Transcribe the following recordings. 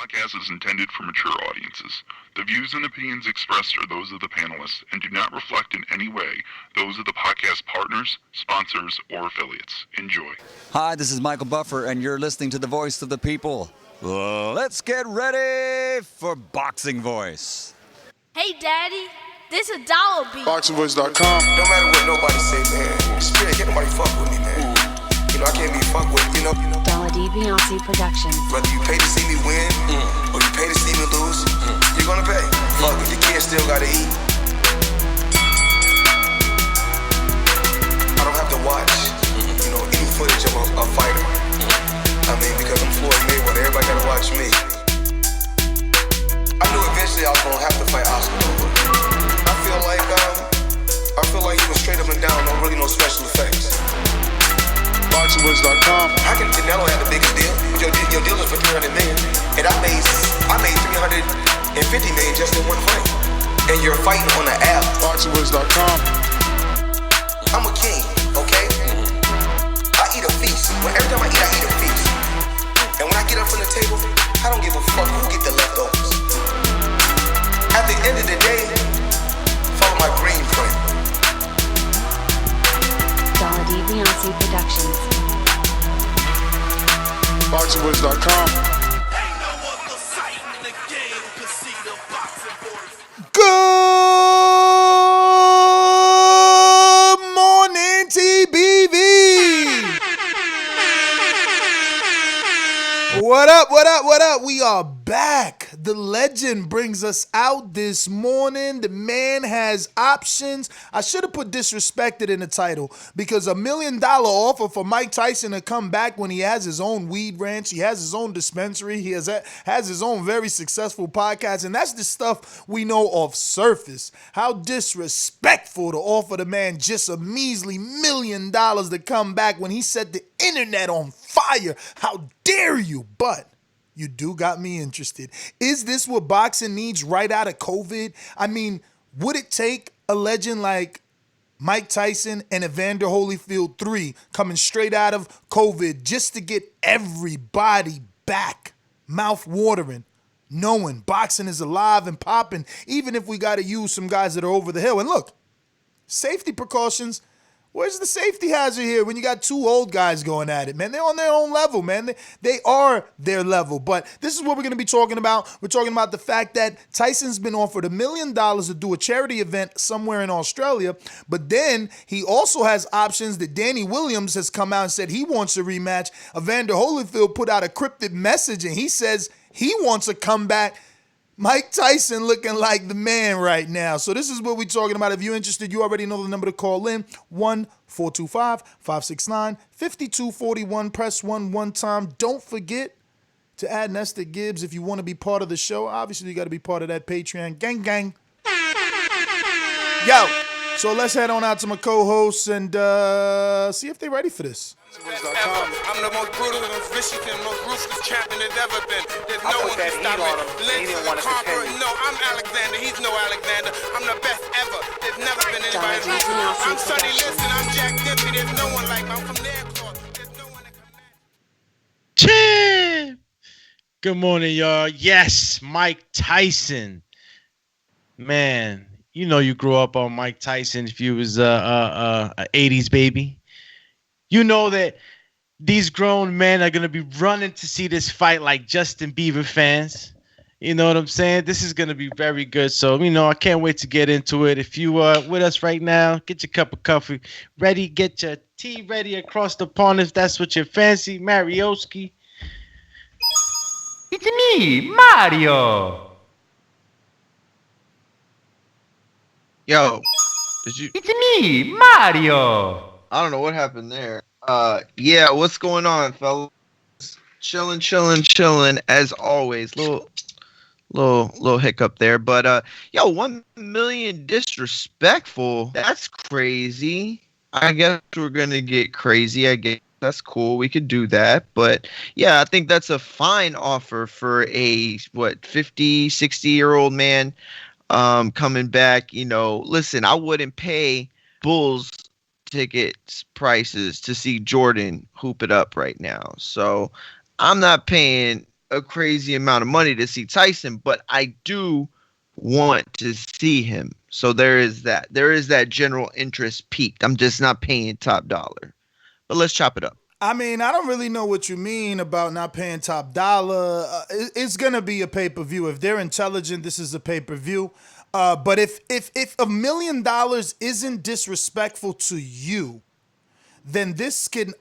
podcast is intended for mature audiences. The views and opinions expressed are those of the panelists and do not reflect in any way those of the podcast partners, sponsors, or affiliates. Enjoy. Hi, this is Michael Buffer, and you're listening to the Voice of the People. Let's get ready for Boxing Voice. Hey, Daddy, this a dollar beat. BoxingVoice.com. No matter what nobody say, man. Spirit, can't nobody fuck with me, man. You know, I can't be fucked with, you know. Beyonce Productions. Whether you pay to see me win, or you pay to see me lose, you're gonna pay. Fuck it, your kids still gotta eat. I don't have to watch, you know, any footage of a fighter. I mean, because I'm Floyd Mayweather, everybody gotta watch me. I knew eventually I was gonna have to fight Oscar. I feel like he was straight up and down, no special effects. BoxingVoice.com. How can Canelo have the biggest deal? Your deal is for $300 million, and I made $350 million just in one fight. And you're fighting on an app. BoxingVoice.com. I'm a king, okay? I eat a feast. Every time I eat a feast. And when I get up from the table, I don't give a fuck who get the leftovers. At the end of the day, follow my green print. Beyonce Productions. BoxingVoice.com. Good morning, TBV. What up, what up, what up? We are back. The legend brings us out this morning. The man has options. I should have put disrespected in the title because $1 million offer for Mike Tyson to come back when he has his own weed ranch. He has his own dispensary. He has his own very successful podcast. And that's the stuff we know off surface. How disrespectful to offer the man just a measly $1 million to come back when he set the internet on fire. How dare you? But you do got me interested. Is this what boxing needs right out of COVID? I mean, would it take a legend like Mike Tyson and Evander Holyfield 3 coming straight out of COVID just to get everybody back, mouth-watering, knowing boxing is alive and popping, even if we got to use some guys that are over the hill? And look, safety precautions. Where's the safety hazard here when you got two old guys going at it, man? They're on their own level, man. They are their level. But this is what we're going to be talking about. We're talking about the fact that Tyson's been offered $1 million to do a charity event somewhere in Australia. But then he also has options that Danny Williams has come out and said he wants a rematch. Evander Holyfield put out a cryptic message, and he says he wants a comeback. Mike Tyson looking like the man right now. So this is what we're talking about. If you're interested, you already know the number to call in. 1-425-569-5241. Press 1 one time. Don't forget to add Nestor Gibbs if you want to be part of the show. Obviously, you got to be part of that Patreon. Gang, gang. Yo, so let's head on out to my co-hosts and see if they're ready for this. I'm the most brutal and vicious and most ruthless champion there's ever been. There's no one to stop me. Lynch is a conqueror. No, I'm Alexander. He's no Alexander. I'm the best ever. There's never been anybody like me. I'm Sonny Liston. I'm Jack Dippy. There's no one like me. I'm from their cloth. There's no one that can match. Champ! Good morning, y'all. Yes, Mike Tyson. Man, you know you grew up on Mike Tyson if you was a 80s baby. You know that these grown men are going to be running to see this fight like Justin Bieber fans. You know what I'm saying? This is going to be very good. So, I can't wait to get into it. If you are with us right now, get your cup of coffee ready. Get your tea ready across the pond if that's what you fancy. Marioski. It's me, Mario. Yo, It's me, Mario. I don't know what happened there. Yeah, what's going on, fellas? Chilling as always. Little hiccup there, but 1 million disrespectful. That's crazy. I guess we're gonna get crazy. I guess that's cool. We could do that, but yeah, I think that's a fine offer for a 50, 60-year-old man coming back. Listen, I wouldn't pay Bulls tickets prices to see Jordan hoop it up right now. So I'm not paying a crazy amount of money to see Tyson, but I do want to see him. So there is that. There is that general interest peaked. I'm just not paying top dollar. But let's chop it up. I mean, I don't really know what you mean about not paying top dollar. It's gonna be a pay-per-view. If they're intelligent, this is a pay-per-view. But if $1 million isn't disrespectful to you, then this can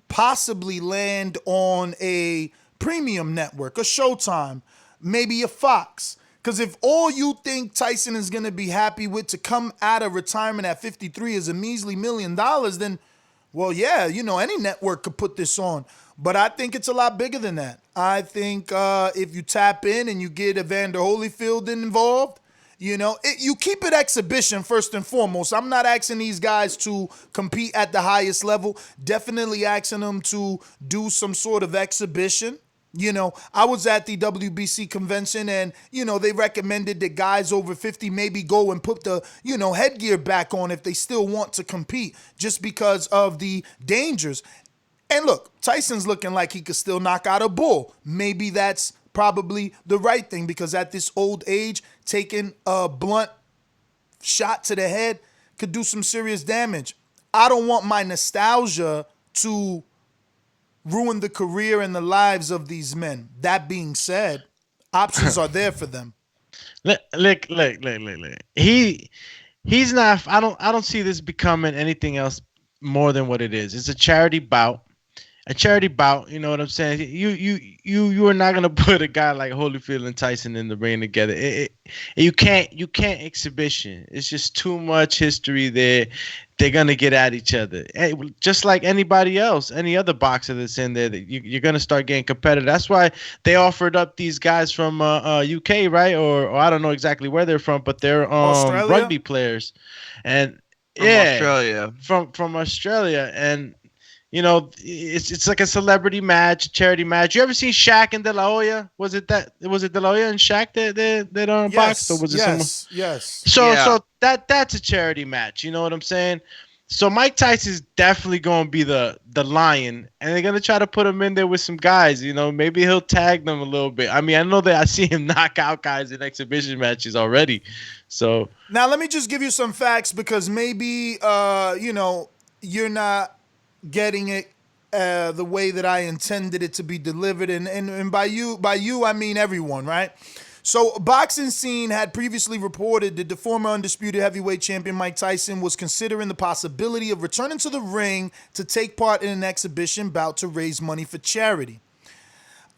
possibly land on a premium network, a Showtime, maybe a Fox. Because if all you think Tyson is going to be happy with to come out of retirement at 53 is a measly $1 million, then, well, yeah, any network could put this on. But I think it's a lot bigger than that. I think if you tap in and you get Evander Holyfield involved, you keep it exhibition first and foremost. I'm not asking these guys to compete at the highest level. Definitely asking them to do some sort of exhibition. I was at the WBC convention and, they recommended that guys over 50 maybe go and put the, headgear back on if they still want to compete just because of the dangers. And look, Tyson's looking like he could still knock out a bull. Maybe that's probably the right thing because at this old age, taking a blunt shot to the head could do some serious damage. I don't want my nostalgia to ruin the career and the lives of these men. That being said, options are there for them. Look. He's not. I don't see this becoming anything else more than what it is. It's a charity bout. A charity bout, you know what I'm saying? You are not gonna put a guy like Holyfield and Tyson in the ring together. You can't exhibition. It's just too much history there. They're gonna get at each other, just like anybody else, any other boxer that's in there. That you're gonna start getting competitive. That's why they offered up these guys from UK, right? Or I don't know exactly where they're from, but they're rugby players, and Australia, from Australia, and. It's like a celebrity match, charity match. You ever seen Shaq and De La Hoya? Was it De La Hoya and Shaq that boxed, or was it someone? Yes. So that's a charity match. You know what I'm saying? So Mike Tyson's definitely going to be the lion, and they're going to try to put him in there with some guys. Maybe he'll tag them a little bit. I mean, I know that I see him knock out guys in exhibition matches already. So now let me just give you some facts because maybe you're not getting it the way that I intended it to be delivered, and by you I mean everyone, right? So Boxing Scene had previously reported that the former undisputed heavyweight champion Mike Tyson was considering the possibility of returning to the ring to take part in an exhibition bout to raise money for charity.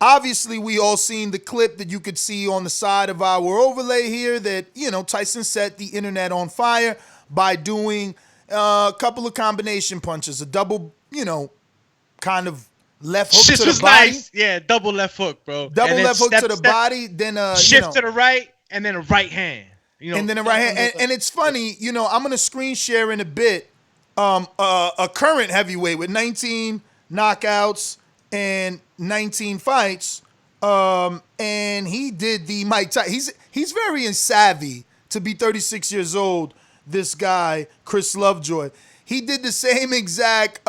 Obviously, we all seen the clip that you could see on the side of our overlay here that, Tyson set the internet on fire by doing a couple of combination punches, a double, kind of left hook to the body. Nice. Yeah, double left hook, bro. Double left hook to the body, then shift to the right, and then a right hand. And then a right hand. And it's funny, I'm gonna screen share in a bit a current heavyweight with 19 knockouts and 19 fights. And he did the Mike Tyson. He's very savvy to be 36 years old. This guy, Chris Lovejoy, he did the same exact,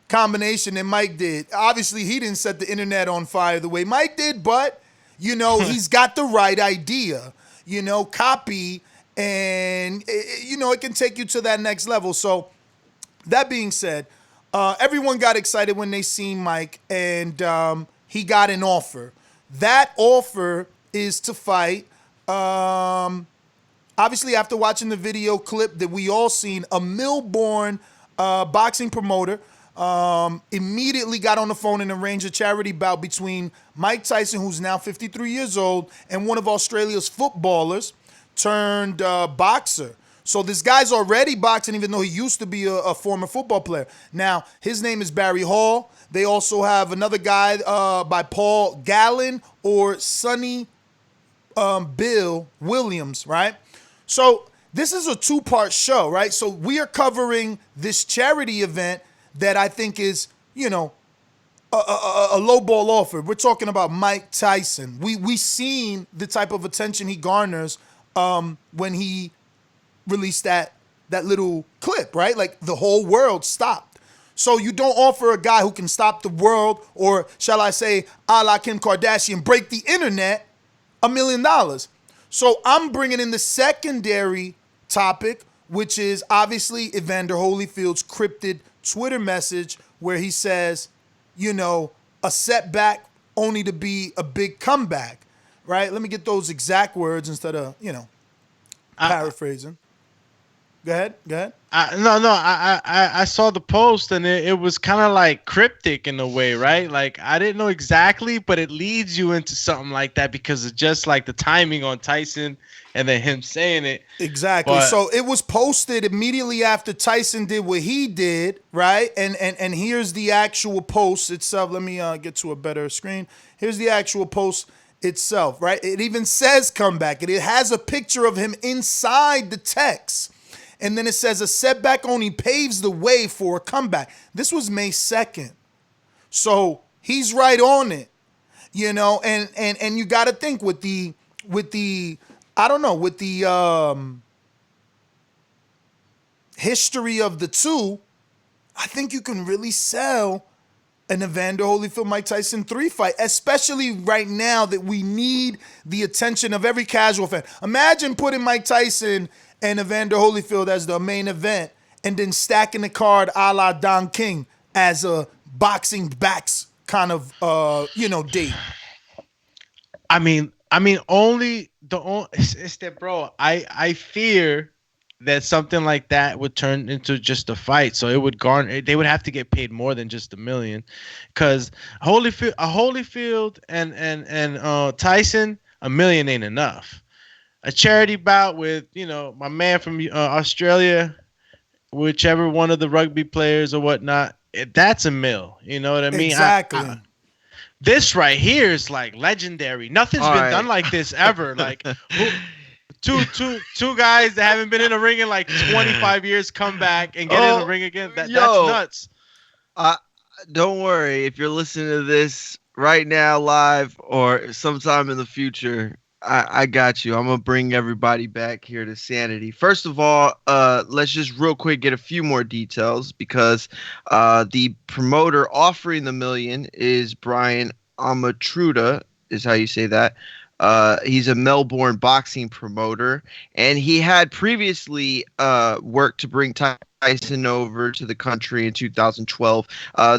combination that Mike did. Obviously, he didn't set the internet on fire the way Mike did, but, he's got the right idea, copy, and, it can take you to that next level. So, that being said, everyone got excited when they seen Mike, and he got an offer. That offer is to fight, obviously, after watching the video clip that we all seen, a Melbourne boxing promoter immediately got on the phone and arranged a charity bout between Mike Tyson, who's now 53 years old, and one of Australia's footballers turned boxer. So this guy's already boxing, even though he used to be a former football player. Now, his name is Barry Hall. They also have another guy by Paul Gallen or Sonny Bill Williams, right? So this is a two-part show, right? So we are covering this charity event that I think is, a low ball offer. We're talking about Mike Tyson. We seen the type of attention he garners when he released that little clip, right? Like the whole world stopped. So you don't offer a guy who can stop the world, or shall I say, a la Kim Kardashian, break the internet, $1 million. So I'm bringing in the secondary topic, which is obviously Evander Holyfield's cryptid Twitter message where he says, you know, a setback only to be a big comeback, right? Let me get those exact words instead of, you know, paraphrasing. Go ahead. I saw the post and it was kind of like cryptic in a way, right? Like I didn't know exactly, but it leads you into something like that because of just like the timing on Tyson and then him saying it. Exactly. But, so it was posted immediately after Tyson did what he did, right? And here's the actual post itself. Let me get to a better screen. Here's the actual post itself, right? It even says comeback. It has a picture of him inside the text. And then it says a setback only paves the way for a comeback. This was May 2nd. So he's right on it, you know, and you got to think with the history of the two, I think you can really sell an Evander Holyfield Mike Tyson 3 fight, especially right now that we need the attention of every casual fan. Imagine putting Mike Tyson and Evander Holyfield as the main event, and then stacking the card a la Don King as a boxing backs kind of date. I mean, it's that, bro. I fear that something like that would turn into just a fight. So it would they would have to get paid more than just $1 million, because Holyfield and Tyson, $1 million ain't enough. A charity bout with, you know, my man from Australia, whichever one of the rugby players or whatnot, that's $1 million. You know what I mean? Exactly. This right here is like legendary. Nothing's been done like this ever. Like two guys that haven't been in a ring in like 25 years come back and get in the ring again. That's nuts. Don't worry if you're listening to this right now live or sometime in the future. I got you. I'm going to bring everybody back here to sanity. First of all, let's just real quick get a few more details, because the promoter offering the $1 million is Brian Amatruda, is how you say that. He's a Melbourne boxing promoter, and he had previously worked to bring Tyson over to the country in 2012.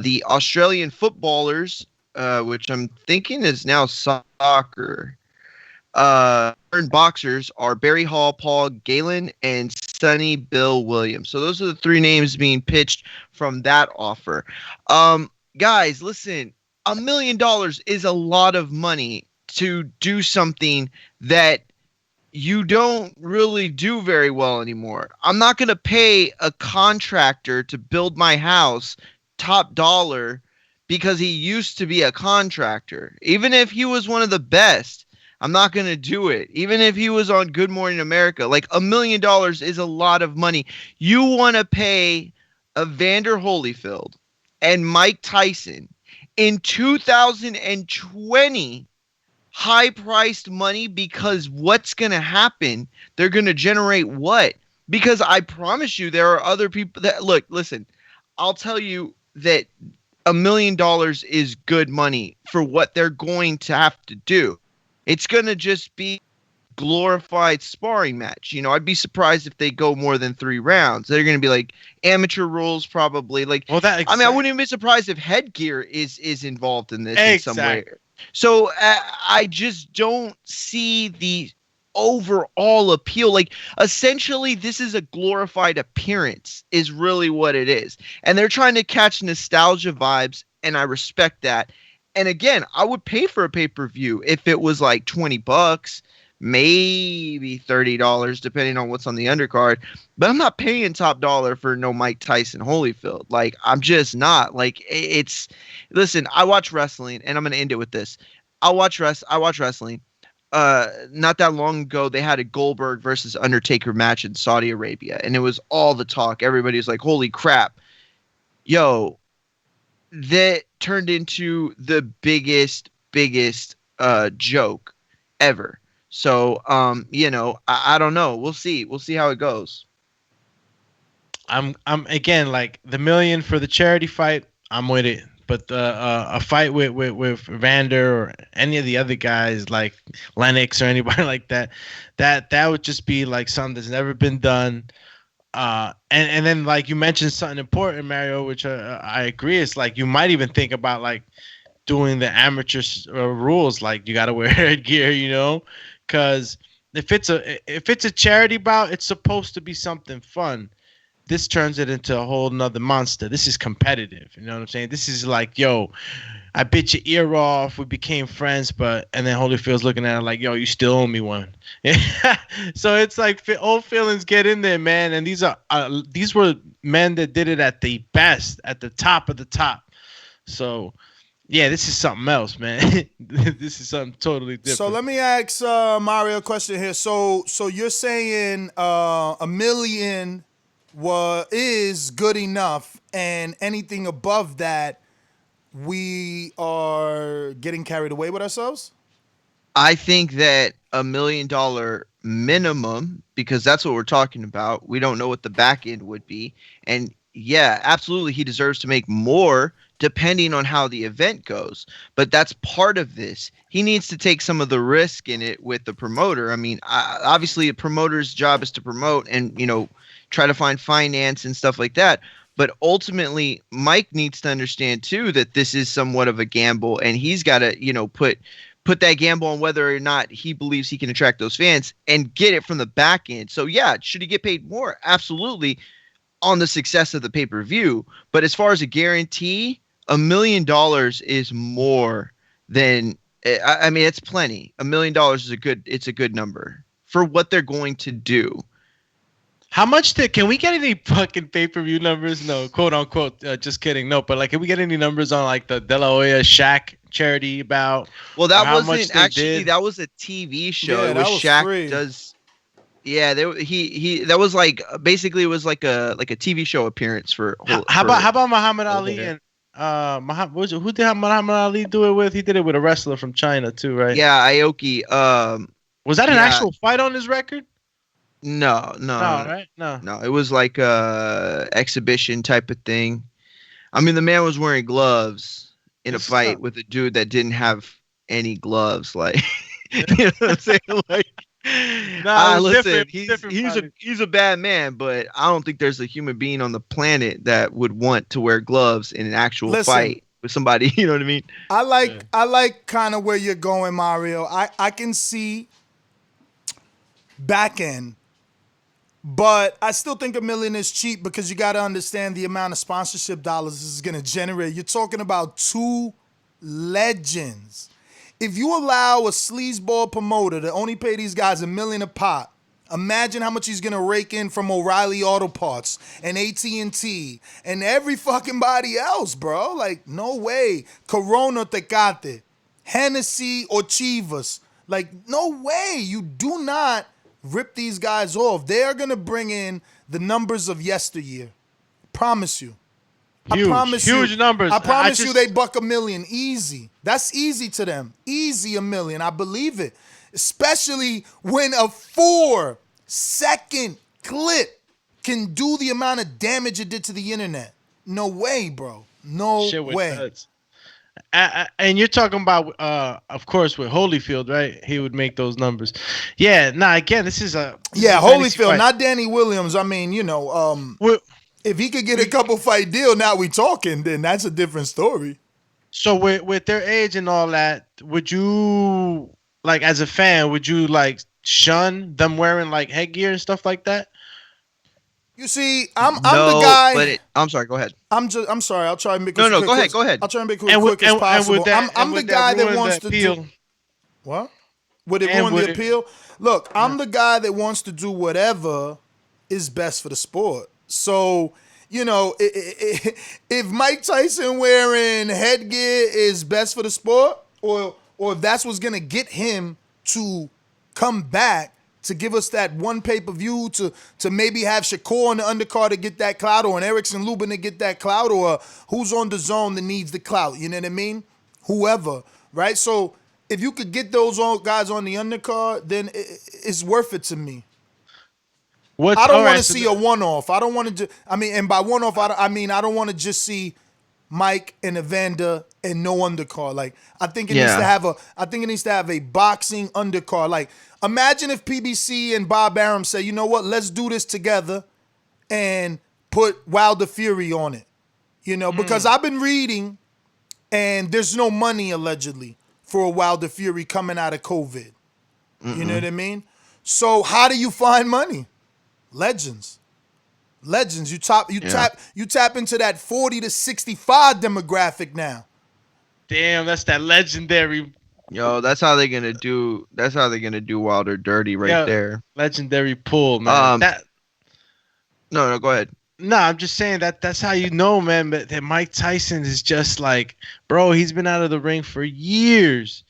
The Australian footballers, which I'm thinking is now soccer, boxers are Barry Hall, Paul Galen, and Sonny Bill Williams. So those are the three names being pitched from that offer. Guys, listen, $1 million is a lot of money to do something that you don't really do very well anymore. I'm not going to pay a contractor to build my house top dollar because he used to be a contractor. Even if he was one of the best, I'm not going to do it. Even if he was on Good Morning America, like $1 million is a lot of money. You want to pay Evander Holyfield and Mike Tyson in 2020 high-priced money, because what's going to happen? They're going to generate what? Because I promise you there are other people that, look, listen, I'll tell you that $1 million is good money for what they're going to have to do. It's going to just be glorified sparring match. You know, I'd be surprised if they go more than 3 rounds. They're going to be like amateur rules, probably. Like, I mean, I wouldn't even be surprised if headgear is involved in this in some way. So I just don't see the overall appeal. Like, essentially, this is a glorified appearance is really what it is. And they're trying to catch nostalgia vibes, and I respect that. And again, I would pay for a pay-per-view if it was like $20, maybe $30, depending on what's on the undercard. But I'm not paying top dollar for no Mike Tyson Holyfield. Like, I'm just not. Like, it's – listen, I watch wrestling, and I'm going to end it with this. I watch wrestling. Not that long ago, they had a Goldberg versus Undertaker match in Saudi Arabia, and it was all the talk. Everybody was like, holy crap. Yo, that turned into the biggest joke ever. So, you know, I don't know. We'll see how it goes. I'm again like the million for the charity fight. I'm with it, but a fight with Evander or any of the other guys like Lennox or anybody like that would just be like something that's never been done. And then like you mentioned something important, Mario, which I agree. It's like you might even think about like doing the amateur rules, like you got to wear headgear, because if it's a charity bout, it's supposed to be something fun. This turns it into a whole nother monster. This is competitive. You know what I'm saying? This is like, yo, I bit your ear off. We became friends, and then Holyfield's looking at it like, yo, you still owe me one. So it's like old feelings get in there, man. And these were men that did it at the best, at the top of the top. So yeah, this is something else, man. This is something totally different. So let me ask Mario a question here. So you're saying $1 million is good enough, and anything above that, we are getting carried away with ourselves? I think that $1 million minimum, because that's what we're talking about. We don't know what the back end would be. And yeah, absolutely, he deserves to make more depending on how the event goes. But that's part of this. He needs to take some of the risk in it with the promoter. I mean, obviously, a promoter's job is to promote and, try to find finance and stuff like that. But ultimately, Mike needs to understand, too, that this is somewhat of a gamble, and he's got to, put that gamble on whether or not he believes he can attract those fans and get it from the back end. So, yeah, should he get paid more? Absolutely, on the success of the pay-per-view. But as far as a guarantee, $1 million is more than I mean, it's plenty. $1 million is a good number for what they're going to do. How much can we get any fucking pay-per-view numbers? No, quote unquote, just kidding. No, but like, can we get any numbers on like the De La Hoya Shaq charity bout? Well, that wasn't actually, that was a TV show. It was Shaq free. Does. Yeah, he that was like basically it was like a TV show appearance for. How about Muhammad Ali and who did Muhammad Ali do it with? He did it with a wrestler from China too, right? Yeah, Aoki. Was that an actual fight on his record? No, right? No. It was like a exhibition type of thing. I mean, the man was wearing gloves in a fight with a dude that didn't have any gloves. Like, you know what I'm saying? Like, listen, he's a bad man, but I don't think there's a human being on the planet that would want to wear gloves in an actual fight with somebody. You know what I mean? I like kind of where you're going, Mario. I can see back end. But I still think $1 million is cheap because you got to understand the amount of sponsorship dollars this is going to generate. You're talking about two legends. If you allow a sleazeball promoter to only pay these guys $1 million a pop, imagine how much he's going to rake in from O'Reilly Auto Parts and AT&T and every fucking body else, bro. Like, no way. Corona Tecate, Hennessy or Chivas. Like, no way. You do not rip these guys off. They are going to bring in the numbers of yesteryear. Promise you. Huge numbers. I promise you they buck $1 million. Easy. That's easy to them. Easy $1 million. I believe it. Especially when a 4-second clip can do the amount of damage it did to the internet. No way, bro. No way. And you're talking about, of course, with Holyfield, right? He would make those numbers. Yeah. Again, this is Holyfield, not Danny Williams. I mean, if he could get a couple fight deal, now we talking. Then that's a different story. So with their age and all that, would you like, as a fan, would you like shun them wearing like headgear and stuff like that? You see, I'm the guy. I'm sorry. Go ahead. I'm sorry. I'll try and make. Go ahead. I'll try and make it as quick as possible. I'm the guy that wants to do. What? Would it ruin the appeal? Look, I'm the guy that wants to do whatever is best for the sport. So, if Mike Tyson wearing headgear is best for the sport, or if that's what's gonna get him to come back, to give us that one pay-per-view, to maybe have Shakur on the undercard to get that clout, or an Erickson Lubin to get that clout, or who's on Dazn that needs the clout, you know what I mean? Whoever, right? So if you could get those guys on the undercard, then it's worth it to me. I don't want to see a one-off. I don't want to. And by one-off, I don't want to just see Mike and Evander and no undercard. Like, I think it needs to have a. I think it needs to have a boxing undercard. Like, imagine if PBC and Bob Arum say, you know what, let's do this together, and put Wilder Fury on it. You know, because I've been reading, and there's no money allegedly for a Wilder Fury coming out of COVID. You know what I mean? So how do you find money? Legends. You tap into that 40 to 65 demographic now. Damn, that's that legendary. Yo, that's how they're gonna do Wilder dirty there. Legendary pull, man. No, go ahead. No, I'm just saying that's how you know, man, that Mike Tyson is just like, bro, he's been out of the ring for years,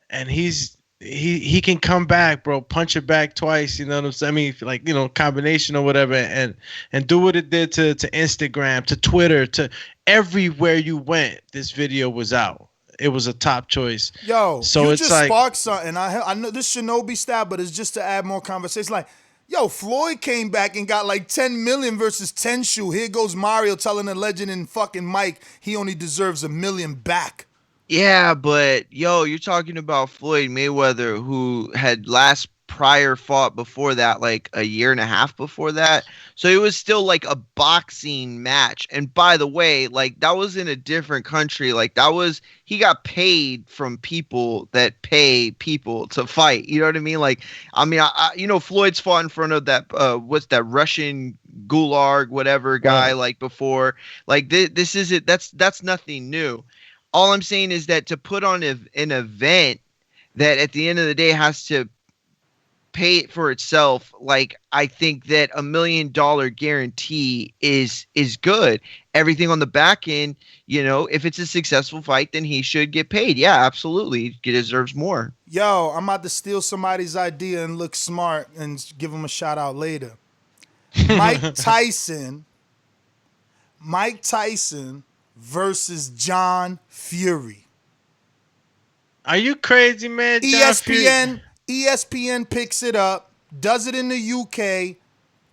and he can come back, bro, punch it back twice, you know what I'm saying? I mean, like, you know, combination or whatever, and do what it did to Instagram, to Twitter, to everywhere you went. This video was out. It was a top choice. Yo, so you it's just like, sparked something. I know this Shinobi style, but it's just to add more conversation. Like, yo, Floyd came back and got like 10 million versus 10 shoe. Here goes Mario telling the legend and fucking Mike he only deserves $1 million back. Yeah, but yo, you're talking about Floyd Mayweather, who had prior fought before that, like a year and a half before that. So it was still like a boxing match. And by the way, like, that was in a different country. Like, he got paid from people that pay people to fight. You know what I mean? Like, Floyd's fought in front of that, what's that, Russian gulag, whatever guy, like, before. Like, this isn't, that's nothing new. All I'm saying is that to put on an event that at the end of the day has to pay it for itself, like, I think that $1 million guarantee is good. Everything on the back end, you know, if it's a successful fight, then he should get paid. Yeah, absolutely. He deserves more. Yo, I'm about to steal somebody's idea and look smart and give him a shout out later. Mike Tyson versus John Fury. Are you crazy, man? ESPN picks it up, does it in the UK.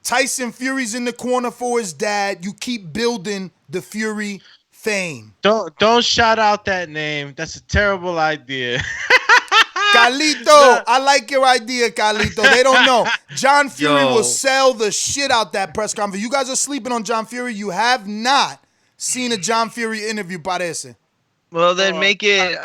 Tyson Fury's in the corner for his dad. You keep building the Fury fame. Don't shout out that name. That's a terrible idea. Carlito, I like your idea, Carlito. They don't know. John Fury will sell the shit out that press conference. You guys are sleeping on John Fury. You have not seen a John Fury interview, parece. Well, then make it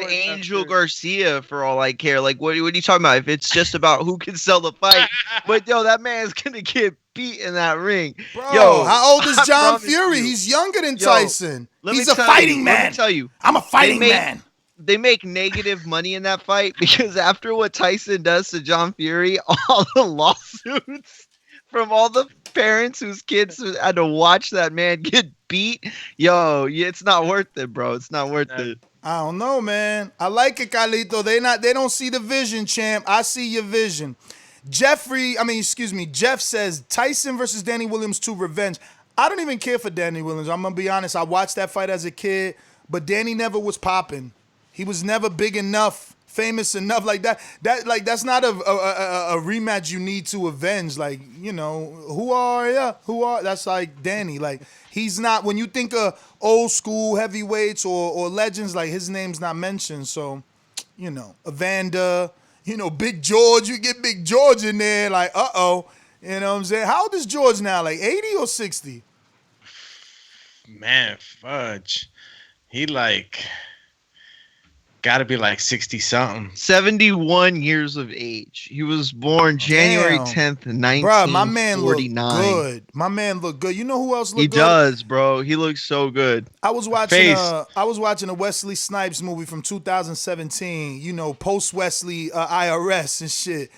Angel Garcia for all I care. Like, what are you talking about? If it's just about who can sell the fight, but yo, that man's gonna get beat in that ring. Bro, yo, how old is John Fury? He's younger than Tyson. He's a fighting man. Let me tell you, I'm a fighting man. They make negative money in that fight because after what Tyson does to John Fury, all the lawsuits from all the parents whose kids had to watch that man get beat, yo, it's not worth it, bro. It's not worth it. I don't know, man. I like it, Carlito. They don't see the vision, champ. I see your vision. Jeff says Tyson versus Danny Williams 2 revenge. I don't even care for Danny Williams. I'm gonna be honest. I watched that fight as a kid, but Danny never was popping. He was never big enough, famous enough like that. That's not a rematch you need to avenge. Like, you know, who are ya? That's like Danny. Like, he's not, when you think of old school heavyweights or legends, like, his name's not mentioned. So, you know, Evander, you know, Big George, you get Big George in there, like, you know what I'm saying? How old is George now? Like 80 or 60? Man, fudge. He like gotta be like 60 something. 71 years of age. He was born January 10th, 1949. Bro, my man looked good. My man looked good. You know who else looked good? He does, bro. He looks so good. I was watching a Wesley Snipes movie from 2017, you know, post Wesley IRS and shit.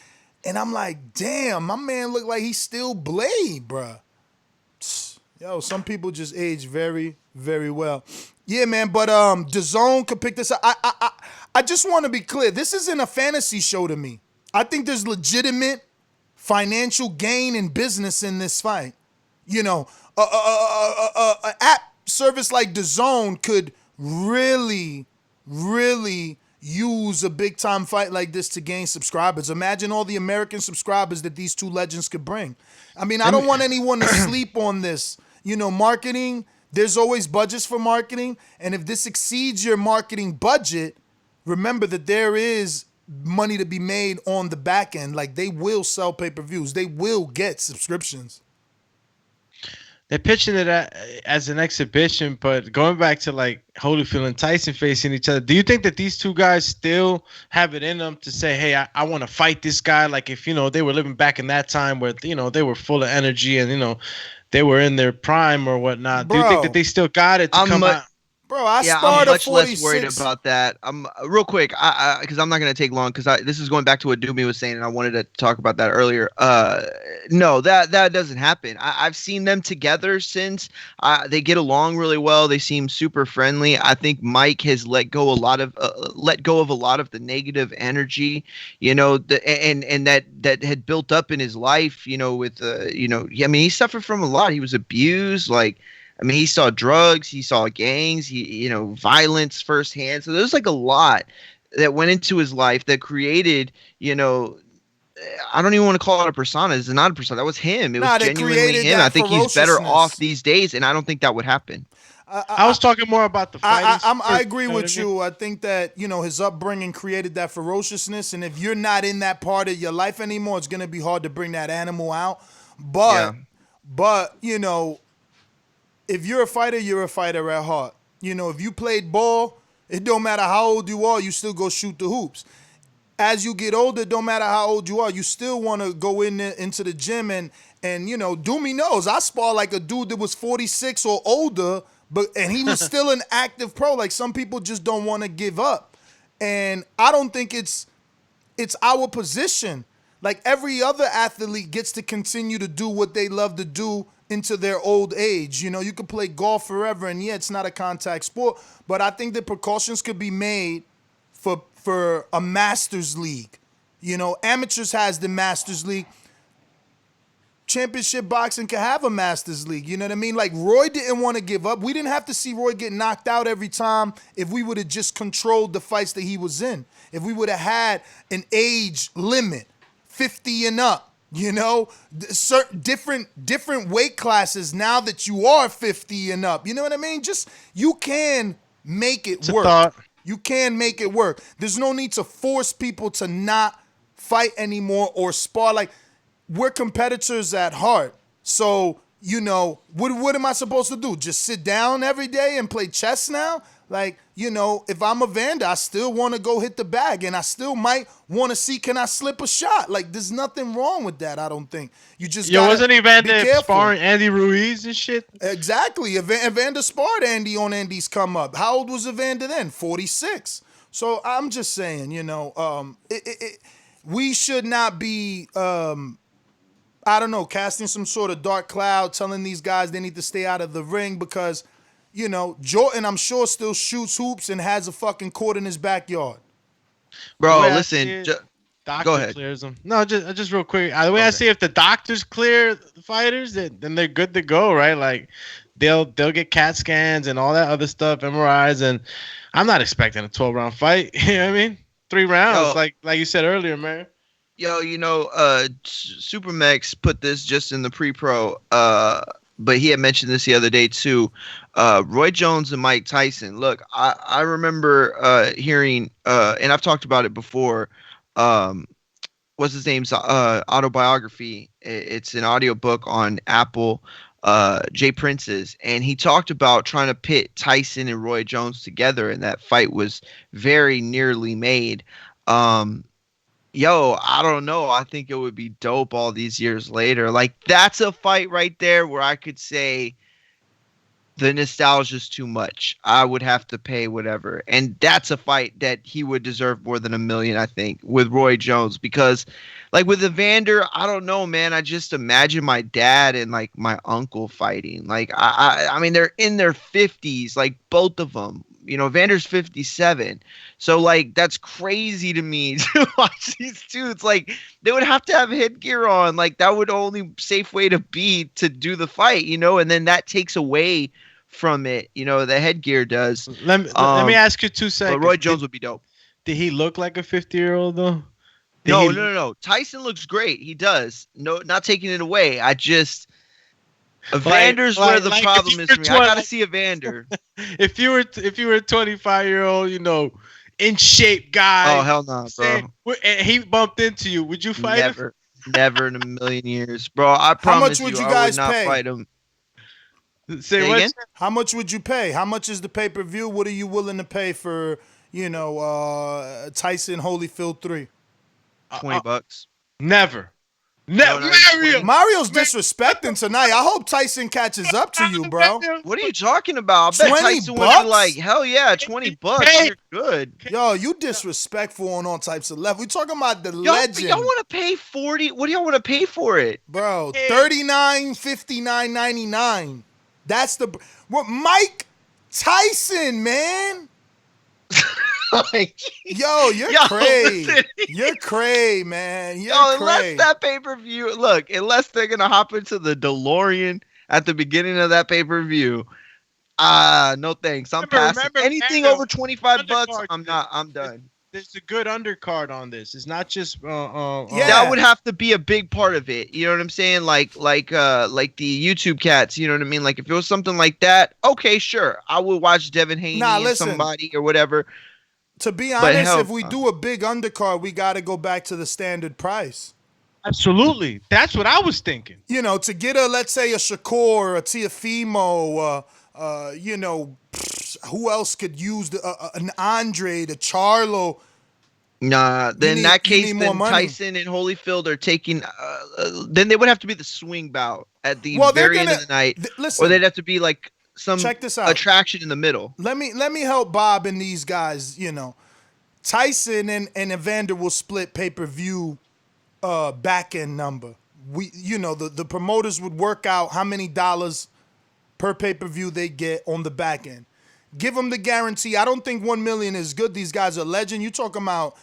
And I'm like, damn, my man looked like he still Blade, bro. Yo, some people just age very, very well. Yeah, man, but Dazn could pick this up. I just want to be clear. This isn't a fantasy show to me. I think there's legitimate financial gain in business in this fight. You know, a app service like Dazn could really, really, use a big time fight like this to gain subscribers. Imagine all the American subscribers that these two legends could bring. I mean, I don't want anyone to sleep on this. You know, marketing, there's always budgets for marketing. And if this exceeds your marketing budget, remember that there is money to be made on the back end. Like, they will sell pay-per-views. They will get subscriptions. They're pitching it as an exhibition, but going back to like Holyfield and Tyson facing each other, do you think that these two guys still have it in them to say, hey, I want to fight this guy? Like, if, you know, they were living back in that time where, you know, they were full of energy and, you know, they were in their prime or whatnot. Do you think that they still got it to come out? Bro, I'm much less worried about that. I'm real quick, because I'm not gonna take long, because this is going back to what Doobie was saying, and I wanted to talk about that earlier. No, that doesn't happen. I've seen them together since. They get along really well. They seem super friendly. I think Mike has let go of a lot of the negative energy, you know, and that had built up in his life, you know, with you know, I mean, he suffered from a lot. He was abused, like. I mean, he saw drugs, he saw gangs, you know, violence firsthand. So there's like a lot that went into his life that created, you know, I don't even want to call it a persona. It's not a persona. That was him. It was genuinely him. I think he's better off these days, and I don't think that would happen. I was talking more about the fighting. I agree with you. I think that, you know, his upbringing created that ferociousness, and if you're not in that part of your life anymore, it's going to be hard to bring that animal out. But you know, if you're a fighter, you're a fighter at heart. You know, if you played ball, it don't matter how old you are, you still go shoot the hoops. As you get older, don't matter how old you are, you still want to go into the gym and you know, Doomy knows. I spar like a dude that was 46 or older, and he was still an active pro. Like, some people just don't want to give up. And I don't think it's our position. Like, every other athlete gets to continue to do what they love to do into their old age. You know, you could play golf forever, and yeah, it's not a contact sport, but I think that precautions could be made for a Masters League. You know, amateurs has the Masters League. Championship boxing can have a Masters League. You know what I mean? Like, Roy didn't want to give up. We didn't have to see Roy get knocked out every time if we would have just controlled the fights that he was in. If we would have had an age limit, 50 and up. You know, certain different weight classes now that you are 50 and up. You know what I mean? Just, you can make it work. You can make it work. There's no need to force people to not fight anymore or spar. Like, we're competitors at heart. So, you know, what am I supposed to do? Just sit down every day and play chess now? Like, you know, if I'm Evander, I still want to go hit the bag, and I still might want to see, can I slip a shot? Like, there's nothing wrong with that, I don't think. You just wasn't Evander sparring Andy Ruiz and shit? Exactly. Evander sparred Andy on Andy's come up. How old was Evander then? 46. So I'm just saying, you know, we should not be, I don't know, casting some sort of dark cloud, telling these guys they need to stay out of the ring, because, you know, Jordan, I'm sure, still shoots hoops and has a fucking court in his backyard. Bro, listen. Go ahead. Clears them. No, just real quick. The way I see, if the doctors clear the fighters, then they're good to go, right? Like, they'll get CAT scans and all that other stuff, MRIs, and I'm not expecting a 12-round fight. You know what I mean? 3 rounds, like you said earlier, man. Yo, you know, Supermax put this just in the pre-pro, but he had mentioned this the other day too. Roy Jones and Mike Tyson. Look, I remember hearing, and I've talked about it before. What's his name's autobiography? It's an audiobook on Apple. Jay Prince's, and he talked about trying to pit Tyson and Roy Jones together, and that fight was very nearly made. Yo, I don't know. I think it would be dope all these years later. Like, that's a fight right there where I could say the nostalgia's too much. I would have to pay whatever. And that's a fight that he would deserve more than $1 million, I think, with Roy Jones. Because, like, with Evander, I don't know, man. I just imagine my dad and, like, my uncle fighting. Like, I mean, they're in their 50s, like, both of them. You know, Evander's 57. So, like, that's crazy to me to watch these dudes. Like, they would have to have headgear on. Like, that would only safe way to be to do the fight, you know? And then that takes away from it, you know, the headgear does. Let me ask you 2 seconds. But Roy Jones would be dope. Did he look like a 50-year-old though? No. Tyson looks great. He does. No, not taking it away. I just Evander's where the problem is for me. I gotta see Evander. If you were a 25-year-old, in shape guy. Oh hell no, bro. And he bumped into you, would you fight him? Never in a million years, bro. I promise How much would you guys I would not pay? fight him. Say what? Again? How much would you pay? How much is the pay-per-view? What are you willing to pay for, Tyson Holyfield 3? $20. Never. Mario's disrespecting tonight. I hope Tyson catches up to you, bro. What are you talking about? I bet Tyson would be like, hell yeah, $20. You're good. Yo, you disrespectful on all types of level. We talking about the legend. Y'all want to pay $40? What do y'all want to pay for it? Bro, $39, $59, $99. That's Mike Tyson, man. Yo, you're crazy. You're crazy, man. Unless that pay-per-view, unless they're gonna hop into the DeLorean at the beginning of that pay-per-view, no thanks. I'm passing. Anything over $25, I'm done. There's a good undercard on this. It's not just that would have to be a big part of it. You know what I'm saying? Like the YouTube cats. You know what I mean? Like if it was something like that, okay, sure, I would watch Devin Haney and somebody or whatever. To be honest, if we do a big undercard, we got to go back to the standard price. Absolutely. That's what I was thinking. To get let's say a Shakur, a Teofimo, who else could use an Andre, the Charlo? Nah, then in that case, then Tyson and Holyfield are taking. Then they would have to be the swing bout at the very end of the night, or they'd have to be like some check this out. Attraction in the middle. Let me help Bob and these guys. Tyson and Evander will split pay-per-view back end number. The promoters would work out how many dollars per pay-per-view they get on the back end. Give them the guarantee. I don't think $1 million is good. These guys are legend. You talking about,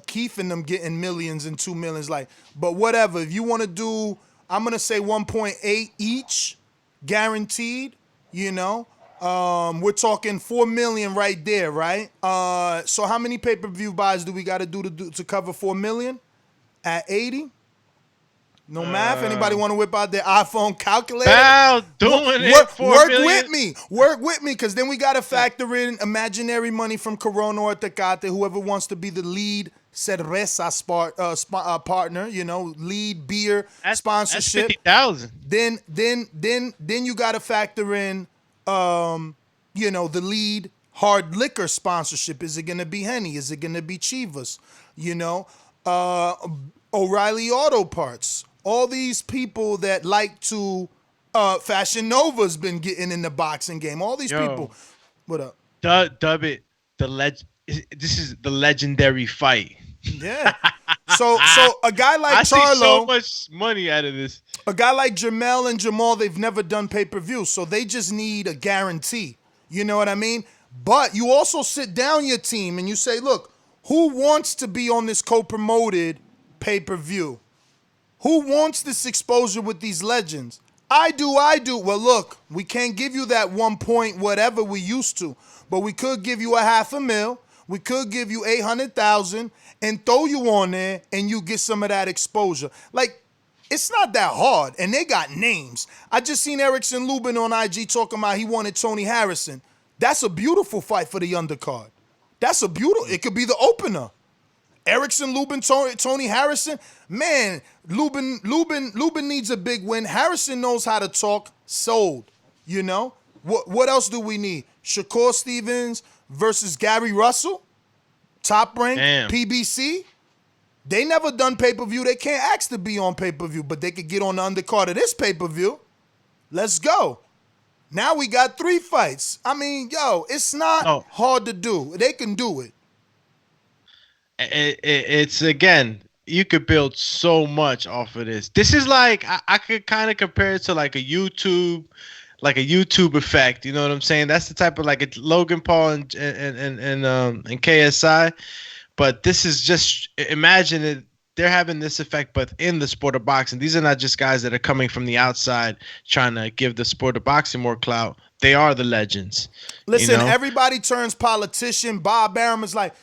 Keith and them getting millions and 2 millions. But whatever. If you want to do, I'm going to say 1.8 each guaranteed, we're talking $4 million right there, right? So how many pay-per-view buys do we got to do to cover $4 million at 80? No math. Anybody want to whip out their iPhone calculator? Work with me, because then we got to factor in imaginary money from Corona or Tecate, whoever wants to be the lead cerveza partner, lead beer sponsorship. That's 50,000. Then you got to factor in, the lead hard liquor sponsorship. Is it going to be Henny? Is it going to be Chivas? O'Reilly Auto Parts. All these people that like to Fashion Nova's been getting in the boxing game. All these people. What up? Dub it. This is the legendary fight. Yeah. So a guy like I Charlo, see so much money out of this. A guy like Jamel and Jamal, they've never done pay-per-view, so they just need a guarantee. You know what I mean? But you also sit down your team and you say, look, who wants to be on this co-promoted pay-per-view? Who wants this exposure with these legends? I do. Well, look, we can't give you that 1 point whatever we used to, but we could give you $500,000. We could give you 800,000 and throw you on there and you get some of that exposure. It's not that hard, and they got names. I just seen Erickson Lubin on IG talking about he wanted Tony Harrison. That's a beautiful fight for the undercard. It could be the opener. Erickson Lubin, Tony Harrison. Man, Lubin needs a big win. Harrison knows how to talk. Sold. What else do we need? Shakur Stevens versus Gary Russell, Top Rank, PBC. They never done pay-per-view. They can't ask to be on pay-per-view, but they could get on the undercard of this pay-per-view. Let's go. Now we got 3 fights. I mean, it's not hard to do. They can do it. It's, again, you could build so much off of this. This is like, I could kind of compare it to like a YouTube effect. You know what I'm saying? That's the type of like a Logan Paul and KSI. But this is just, imagine it. They're having this effect, but in the sport of boxing. These are not just guys that are coming from the outside trying to give the sport of boxing more clout. They are the legends. Listen, everybody turns politician. Bob Arum is like,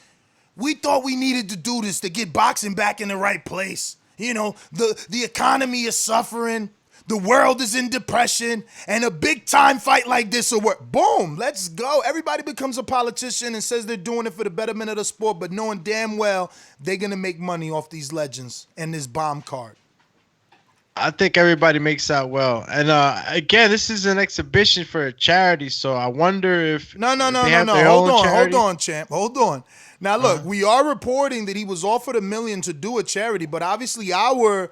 we thought we needed to do this to get boxing back in the right place. You know, the economy is suffering. The world is in depression, and a big-time fight like this will work. Boom, let's go. Everybody becomes a politician and says they're doing it for the betterment of the sport, but knowing damn well they're going to make money off these legends and this bomb card. I think everybody makes out well. And again, this is an exhibition for a charity, so I wonder if No. Hold on, champ. Hold on. Now, look, we are reporting that he was offered $1 million to do a charity, but obviously our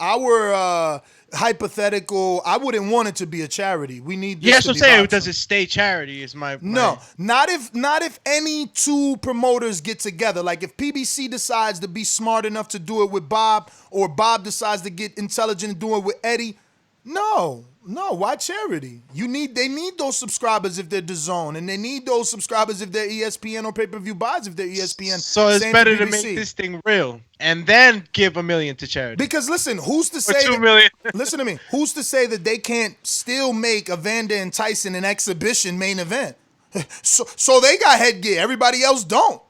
our hypothetical, I wouldn't want it to be a charity. We need this to be boxing. Does it stay charity is my No, not if any two promoters get together. Like if PBC decides to be smart enough to do it with Bob, or Bob decides to get intelligent and do it with Eddie. No, why charity? They need those subscribers if they're DAZN, and they need those subscribers if they're ESPN or pay-per-view buys if they're ESPN. So it's better to make this thing real and then give $1 million to charity. Because listen, who's to say $2 million? Listen to me. Who's to say that they can't still make Evander and Tyson an exhibition main event? So they got headgear. Everybody else don't.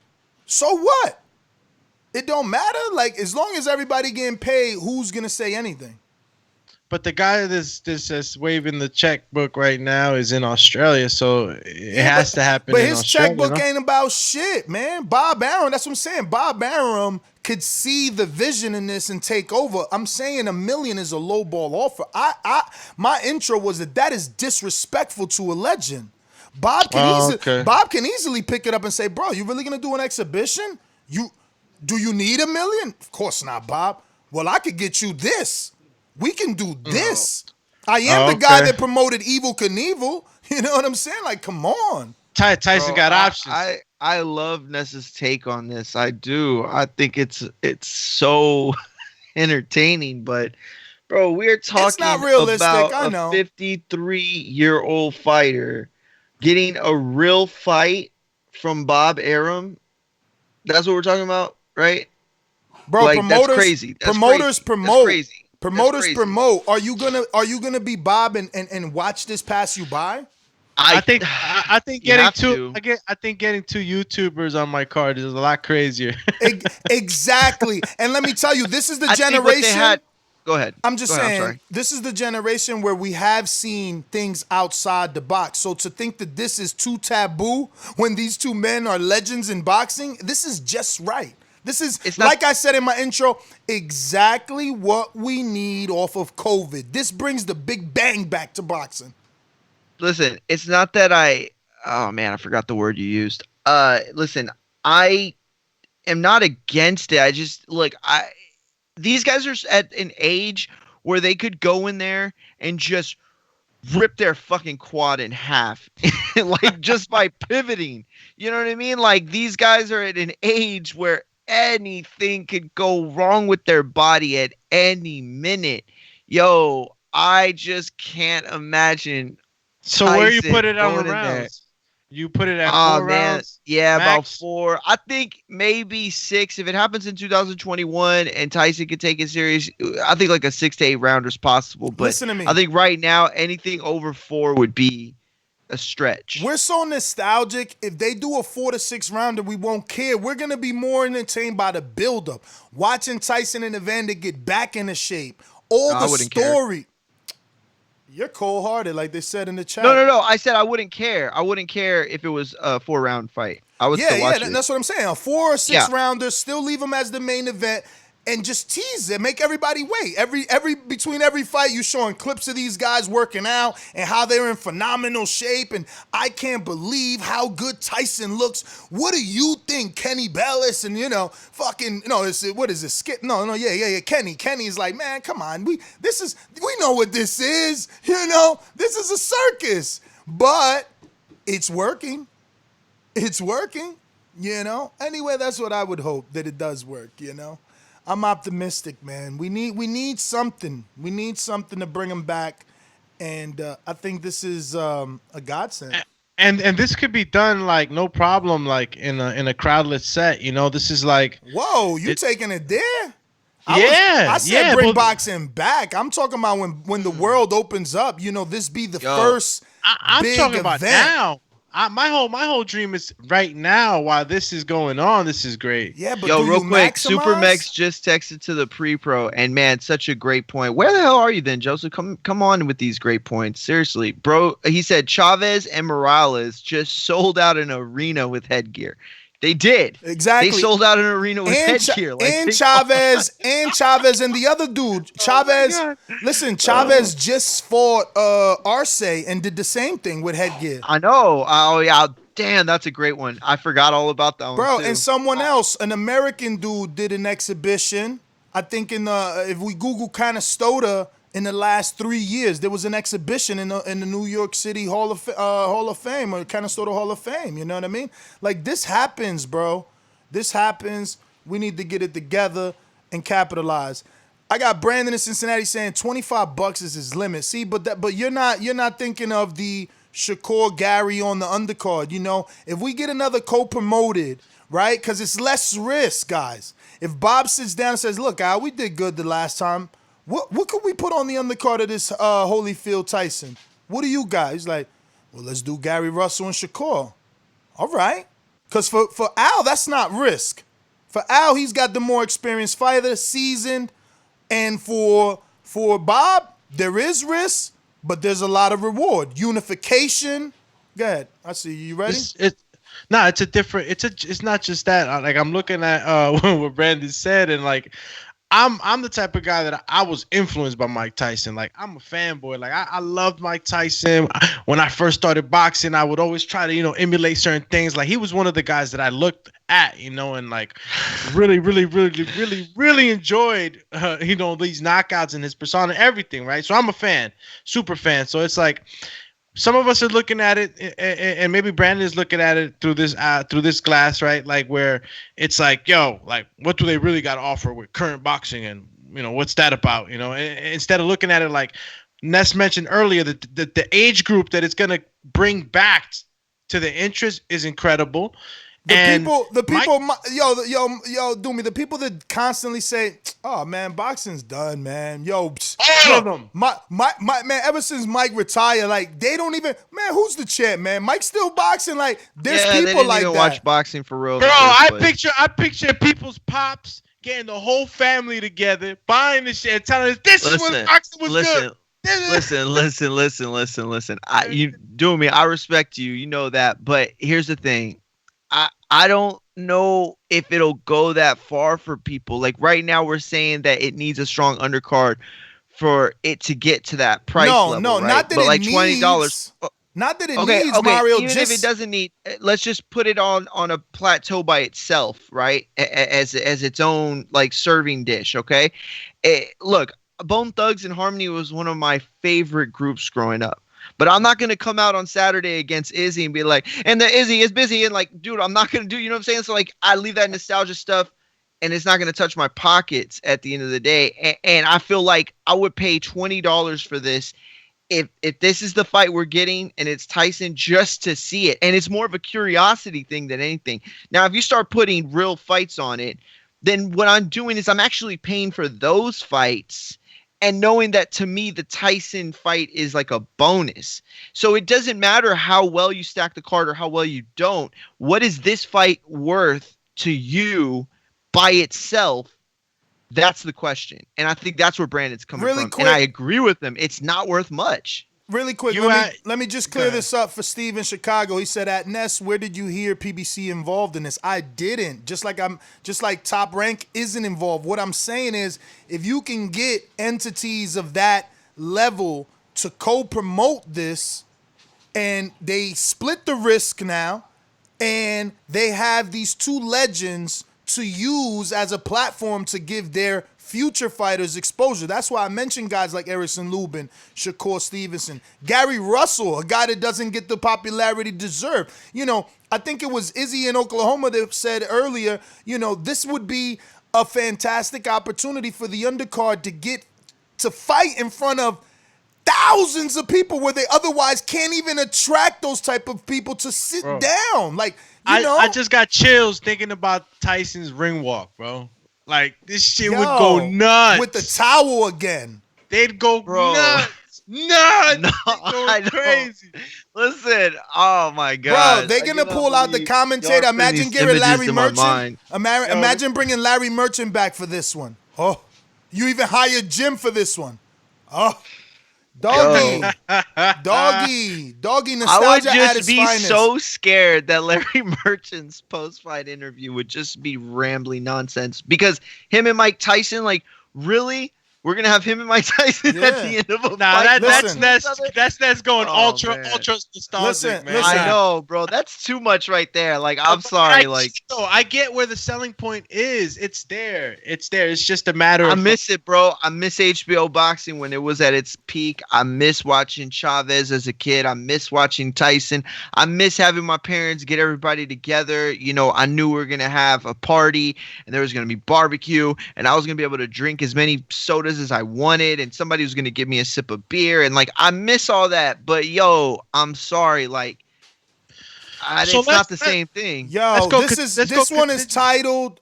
So what? It don't matter. Like as long as everybody getting paid, who's gonna say anything? But the guy that's waving the checkbook right now is in Australia, so it has to happen. But in his Australia, checkbook ain't about shit, man. Bob Arum, that's what I'm saying. Bob Arum could see the vision in this and take over. I'm saying $1 million is a lowball offer. My intro was that is disrespectful to a legend. Bob can easily pick it up and say, bro, you really gonna do an exhibition? Do you need $1 million? Of course not, Bob. Well, I could get you this. We can do this. I am the guy that promoted Evel Knievel. You know what I'm saying? Like, come on. Tyson got options. I love Ness's take on this. I do. I think it's so entertaining. But, bro, we're talking not realistic, about I know. a 53-year-old fighter getting a real fight from Bob Arum. That's what we're talking about, right? Bro, like, promoters, that's crazy. Promoters promote. That's crazy. Promoters promote. Are you gonna be Bob and watch this pass you by? I think getting two YouTubers on my card is a lot crazier. Exactly. And let me tell you, this is the generation. Go ahead. I'm just saying, this is the generation where we have seen things outside the box. So to think that this is too taboo when these two men are legends in boxing, this is just right. This is, like I said in my intro, exactly what we need off of COVID. This brings the big bang back to boxing. Listen, it's not that oh man, I forgot the word you used. Listen, I am not against it. I just, these guys are at an age where they could go in there and just rip their fucking quad in half, like just by pivoting. You know what I mean? Like these guys are at an age where anything could go wrong with their body at any minute. Yo, I just can't imagine. So where you put it on the rounds? You put it at 4 rounds? Yeah, max? About 4. I think maybe 6. If it happens in 2021 and Tyson can take it serious, I think like a 6 to 8 rounder is possible. But listen to me. I think right now anything over 4 would be a stretch. We're so nostalgic. If they do a 4 to 6 rounder, we won't care. We're gonna be more entertained by the buildup. Watching Tyson and Evander get back into shape. The story. Care. You're cold-hearted, like they said in the chat. No. I said I wouldn't care. I wouldn't care if it was a 4-round fight. I would still watch it. That's what I'm saying. A 4 or 6 rounder, still leave them as the main event. And just tease it, make everybody wait. Between every fight, you showing clips of these guys working out and how they're in phenomenal shape. And I can't believe how good Tyson looks. What do you think, Kenny Bellis? And what is this? Skip? Yeah. Kenny's like, man, come on. We know what this is. This is a circus, but it's working. It's working. Anyway, that's what I would hope, that it does work. I'm optimistic, man. We need something. We need something to bring them back, and I think this is a godsend. And this could be done like no problem, like in a crowdless set. This is like, whoa, you taking it there? I said bring boxing back. I'm talking about when the world opens up. This be the first. I'm big talking about event. now. my whole dream is right now while this is going on. This is great. Yeah, but Yo, do real you quick, maximize? Supermex just texted to the pre-pro, and man, such a great point. Where the hell are you then, Joseph? Come on with these great points. Seriously, bro. He said Chavez and Morales just sold out an arena with headgear. They did. Exactly. They sold out an arena with headgear. And Chavez and the other dude. Chavez. Listen, Chavez just fought Arce and did the same thing with headgear. I know. Oh, yeah. Damn, that's a great one. I forgot all about that one, Bro, too. and someone else, an American dude, did an exhibition. I think if we Google Canastota in the last 3 years, there was an exhibition in the New York City Hall of Fame, or Canastota Hall of Fame. You know what I mean? Like, this happens, bro. This happens. We need to get it together and capitalize. I got Brandon in Cincinnati saying $25 is his limit. See, but you're not thinking of the Shakur Gary on the undercard. You know, if we get another co-promoted, right? Because it's less risk, guys. If Bob sits down and says, "Look, Al, we did good the last time. What could we put on the undercard of this Holyfield Tyson? What do you guys like? Well, let's do Gary Russell and Shakur. All right, because for Al, that's not risk. For Al, he's got the more experienced fighter, seasoned, and for Bob, there is risk, but there's a lot of reward. Unification. Go ahead. I see you. Ready? It's not just that. Like, I'm looking at what Brandon said, and like, I'm the type of guy that I was influenced by Mike Tyson. Like, I'm a fanboy. Like, I loved Mike Tyson. When I first started boxing, I would always try to, emulate certain things. Like, he was one of the guys that I looked at, and like really, really, really, really, really enjoyed, these knockouts and his persona, everything, right? So I'm a fan, super fan. So it's like, some of us are looking at it, and maybe Brandon is looking at it through this glass, right? Like, where it's like, yo, like, what do they really got to offer with current boxing, and what's that about? Instead of looking at it like Ness mentioned earlier, that the age group that it's gonna bring back to the interest is incredible. The people, Doomy, the people that constantly say, "Oh man, boxing's done, man." All of them. My man, ever since Mike retired, like, they don't even, man, who's the champ, man? Mike's still boxing. Like, there's people they didn't like even that. watch boxing for real. Bro, I picture people's pops getting the whole family together, buying the shit, and telling us this is when boxing was good. Listen. You doing me? I respect you. You know that. But here's the thing. I don't know if it'll go that far for people. Like, right now, we're saying that it needs a strong undercard for it to get to that price level. No, right? Not that but it like needs. $20. Not that it needs, Mario. Even if it doesn't need, let's just put it on a plateau by itself, right? As its own like serving dish. Okay, look, Bone Thugs and Harmony was one of my favorite groups growing up. But I'm not going to come out on Saturday against Izzy and be like, and the Izzy is busy. And like, dude, I'm not going to do, you know what I'm saying? So like, I leave that nostalgia stuff, and it's not going to touch my pockets at the end of the day. And I feel like I would pay $20 for this if this is the fight we're getting and it's Tyson, just to see it. And it's more of a curiosity thing than anything. Now, if you start putting real fights on it, then what I'm doing is I'm actually paying for those fights, and knowing that, to me, the Tyson fight is like a bonus. So it doesn't matter how well you stack the card or how well you don't. What is this fight worth to you by itself? That's the question. And I think that's where Brandon's coming from. Quick, and I agree with him. It's not worth much. Really quick, let me just clear this up for Steve in Chicago. He said, at Ness, where did you hear PBC involved in this? I didn't. Just like Top Rank isn't involved. What I'm saying is, if you can get entities of that level to co-promote this, and they split the risk now, and they have these two legends to use as a platform to give their future fighters exposure. That's why I mentioned guys like Erickson Lubin, Shakur Stevenson, Gary Russell, a guy that doesn't get the popularity deserved. I think it was Izzy in Oklahoma that said earlier, this would be a fantastic opportunity for the undercard to get to fight in front of thousands of people where they otherwise can't even attract those type of people to sit down. Like, I just got chills thinking about Tyson's ring walk, bro. Like, this shit would go nuts. With the towel again. They'd go nuts. Nah, No, I know. crazy. Listen, oh my Bro, god. they're I gonna cannot pull out the believe commentator. y'all putting Imagine these getting images Larry in my Merchant. mind. Imagine bringing Larry Merchant back for this one. Oh, you even hired Jim for this one. Oh, doggy, doggy, I would nostalgia at just its be finest. so scared that Larry Merchant's post-fight interview would just be rambling nonsense because him and Mike Tyson, like, really? We're gonna have him and Mike Tyson at the end of a fight? That's going ultra man. nostalgic, man. I know, bro. That's too much right there. Like, I'm sorry. I get where the selling point is. It's there. It's just a matter of. I miss it, bro. I miss HBO boxing when it was at its peak. I miss watching Chavez as a kid. I miss watching Tyson. I miss having my parents get everybody together. You know, I knew we were gonna have a party and there was gonna be barbecue and I was gonna be able to drink as many sodas as I wanted, and somebody was gonna give me a sip of beer, and like I miss all that. But yo, I'm sorry, like it's not the same thing. Yo, this one is titled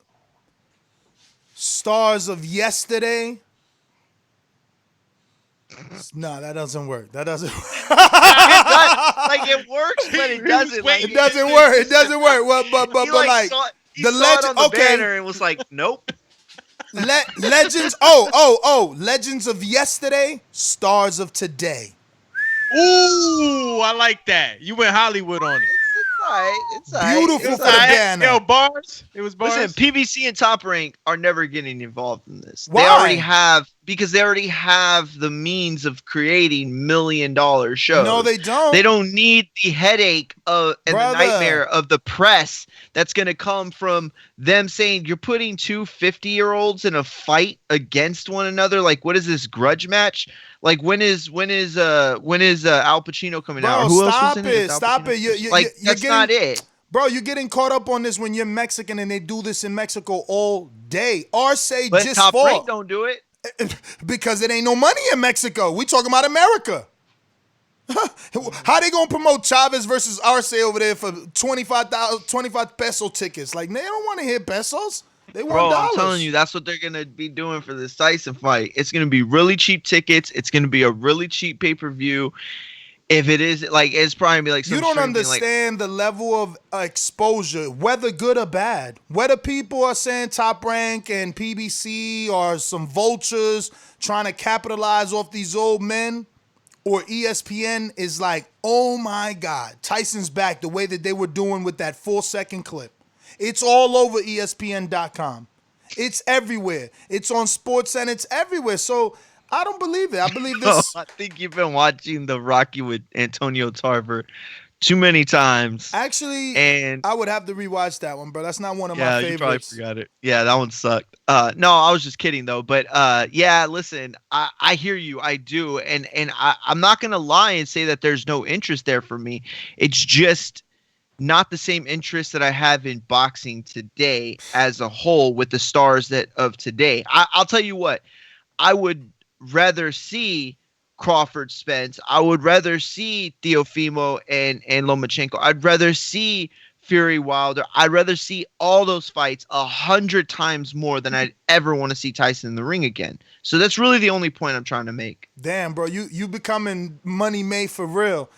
"Stars of Yesterday." No, that doesn't work. That doesn't work. Like it works, but it doesn't. Like, it doesn't work. It doesn't work. Well, but like the legend. On the banner and was like, nope. Legends. Legends of yesterday, stars of today. Ooh, I like that. You went Hollywood on it. It's all right. Beautiful for the banner. Yo, bars. It was bars. Listen, PBC and Top Rank are never getting involved in this. Why? They already have the means of creating $1 million shows. No, they don't. They don't need the headache and the nightmare of the press that's going to come from them saying you're putting two 50-year-olds in a fight against one another. Like, what is this grudge match? Like, when is Al Pacino coming out? Or who else was in it? Stop it. That's not it. Bro, you're getting caught up on this when you're Mexican and they do this in Mexico all day. Arce But just Top fought. Rank don't do it. Because it ain't no money in Mexico. We talking about America. How they gonna promote Chavez versus Arce over there for 25 peso tickets? Like, they don't want to hear pesos. They want dollars. I'm telling you, that's what they're gonna be doing for this Tyson fight. It's gonna be really cheap tickets. It's gonna be a really cheap pay-per-view. If it is, like, it's probably gonna be like some. You don't understand the level of exposure, whether good or bad. Whether people are saying Top Rank and PBC are some vultures trying to capitalize off these old men, or ESPN is like, oh my God, Tyson's back, the way that they were doing with that 4-second clip. It's all over ESPN.com. It's everywhere. It's on SportsCenter. It's everywhere. So I don't believe it. I believe this. I think you've been watching the Rocky with Antonio Tarver too many times. Actually, and I would have to rewatch that one, bro. That's not one of my favorites. Yeah, you probably forgot it. Yeah, that one sucked. No, I was just kidding though. But yeah, listen, I hear you. I do, and I'm not gonna lie and say that there's no interest there for me. It's just not the same interest that I have in boxing today as a whole with the stars of today. I'll tell you what, I would rather see Crawford Spence. I would rather see Teofimo and Lomachenko. I'd rather see Fury Wilder. I'd rather see all those fights 100 times more than I'd ever want to see Tyson in the ring again. So that's really the only point I'm trying to make. Damn, bro, you becoming money made for real.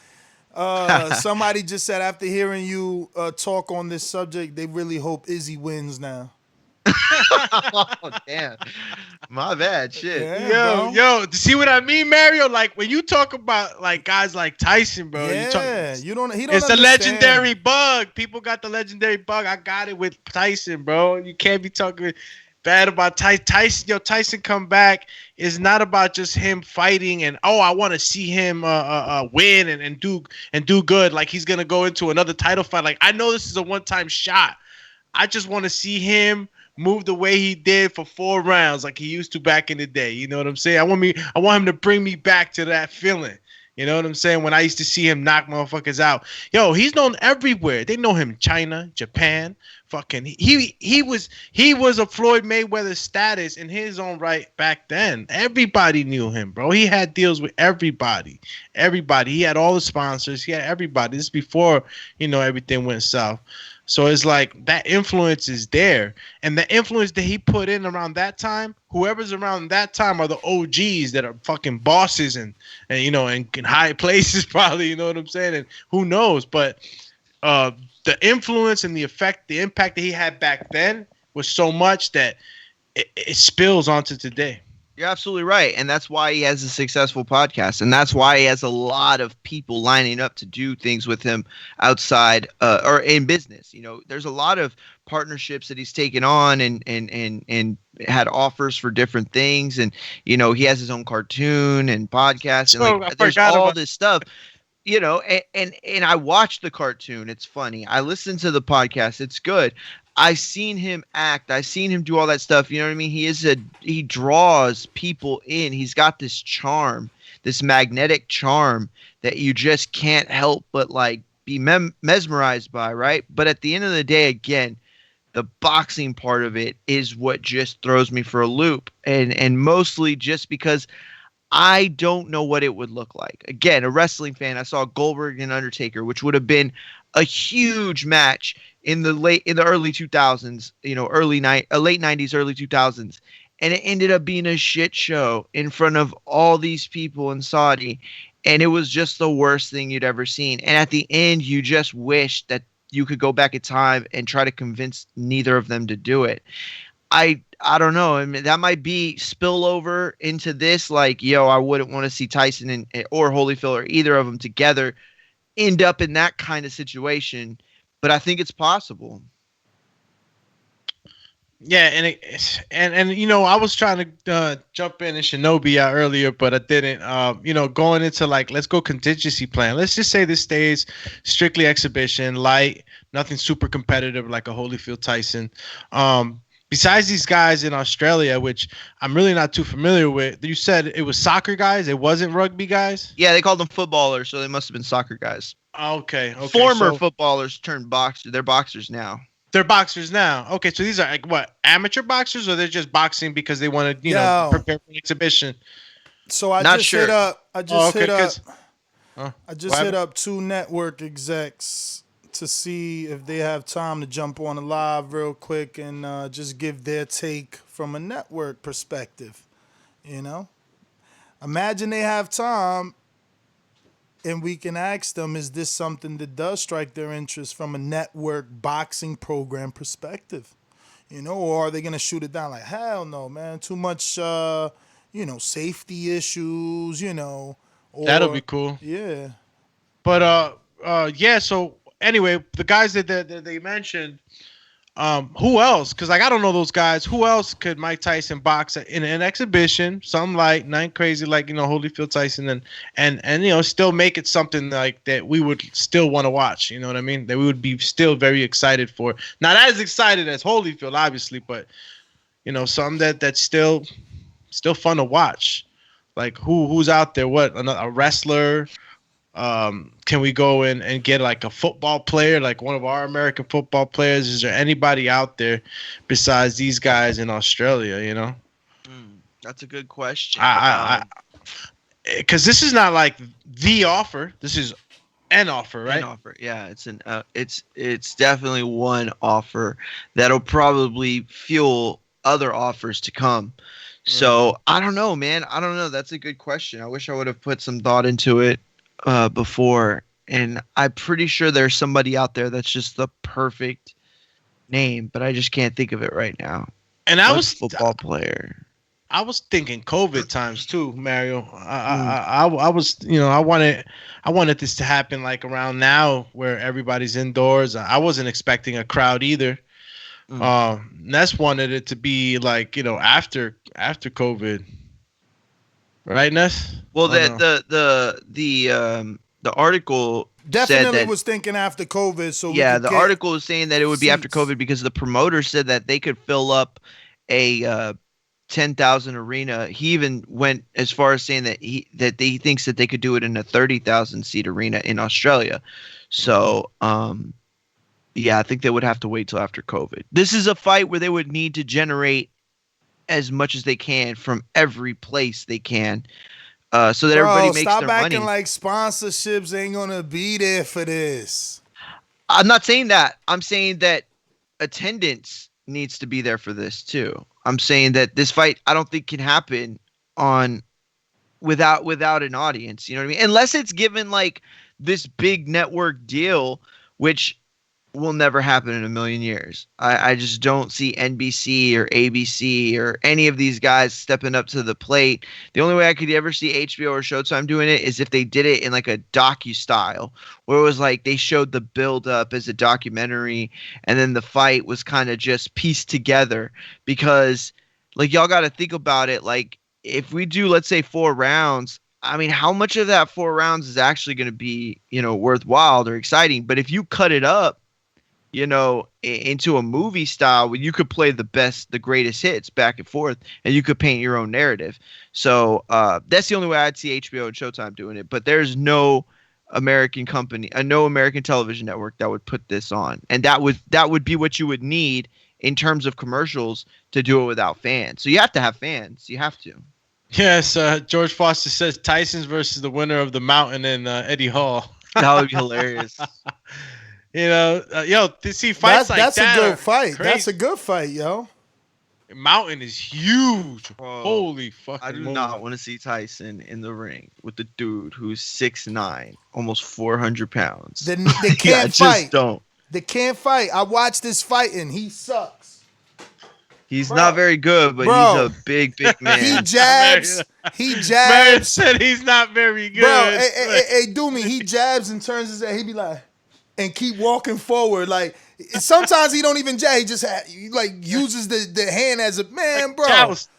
Somebody just said after hearing you talk on this subject, they really hope Izzy wins now. Oh, damn. My bad. Shit. Yeah, yo, see what I mean, Mario? Like, when you talk about like guys like Tyson, bro, he don't it's understand. a legendary bug. People got the legendary bug. I got it with Tyson, bro. You can't be talking bad about Tyson. Yo, Tyson come back. It's not about just him fighting and I want to see him win and do good. Like, he's gonna go into another title fight. Like, I know this is a one-time shot. I just want to see him move the way he did for 4 rounds, like he used to back in the day. You know what I'm saying? I want him to bring me back to that feeling. You know what I'm saying? When I used to see him knock motherfuckers out. Yo, he's known everywhere. They know him in China, Japan. Fucking he was a Floyd Mayweather status in his own right back then. Everybody knew him, bro. He had deals with everybody. Everybody. He had all the sponsors. He had everybody. This is before, everything went south. So it's like that influence is there. And the influence that he put in around that time, whoever's around that time are the OGs that are fucking bosses and you know, in high places probably, you know what I'm saying? And who knows? But the influence and the effect, the impact that he had back then was so much that it spills onto today. You're absolutely right. And that's why he has a successful podcast. And that's why he has a lot of people lining up to do things with him outside or in business. You know, there's a lot of partnerships that he's taken on and had offers for different things. And, you know, he has his own cartoon and podcast. And like, there's all this stuff. You know, and I watched the cartoon. It's funny. I listened to the podcast. It's good. I've seen him act. I've seen him do all that stuff. You know what I mean? He draws people in. He's got this charm, this magnetic charm that you just can't help but like be mesmerized by, right? But at the end of the day, again, the boxing part of it is what just throws me for a loop. And mostly just because I don't know what it would look like. Again, a wrestling fan, I saw Goldberg and Undertaker, which would have been a huge match in the early 2000s, you know, late 90s, early 2000s. And it ended up being a shit show in front of all these people in Saudi. And it was just the worst thing you'd ever seen. And at the end, you just wish that you could go back in time and try to convince neither of them to do it. I don't know. I mean, that might be spillover into this. Like, yo, I wouldn't want to see Tyson or Holyfield or either of them together end up in that kind of situation. But I think it's possible. Yeah, and you know, I was trying to jump in and Shinobi out earlier, but I didn't. You know, going into like, let's go contingency plan. Let's just say this stays strictly exhibition, light, nothing super competitive like a Holyfield Tyson. Besides these guys in Australia, which I'm really not too familiar with, you said it was soccer guys. It wasn't rugby guys. Yeah, they called them footballers, so they must have been soccer guys. Okay. Former footballers turned boxers. They're boxers now. They're boxers now. Okay, so these are like what, amateur boxers, or they're just boxing because they want to, you know, prepare for an exhibition. So I just hit up two network execs to see if they have time to jump on a live real quick and just give their take from a network perspective. You know, imagine they have time. And we can ask them, is this something that does strike their interest from a network boxing program perspective? You know, or are they going to shoot it down like, hell no, man, too much, you know, safety issues, you know. Or, that'll be cool. Yeah. But, yeah, so anyway, the guys that they mentioned, who else? Because like I don't know those guys. Who else could Mike Tyson box in an exhibition? Some like not crazy, like, you know, Holyfield Tyson, and you know, still make it something like that we would still want to watch. You know what I mean? That we would be still very excited for. Not as excited as Holyfield, obviously, but you know, some that's still fun to watch. Like who's out there? What, a wrestler? Can we go and get like a football player, like one of our American football players? Is there anybody out there besides these guys in Australia, you know? That's a good question. Because this is not like the offer. This is an offer, right? An offer. Yeah, it's definitely one offer that'll probably fuel other offers to come. So I don't know, man. I don't know. That's a good question. I wish I would have put some thought into it before, and I'm pretty sure there's somebody out there that's just the perfect name, but I just can't think of it right now. And I was football player. I was thinking COVID times too, Mario. I was, you know, I wanted this to happen like around now where everybody's indoors. I wasn't expecting a crowd either. Ness wanted it to be like, you know, after COVID. Right, Ness? Well, the article definitely said that, was thinking after COVID. So yeah, the article was saying that it would be after COVID because the promoter said that they could fill up a 10,000 arena. He even went as far as saying that he thinks that they could do it in a 30,000 seat arena in Australia. So, yeah, I think they would have to wait till after COVID. This is a fight where they would need to generate as much as they can from every place they can, so that everybody makes their money. Stop acting like sponsorships ain't gonna be there for this. I'm not saying that. I'm saying that attendance needs to be there for this too. I'm saying that this fight, I don't think can happen on without an audience. You know what I mean? Unless it's given like this big network deal, which will never happen in a million years. I just don't see NBC or ABC or any of these guys stepping up to the plate. The only way I could ever see HBO or Showtime doing it is if they did it in like a docu style, where it was like they showed the build up as a documentary and then the fight was kind of just pieced together. Because like y'all got to think about it, like if we do, let's say 4 rounds, I mean, how much of that 4 rounds is actually going to be, worthwhile or exciting? But if you cut it up, into a movie style where you could play the greatest hits back and forth, and you could paint your own narrative. So that's the only way I'd see HBO and Showtime doing it. But there's no American company, no American television network that would put this on, and that would be what you would need in terms of commercials to do it without fans. So you have to have fans. You have to. Yes, George Foster says Tyson's versus the winner of the Mountain and Eddie Hall. That would be hilarious. To see fights that's that. That's a good fight. Crazy. That's a good fight, yo. Mountain is huge. Bro, Holy fucking I do moly. not want to see Tyson in the ring with the dude who's 6'9", almost 400 pounds. They can't fight. Just don't. They can't fight. I watched this fight and he sucks. He's not very good, but he's a big man. He jabs. Man said he's not very good. Bro, hey, Doomy, he jabs and turns his head. He be like, and keep walking forward. Like, sometimes he don't even jab. He just uses the hand as a man, bro. Joust.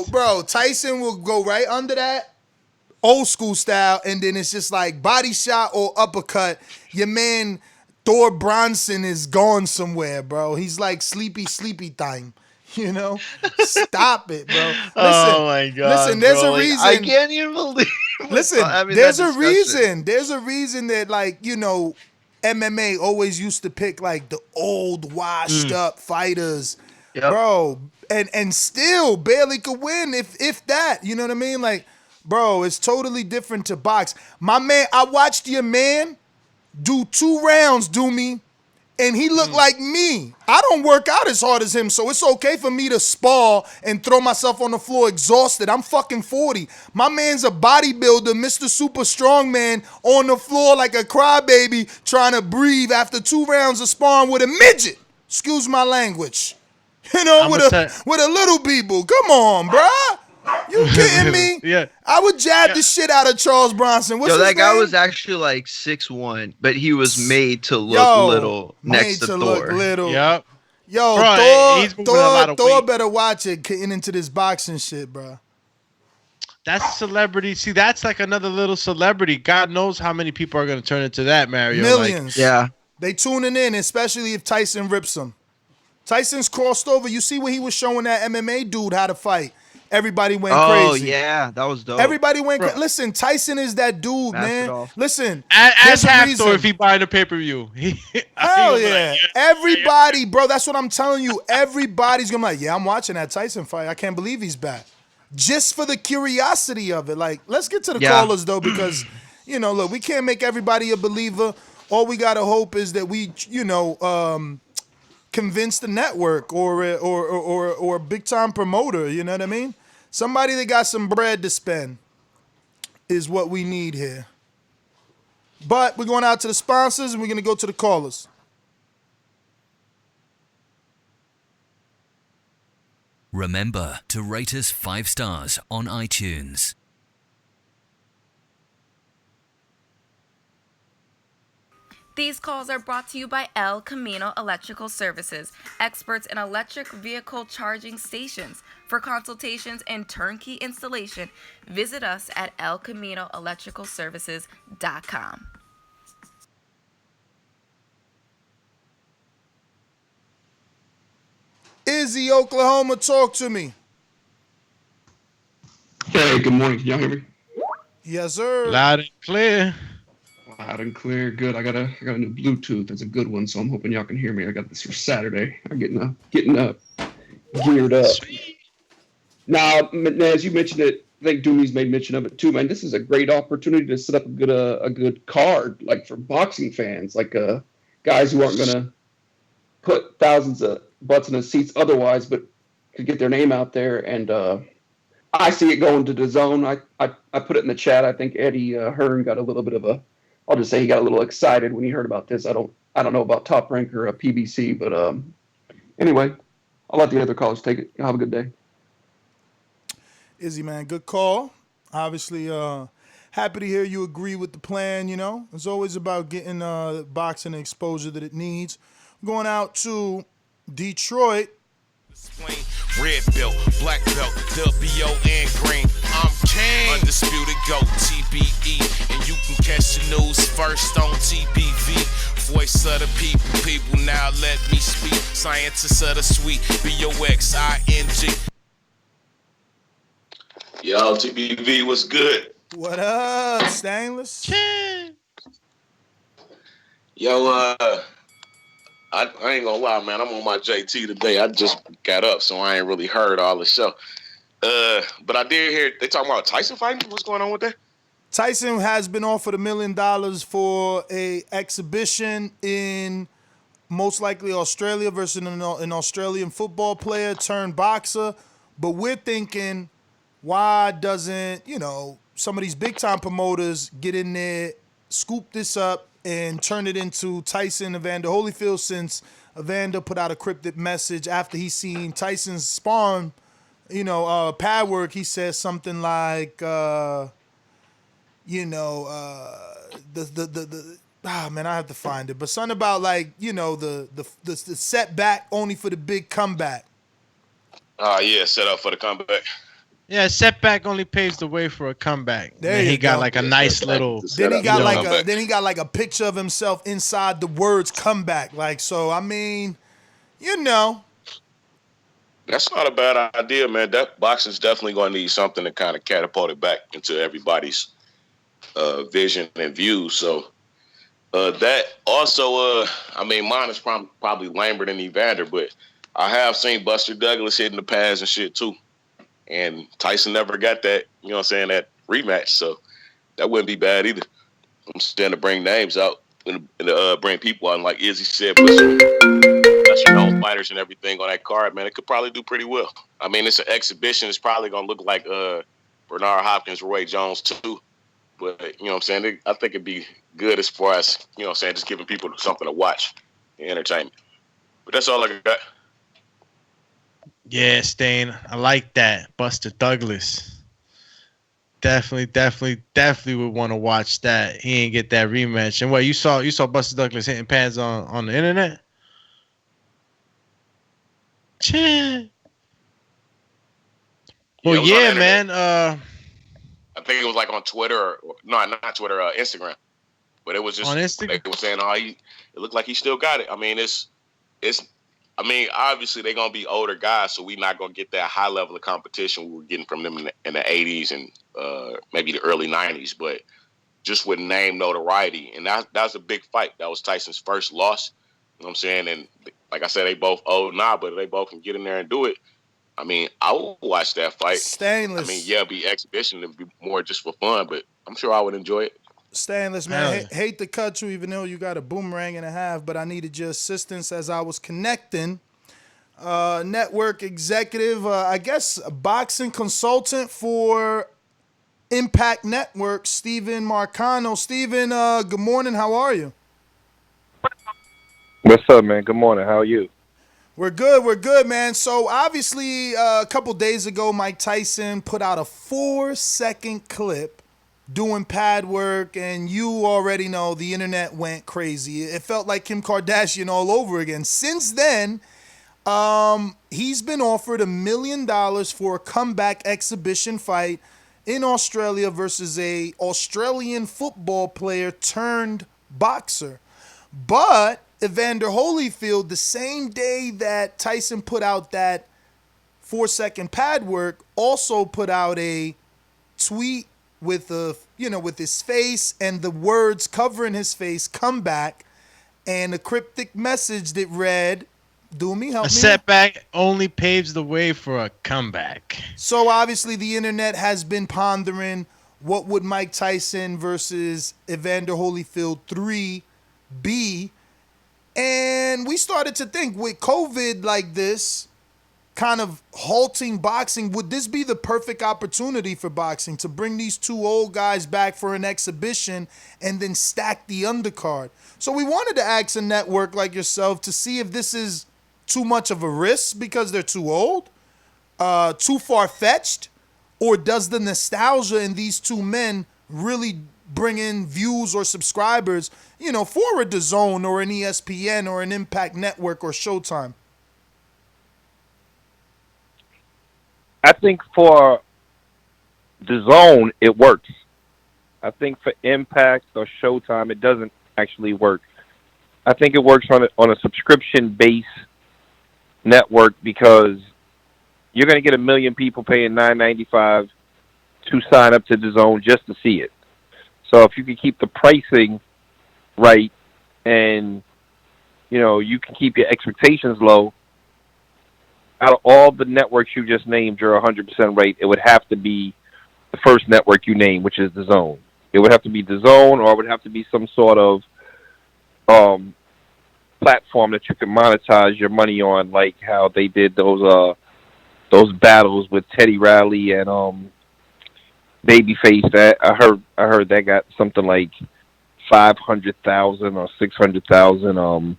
Bro. Tyson will go right under that old school style, and then it's just like body shot or uppercut. Your man Thor Bronson is gone somewhere, bro. He's like sleepy time. Stop it, bro. Listen, oh my god. Listen, there's bro. a reason. I can't even believe. Listen, there's a reason. There's a reason that MMA always used to pick like the old washed up fighters, bro, and still barely could win if that. You know what I mean? Like, bro, it's totally different to box. My man, I watched your man do 2 rounds, and he looked like me. I don't work out as hard as him, so it's okay for me to spar and throw myself on the floor exhausted. I'm fucking 40. My man's a bodybuilder, Mr. Super Strongman, on the floor like a crybaby trying to breathe after 2 rounds of sparring with a midget. Excuse my language. With a little people. Come on, bruh. You kidding me? Yeah. I would jab the shit out of Charles Bronson. What's his that guy name? was actually like 6'1", but he was made to look little next to Thor. Look little. Yep. Yo, bro, Thor better watch it getting into this boxing shit, bro. That's celebrity. See, that's like another little celebrity. God knows how many people are going to turn into that, Mario. Millions. Yeah. They tuning in, especially if Tyson rips him. Tyson's crossed over. You see when he was showing that MMA dude how to fight. Everybody went crazy. Oh, yeah. That was dope. Everybody went crazy. Listen, Tyson is that dude, man. Listen. As Hafthor if he buying a pay-per-view. Hell yeah. Everybody, bro, that's what I'm telling you. Everybody's going to be like, yeah, I'm watching that Tyson fight. I can't believe he's back. Just for the curiosity of it. Like, let's get to the callers, though, because, look, we can't make everybody a believer. All we got to hope is that we, convince the network or a big time promoter, you know what I mean? Somebody that got some bread to spend is what we need here. But we're going out to the sponsors and we're going to go to the callers. Remember to rate us 5 stars on iTunes. These calls are brought to you by El Camino Electrical Services, experts in electric vehicle charging stations. For consultations and turnkey installation, visit us at elcaminoelectricalservices.com. Izzy, Oklahoma, talk to me. Hey, good morning. Can y'all hear me? Yes, sir. Loud and clear. Loud and clear. Good. I got a new Bluetooth. That's a good one, so I'm hoping y'all can hear me. I got this for Saturday. I'm getting up, geared up. Now, as you mentioned it, I think Doomy's made mention of it too, man. This is a great opportunity to set up a good card, like for boxing fans. Like, got guys who aren't going to put thousands of butts in the seats otherwise, but could get their name out there. And I see it going to Dazn. I put it in the chat. I think Eddie Hearn got a little bit of a, I'll just say he got a little excited when he heard about this. I don't know about Top Rank or PBC, but anyway, I'll let the other callers take it. Have a good day. Izzy, man, good call. Obviously, happy to hear you agree with the plan, you know. It's always about getting boxing the exposure that it needs. Going out to Detroit. Red belt, black belt, WO and green. I'm king. Undisputed GOAT, TBE. And you can catch the news first on TBV. Voice of the people now let me speak. Scientists of the sweet, BOXING. Yo, TBV, what's good? What up, Stainless? Yo, I ain't gonna lie, man. I'm on my JT today. I just got up, so I ain't really heard all the show. But I did hear they talking about Tyson fighting. What's going on with that? Tyson has been offered $1 million for a exhibition in most likely Australia versus an Australian football player turned boxer. But we're thinking, why doesn't, you know, some of these big time promoters get in there, scoop this up, and turn it into Tyson Evander Holyfield, since Evander put out a cryptic message after he seen Tyson's spawn, you know, pad work. He says something like, you know, man, I have to find it, but something about like, you know, the setback only for the big comeback. Yeah, set up for the comeback. Yeah, setback only paves the way for a comeback. There and he you got go. like a nice little. Then he got like a picture of himself inside the words comeback. Like, so I mean, you know. That's not a bad idea, man. That boxing's definitely going to need something to kind of catapult it back into everybody's vision and view. So that also, I mean, mine is probably lamer than Evander, but I have seen Buster Douglas hitting the pads and shit too. And Tyson never got that, you know what I'm saying, that rematch. So that wouldn't be bad either. I'm starting to bring names out and bring people out. And like Izzy said, put some lesser known fighters and everything on that card, man. It could probably do pretty well. I mean, it's an exhibition. It's probably going to look like Bernard Hopkins, Roy Jones too. But, you know what I'm saying, I think it'd be good as far as, you know what I'm saying, just giving people something to watch and entertainment. But that's all I got. Yeah, Stain. I like that. Buster Douglas. Definitely would want to watch that. He ain't get that rematch. And what you saw Buster Douglas hitting pads on the internet? Well, yeah, man. I think it was like on Twitter not Twitter, Instagram. But it was just on Instagram. They were saying, it looked like he still got it. I mean, it's I mean, obviously they're gonna be older guys, so we're not gonna get that high level of competition we were getting from them in the 80s and maybe the early 90s. But just with name notoriety, and that was a big fight. That was Tyson's first loss. You know what I'm saying? And like I said, they both old now, but they both can get in there and do it. I mean, I will watch that fight. Stainless. I mean, yeah, it'd be exhibition, it'd be more just for fun, but I'm sure I would enjoy it. Stainless, man. Hate to cut you, even though you got a boomerang and a half, but I needed your assistance as I was connecting. Network executive, I guess a boxing consultant for Impact Network, Steven Marcano. Steven, good morning. How are you? What's up, man? Good morning. How are you? We're good, man. So obviously, a couple days ago, Mike Tyson put out a 4-second clip doing pad work, and you already know the internet went crazy. It felt like Kim Kardashian all over again. Since then, he's been offered $1 million for a comeback exhibition fight in Australia versus a Australian football player turned boxer. But Evander Holyfield, the same day that Tyson put out that 4-second pad work, also put out a tweet with with his face and the words covering his face, comeback, and a cryptic message that read, help me. A setback only paves the way for a comeback. So obviously the internet has been pondering, what would Mike Tyson versus Evander Holyfield 3 be? And we started to think with COVID like this, kind of halting boxing, would this be the perfect opportunity for boxing to bring these two old guys back for an exhibition and then stack the undercard? So we wanted to ask a network like yourself to see if this is too much of a risk because they're too old, too far-fetched, or does the nostalgia in these two men really bring in views or subscribers, for a DAZN or an ESPN or an Impact Network or Showtime? I think for DAZN, it works. I think for Impact or Showtime, it doesn't actually work. I think it works on a subscription-based network because you're going to get 1 million people paying $9.95 to sign up to DAZN just to see it. So if you can keep the pricing right and, you can keep your expectations low, out of all the networks you just named, you're 100% right. It would have to be the first network you named, which is DAZN. It would have to be DAZN, or it would have to be some sort of platform that you can monetize your money on, like how they did those battles with Teddy Riley and Babyface. That I heard that got something like 500,000 or 600,000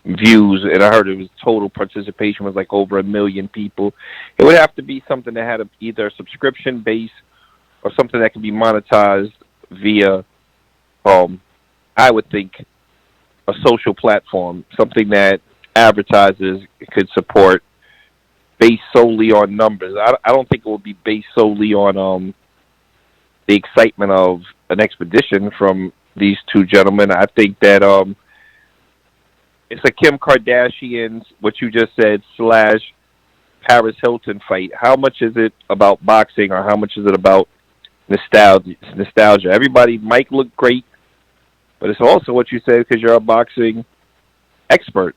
views, and I heard it was total participation was like over 1 million people. It would have to be something that had either a subscription base or something that could be monetized via, I would think, a social platform, something that advertisers could support based solely on numbers. I don't think it would be based solely on the excitement of an expedition from these two gentlemen. I think that it's a Kim Kardashian, what you just said, / Paris Hilton fight. How much is it about boxing, or how much is it about nostalgia? Everybody, Mike looked great, but it's also what you said because you're a boxing expert.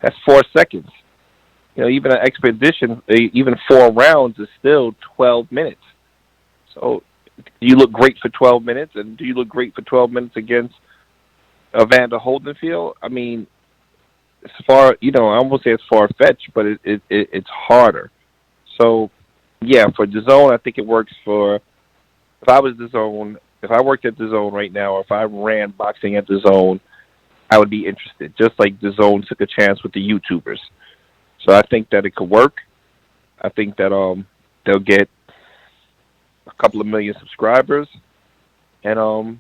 That's 4 seconds. Even an expedition, even 4 rounds is still 12 minutes. So do you look great for 12 minutes? And do you look great for 12 minutes against Evander Holyfield? I mean, as far, I won't say it's far-fetched, but it's harder. So, yeah, for DAZN, I think it works for, if I was DAZN, if I worked at DAZN right now, or if I ran boxing at DAZN, I would be interested, just like DAZN took a chance with the YouTubers. So I think that it could work. I think that they'll get a couple of million subscribers. And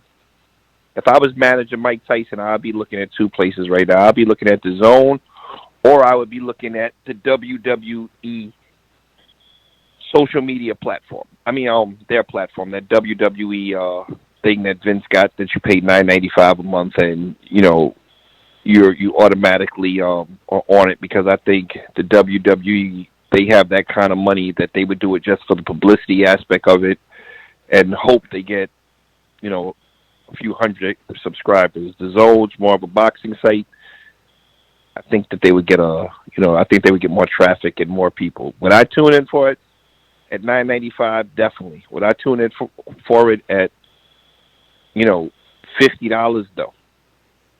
if I was managing Mike Tyson, I'd be looking at 2 places right now. I'd be looking at DAZN, or I would be looking at the WWE social media platform. I mean, their platform, that WWE thing that Vince got that you pay $9.95 a month, and you automatically are on it, because I think the WWE, they have that kind of money that they would do it just for the publicity aspect of it and hope they get, a few hundred subscribers. The Zone's more of a boxing site. I think that they would get I think they would get more traffic and more people. Would I tune in for it at $9.95? Definitely. Would I tune in for it at, $50 though?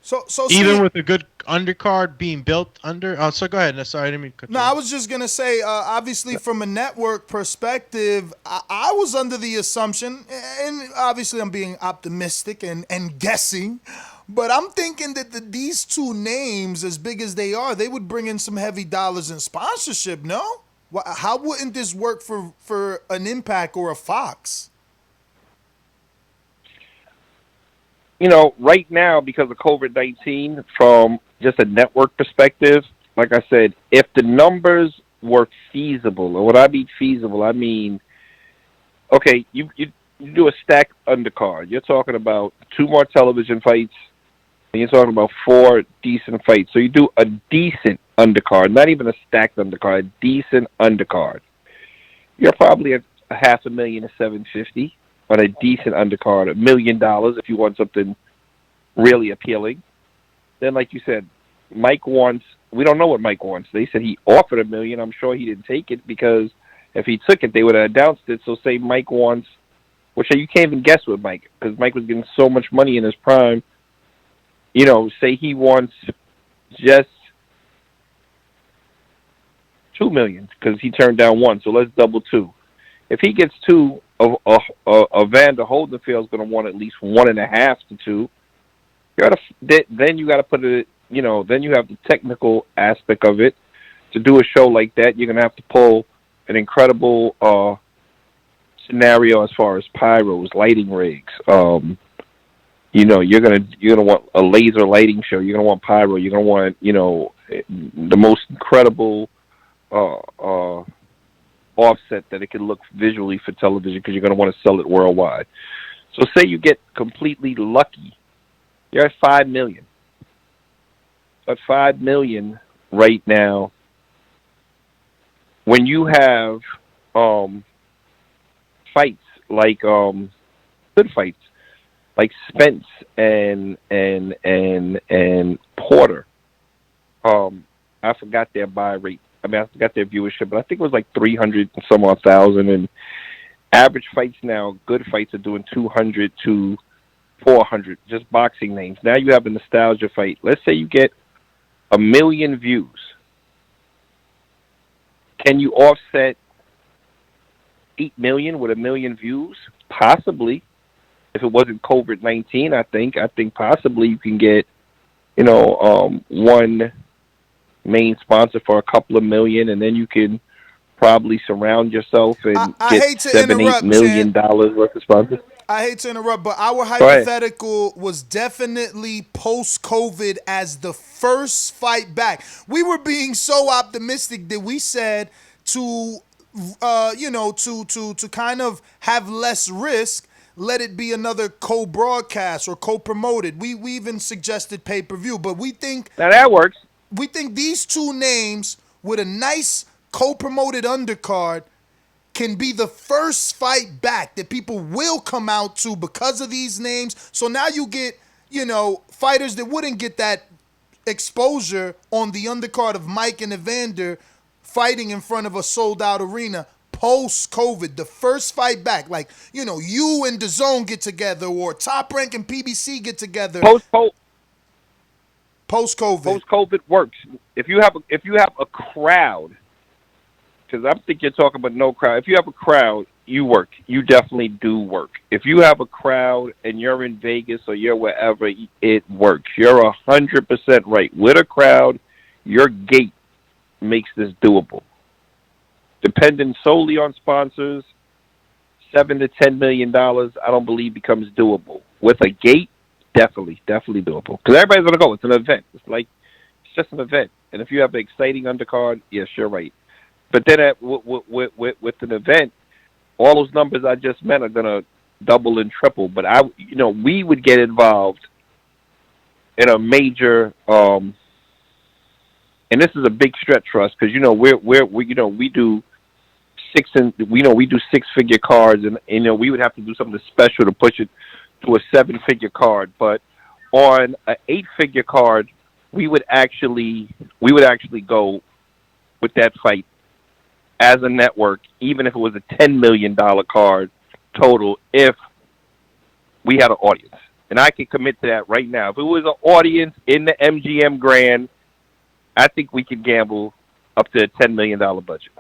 So even with a good undercard being built under. Oh, so go ahead. No, sorry, I didn't mean to cut you off. I was just gonna say, obviously, from a network perspective, I was under the assumption, and obviously, I'm being optimistic and guessing, but I'm thinking that these two names, as big as they are, they would bring in some heavy dollars in sponsorship. No, how wouldn't this work for an Impact or a Fox? Right now, because of COVID-19, from just a network perspective, like I said, if the numbers were feasible, and when I mean feasible, I mean, okay, you do a stacked undercard. You're talking about 2 more television fights, and you're talking about 4 decent fights. So you do a decent undercard, not even a stacked undercard, a decent undercard. You're probably at $500,000 to $750,000. On a decent undercard, $1 million if you want something really appealing. Then, like you said, Mike wants, we don't know what Mike wants. They said he offered $1 million. I'm sure he didn't take it, because if he took it, they would have announced it. So say Mike wants, which you can't even guess with Mike, because Mike was getting so much money in his prime. say he wants just $2 million because he turned down one. So let's double $2. If he gets $2, Evander Holyfield is going to want at least 1.5 to $2. Then you got to put it. Then you have the technical aspect of it. To do a show like that, you're going to have to pull an incredible scenario as far as pyros, lighting rigs. You're gonna want a laser lighting show. You're gonna want pyro. You're gonna want the most incredible offset that it can look visually for television because you're gonna want to sell it worldwide. So say you get completely lucky, you're at $5 million. At $5 million right now, when you have fights like good fights like Spence and Porter, I forgot their buy rate. I forgot their viewership, but I think it was like 300 and some odd thousand. And average fights now, good fights are doing 200 to 400. Just boxing names. Now you have a nostalgia fight. Let's say you get 1 million views. Can you offset 8 million with 1 million views? Possibly. If it wasn't COVID-19, I think possibly you can get, one main sponsor for a couple of million, and then you can probably surround yourself and get $7-8 million worth of sponsors. I hate to interrupt, but our hypothetical was definitely post-COVID as the first fight back. We were being so optimistic that we said to kind of have less risk, let it be another co-broadcast or co-promoted. We even suggested pay-per-view, but we think now that works. We think these two names with a nice co-promoted undercard can be the first fight back that people will come out to because of these names. So now you get, fighters that wouldn't get that exposure on the undercard of Mike and Evander fighting in front of a sold-out arena post-COVID, the first fight back. Like, you and Dazn get together or Top Rank and PBC get together. Post-COVID. Post-COVID works. If you have a crowd, because I think you're talking about no crowd. If you have a crowd, you work. You definitely do work. If you have a crowd and you're in Vegas or you're wherever, it works. You're 100% right. With a crowd, your gate makes this doable. Depending solely on sponsors, $7 to $10 million, I don't believe becomes doable. With a gate, definitely doable. Because everybody's gonna go. It's an event. It's just an event. And if you have an exciting undercard, yes, you're right. But then with an event, all those numbers I just meant are gonna double and triple. But we would get involved in a major, and this is a big stretch for us because we do we do 6-figure cards, and we would have to do something special to push it to a 7-figure card. But on an 8-figure card, we would actually go with that fight as a network, even if it was a $10 million card total, if we had an audience. And I can commit to that right now. If it was an audience in the MGM Grand, I think we could gamble up to a $10 million budget.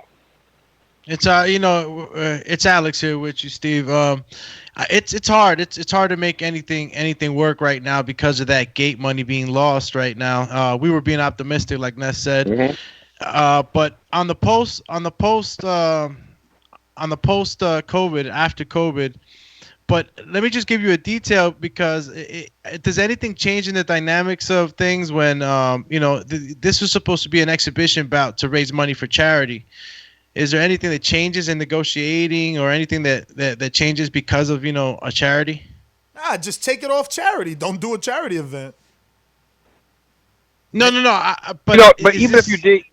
It's it's Alex here with you, Steve. It's hard. It's hard to make anything work right now because of that gate money being lost right now. We were being optimistic, like Ness said. Mm-hmm. But on the post COVID, after COVID. But let me just give you a detail because does anything change in the dynamics of things when this was supposed to be an exhibition bout to raise money for charity? Is there anything that changes in negotiating or anything that changes because of a charity? Nah, just take it off charity. Don't do a charity event. No. But even if you did.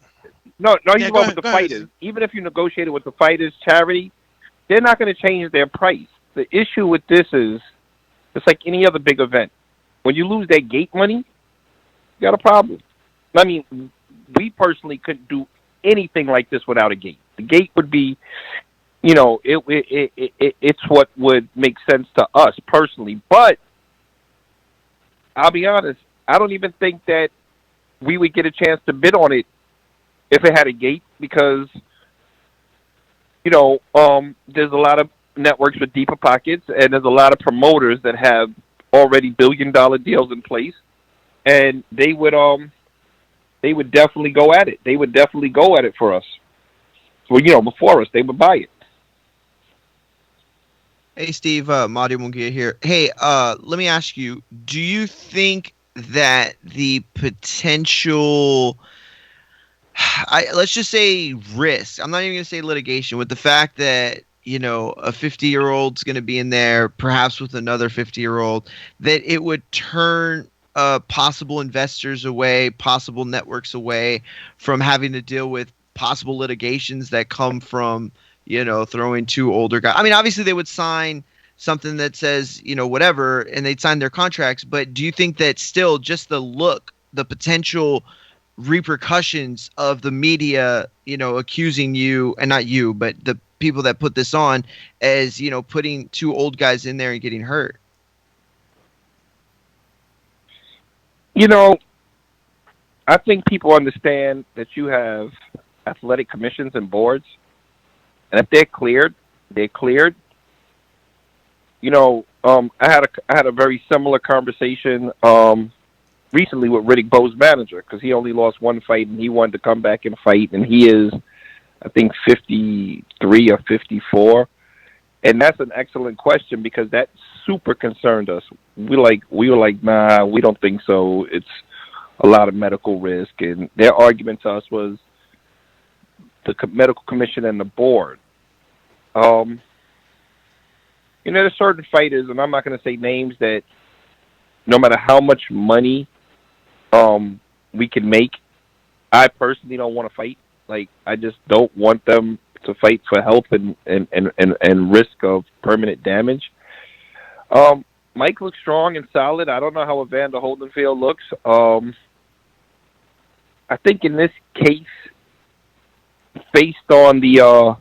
No, you go with the fighters. Ahead. Even if you negotiated with the fighters' charity, they're not going to change their price. The issue with this is, it's like any other big event. When you lose that gate money, you got a problem. I mean, we personally couldn't do anything like this without a gate. The gate would be, it's what would make sense to us personally. But I'll be honest, I don't even think that we would get a chance to bid on it if it had a gate, because there's a lot of networks with deeper pockets, and there's a lot of promoters that have already billion-dollar deals in place, and they would definitely go at it. They would definitely go at it for us. Well, before us, they would buy it. Hey, Steve, Madi Mungia here. Hey, let me ask you, do you think that the potential, let's just say risk, I'm not even going to say litigation, with the fact that, a 50-year-old's going to be in there, perhaps with another 50-year-old, that it would turn possible investors away, possible networks away from having to deal with possible litigations that come from, throwing two older guys? I mean, obviously they would sign something that says, whatever, and they'd sign their contracts. But do you think that still just the look, the potential repercussions of the media, accusing you, and not you, but the people that put this on, as, putting two old guys in there and getting hurt? I think people understand that you have athletic commissions and boards, and if they're cleared, they're cleared. I had a very similar conversation recently with Riddick Bowe's manager, because he only lost one fight and he wanted to come back and fight, and he is, I think, 53 or 54, and that's an excellent question, because that super concerned us. We were like, nah, we don't think so. It's a lot of medical risk, and their argument to us was the medical commission and the board. There's certain fighters, and I'm not going to say names, that no matter how much money we can make, I personally don't want to fight. Like, I just don't want them to fight for health and risk of permanent damage. Mike looks strong and solid. I don't know how Evander Holyfield looks. I think in this case, based on the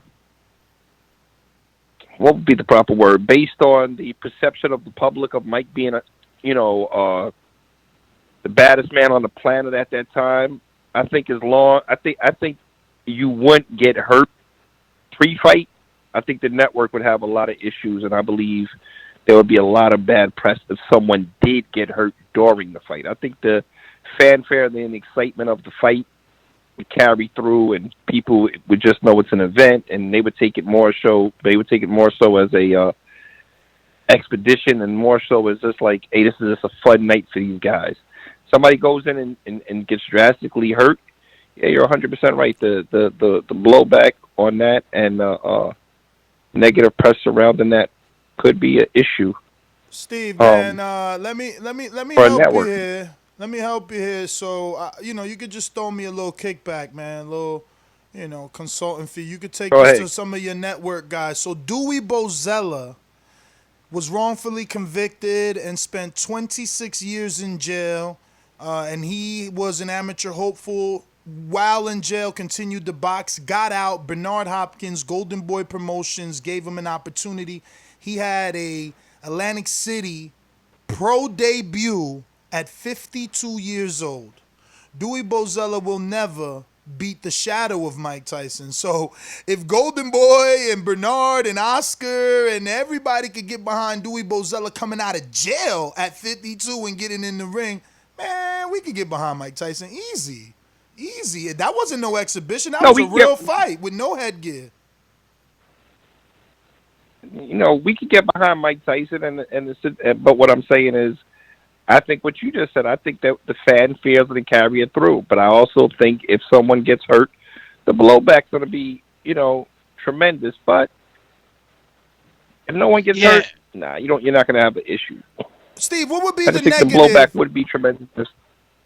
what would be the proper word? Based on the perception of the public of Mike being the baddest man on the planet at that time, I think you wouldn't get hurt pre-fight. I think the network would have a lot of issues, and I believe there would be a lot of bad press if someone did get hurt during the fight. I think the fanfare and the excitement of the fight would carry through, and people would just know it's an event, and they would take it more so. They would take it more so as a expedition, and more so as just like, hey, this is just a fun night for these guys. Somebody goes in and gets drastically hurt. Yeah, you're 100% right. The blowback on that and negative press surrounding that could be an issue. Steve, man, let me help you here. Let me help you here. So, you could just throw me a little kickback, man, a little, consulting fee. You could take this to some of your network guys. So, Dewey Bozella was wrongfully convicted and spent 26 years in jail, and he was an amateur hopeful. While in jail, continued to box, got out. Bernard Hopkins, Golden Boy Promotions, gave him an opportunity. He had a Atlantic City pro debut at 52 years old. Dewey Bozella will never beat the shadow of Mike Tyson. So if Golden Boy and Bernard and Oscar and everybody could get behind Dewey Bozella coming out of jail at 52 and getting in the ring, man, we could get behind Mike Tyson easy. Easy. That wasn't no exhibition. That was a real fight with no headgear. We could get behind Mike Tyson, but what I'm saying is, I think what you just said, I think that the fanfare is going to carry it through. But I also think if someone gets hurt, the blowback's going to be, tremendous. But if no one gets hurt, you're not going to have an issue. Steve, what would be the negative? I think the blowback would be tremendous.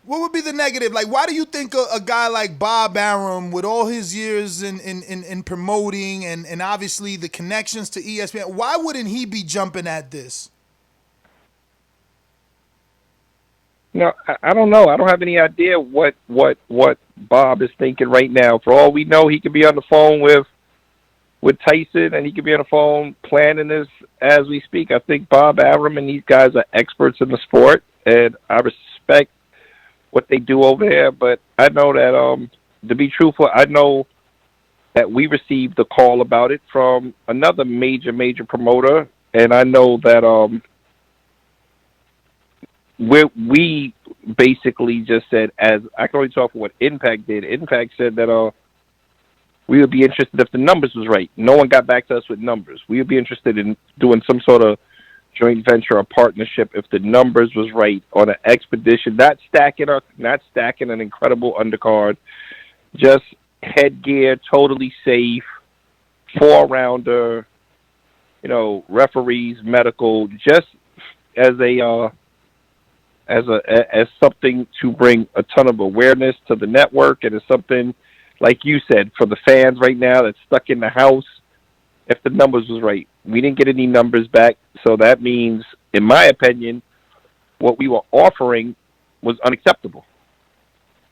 What would be the negative? Like, why do you think a guy like Bob Arum, with all his years in promoting and obviously the connections to ESPN, why wouldn't he be jumping at this? No, I don't know. I don't have any idea what Bob is thinking right now. For all we know, he could be on the phone with Tyson, and he could be on the phone planning this as we speak. I think Bob Arum and these guys are experts in the sport, and I respect what they do over here, but I know that to be truthful, I know that we received a call about it from another major promoter, and I know that we basically just said, as I can only talk for what Impact did. Impact said that we would be interested if the numbers was right. No one got back to us with numbers. We would be interested in doing some sort of joint venture or partnership if the numbers was right on an expedition, not stacking an incredible undercard, just headgear, totally safe, 4-rounder, referees, medical, just as as something to bring a ton of awareness to the network, and it's something, like you said, for the fans right now that's stuck in the house. If the numbers was right, we didn't get any numbers back, so that means, in my opinion, what we were offering was unacceptable,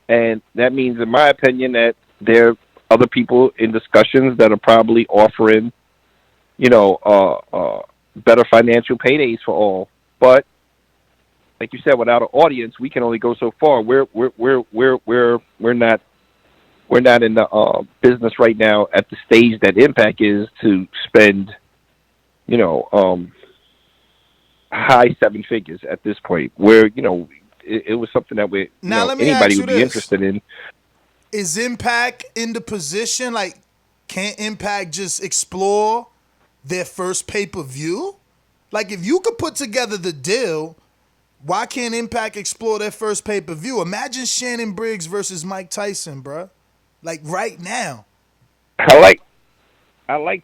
and that means, in my opinion, that there are other people in discussions that are probably offering, better financial paydays for all, but like you said, without an audience, we can only go so far. We're not in the business right now at the stage that Impact is to spend, high 7 figures at this point. Where it was something that anybody would be interested in. Is Impact in the position, like, can't Impact just explore their first pay-per-view? Like, if you could put together the deal, why can't Impact explore their first pay-per-view? Imagine Shannon Briggs versus Mike Tyson, bruh. Like, right now. I like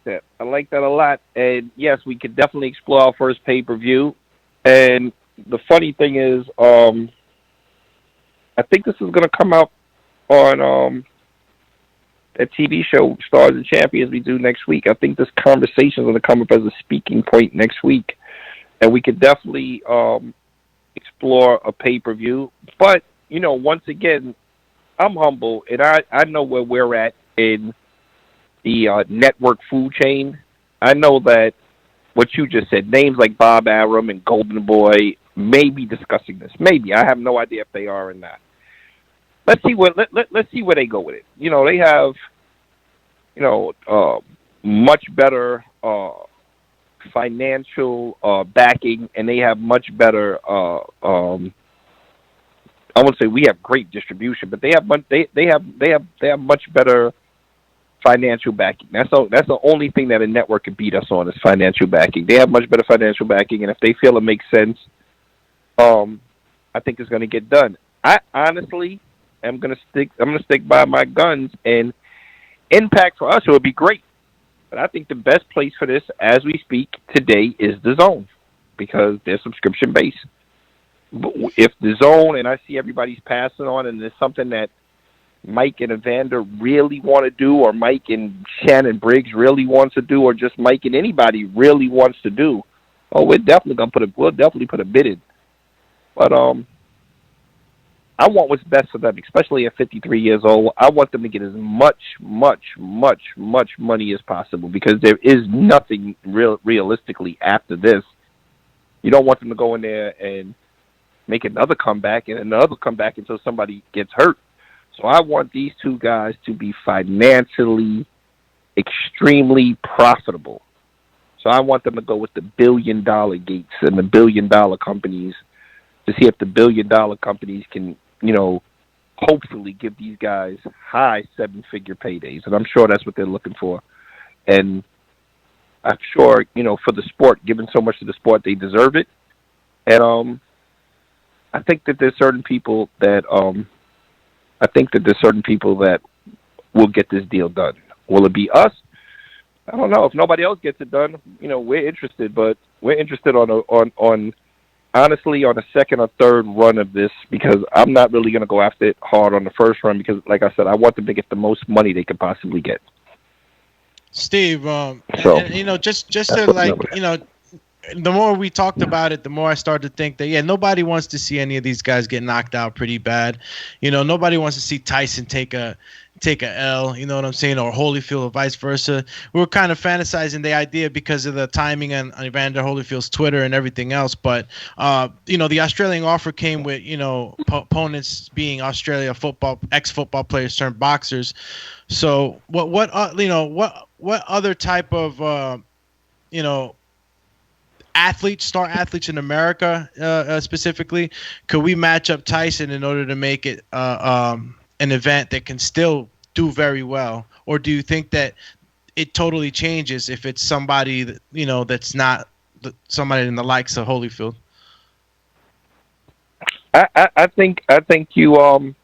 that. I like that a lot. And, yes, we could definitely explore our first pay-per-view. And the funny thing is, I think this is going to come out on that TV show, Stars and Champions, we do next week. I think this conversation is going to come up as a speaking point next week. And we could definitely explore a pay-per-view. But, once again, I'm humble, and I know where we're at in the network food chain. I know that what you just said, names like Bob Arum and Golden Boy may be discussing this. Maybe. I have no idea if they are or not. Let's see where they go with it. They have, much better financial backing, and they have much better. I wouldn't say we have great distribution, but they have much better financial backing. That's the only thing that a network can beat us on is financial backing. They have much better financial backing, and if they feel it makes sense, I think it's going to get done. I honestly am going to stick by my guns, and Impact for us, it would be great. But I think the best place for this, as we speak today, is DAZN, because they're subscription based. If DAZN, and I see everybody's passing on, and there's something that Mike and Evander really want to do, or Mike and Shannon Briggs really wants to do, or just Mike and anybody really wants to do, we'll definitely put a bid in. But I want what's best for them, especially at 53 years old. I want them to get as much money as possible, because there is nothing realistically after this. You don't want them to go in there and make another comeback and another comeback until somebody gets hurt. So I want these two guys to be financially extremely profitable. So I want them to go with the $1 billion gates and the $1 billion companies to see if the $1 billion companies can, hopefully give these guys high 7-figure paydays. And I'm sure that's what they're looking for. And I'm sure, for the sport, given so much to the sport, they deserve it. And I think that there's certain people that will get this deal done. Will it be us? I don't know. If nobody else gets it done, we're interested. But we're interested on honestly on a second or third run of this, because I'm not really going to go after it hard on the first run, because, like I said, I want them to get the most money they could possibly get. Steve, just to the more we talked about it, the more I started to think that, yeah, nobody wants to see any of these guys get knocked out pretty bad. Nobody wants to see Tyson take a L, you know what I'm saying, or Holyfield or vice versa. We were kind of fantasizing the idea because of the timing on Evander Holyfield's Twitter and everything else. But, the Australian offer came with, opponents being Australia ex-football players turned boxers. So what other type of, star athletes in America specifically, could we match up Tyson in order to make it an event that can still do very well? Or do you think that it totally changes if it's somebody that, that's not somebody in the likes of Holyfield? I think you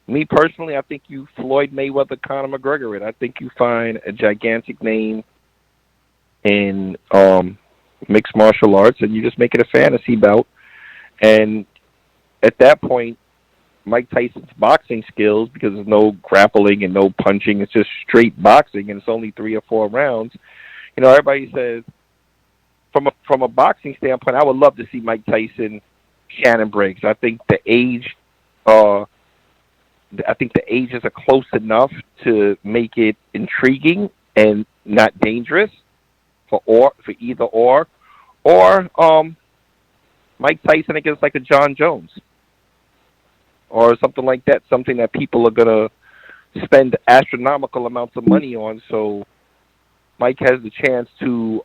me personally, I think you Floyd Mayweather, Conor McGregor it. I think you find a gigantic name in mixed martial arts, and you just make it a fantasy bout. And at that point, Mike Tyson's boxing skills, because there's no grappling and no punching, it's just straight boxing, and it's only 3 or 4 rounds. Everybody says, from a boxing standpoint, I would love to see Mike Tyson, Shannon Briggs. I think the age, is close enough to make it intriguing and not dangerous for either or Mike Tyson against like a John Jones or something like that, something that people are gonna spend astronomical amounts of money on. So Mike has the chance to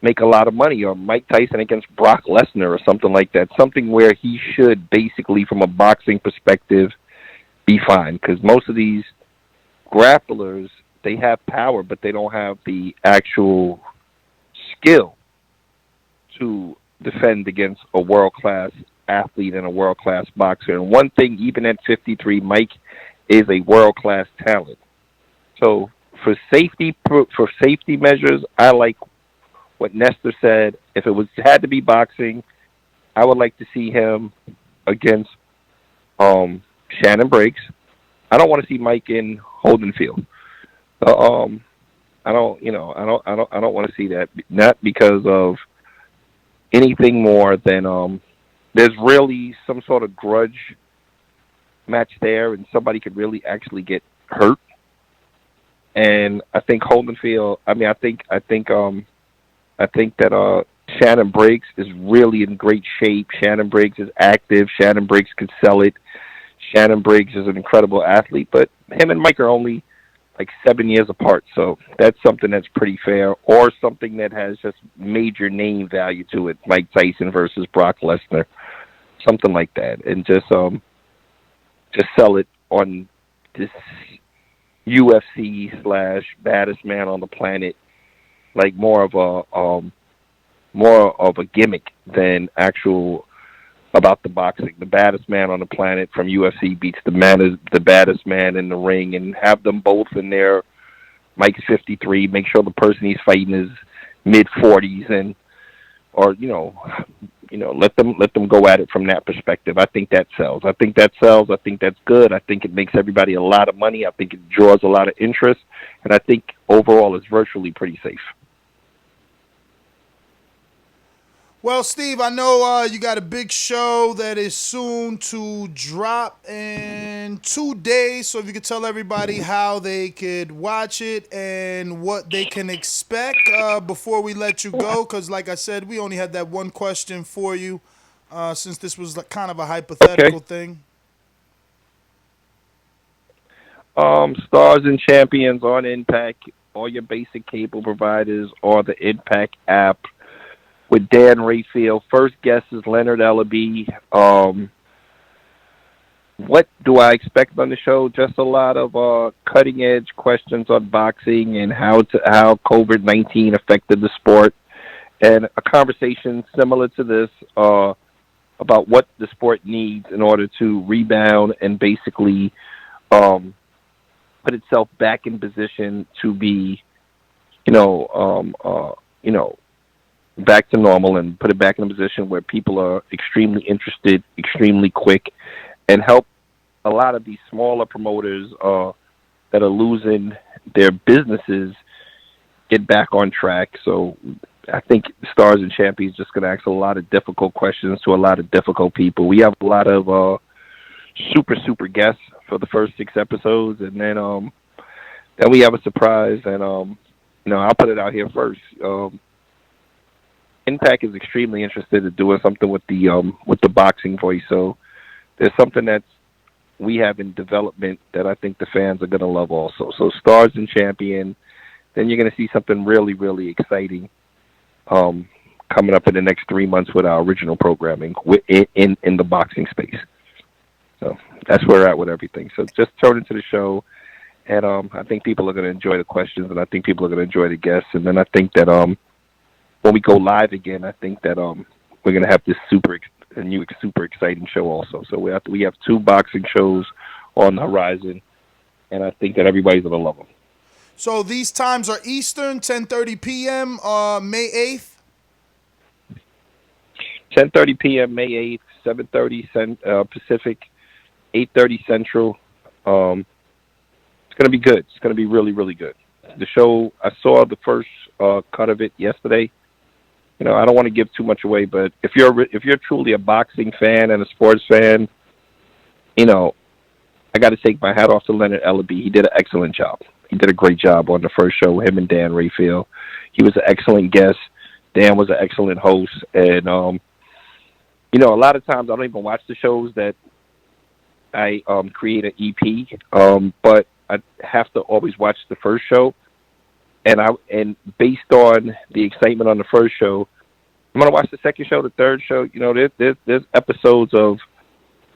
make a lot of money, or Mike Tyson against Brock Lesnar or something like that, something where he should basically, from a boxing perspective, be fine, because most of these grapplers, they have power, but they don't have the actual skill to defend against a world-class athlete and a world-class boxer. And one thing, even at 53, Mike is a world-class talent. So for safety measures, I like what Nestor said. If it had to be boxing, I would like to see him against Shannon Briggs. I don't want to see Mike in Holyfield. I don't want to see that. Not because of anything more than there's really some sort of grudge match there, and somebody could really actually get hurt. And I think Holyfield. I think that Shannon Briggs is really in great shape. Shannon Briggs is active. Shannon Briggs could sell it. Shannon Briggs is an incredible athlete, but him and Mike are only like 7 years apart, so that's something that's pretty fair, or something that has just major name value to it, Mike Tyson versus Brock Lesnar, something like that, and just sell it on this UFC / baddest man on the planet, like more of a gimmick than actual about the boxing. The baddest man on the planet from UFC beats the baddest man in the ring, and have them both in there. Mike's 53. Make sure the person he's fighting is mid-40s, or let them go at it from that perspective. I think that sells. I think that's good. I think it makes everybody a lot of money. I think it draws a lot of interest, and I think overall it's virtually pretty safe. Well, Steve, I know you got a big show that is soon to drop in 2 days. So if you could tell everybody how they could watch it and what they can expect before we let you go. Because like I said, we only had that one question for you since this was kind of a hypothetical thing. Stars and Champions on Impact, all your basic cable providers, or the Impact app. With Dan Rayfield. First guest is Leonard Ellaby. What do I expect on the show? Just a lot of cutting-edge questions on boxing and how COVID-19 affected the sport, and a conversation similar to this about what the sport needs in order to rebound and basically put itself back in position to be, back to normal, and put it back in a position where people are extremely interested, extremely quick, and help a lot of these smaller promoters that are losing their businesses get back on track. So I think Stars and Champions just going to ask a lot of difficult questions to a lot of difficult people. We have a lot of super guests for the first 6 episodes, and then we have a surprise. And I'll put it out here first. Impact is extremely interested in doing something with the boxing voice. So there's something that we have in development that I think the fans are going to love also. So Stars and Champion, then you're going to see something really, really exciting coming up in the next 3 months with our original programming in the boxing space. So that's where we're at with everything. So just tune into the show, and I think people are going to enjoy the questions, and I think people are going to enjoy the guests. And then I think that when we go live again, I think that we're going to have this super exciting show also. So we have 2 boxing shows on the horizon, and I think that everybody's going to love them. So these times are Eastern, 10:30 p.m., May 8th? 10:30 p.m. May 8th, 7:30 Pacific, 8:30 Central. It's going to be good. It's going to be really, really good. The show, I saw the first cut of it yesterday. I don't want to give too much away, but if you're truly a boxing fan and a sports fan, I got to take my hat off to Leonard Ellaby. He did an excellent job. He did a great job on the first show, him and Dan Rayfield. He was an excellent guest. Dan was an excellent host. And, a lot of times I don't even watch the shows that I create an EP, but I have to always watch the first show. And based on the excitement on the first show, I'm going to watch the second show, the third show. There's episodes of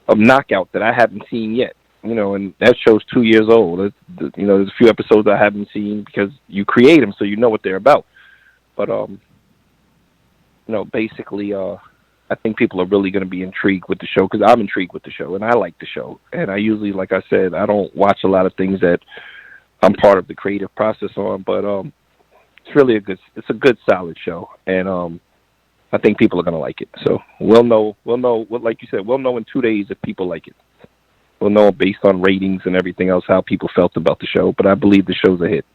Knockout that I haven't seen yet. And that show's 2 years old. There's a few episodes I haven't seen because you create them so you know what they're about. But, basically, I think people are really going to be intrigued with the show because I'm intrigued with the show, and I like the show. And I usually, like I said, I don't watch a lot of things that I'm part of the creative process on, but it's really a good, solid show. And I think people are going to like it. So we'll know, like you said, we'll know in 2 days if people like it. We'll know based on ratings and everything else how people felt about the show, but I believe the show's a hit.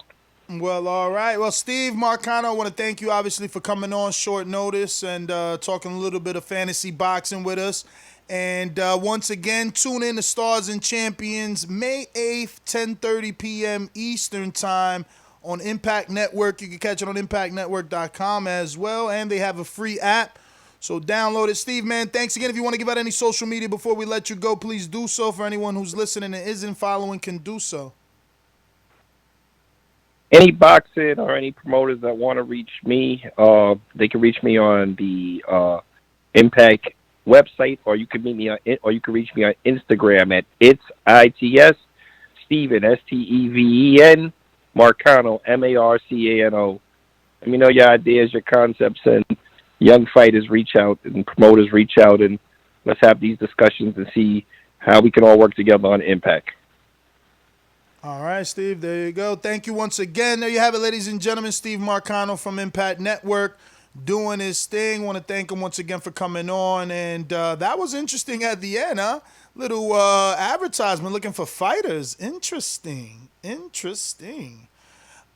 Well, all right. Well, Steve Marcano, I want to thank you, obviously, for coming on short notice and talking a little bit of fantasy boxing with us. And once again, tune in to Stars and Champions, May 8th, 10:30 p.m. Eastern Time on Impact Network. You can catch it on impactnetwork.com as well, and they have a free app. So download it. Steve, man, thanks again. If you want to give out any social media before we let you go, please do so. For anyone who's listening and isn't following, can do so. Any boxing or any promoters that want to reach me, they can reach me on the Impact website, or you can reach me on Instagram at its Steven Steven Marcano Marcano. Let me know your ideas, your concepts, and young fighters reach out and promoters reach out, and let's have these discussions and see how we can all work together on Impact. All right, Steve, there you go. Thank you once again. There you have it, ladies and gentlemen. Steve Marcano from Impact Network doing his thing. Want to thank him once again for coming on. And that was interesting at the end, huh? Little advertisement looking for fighters. Interesting.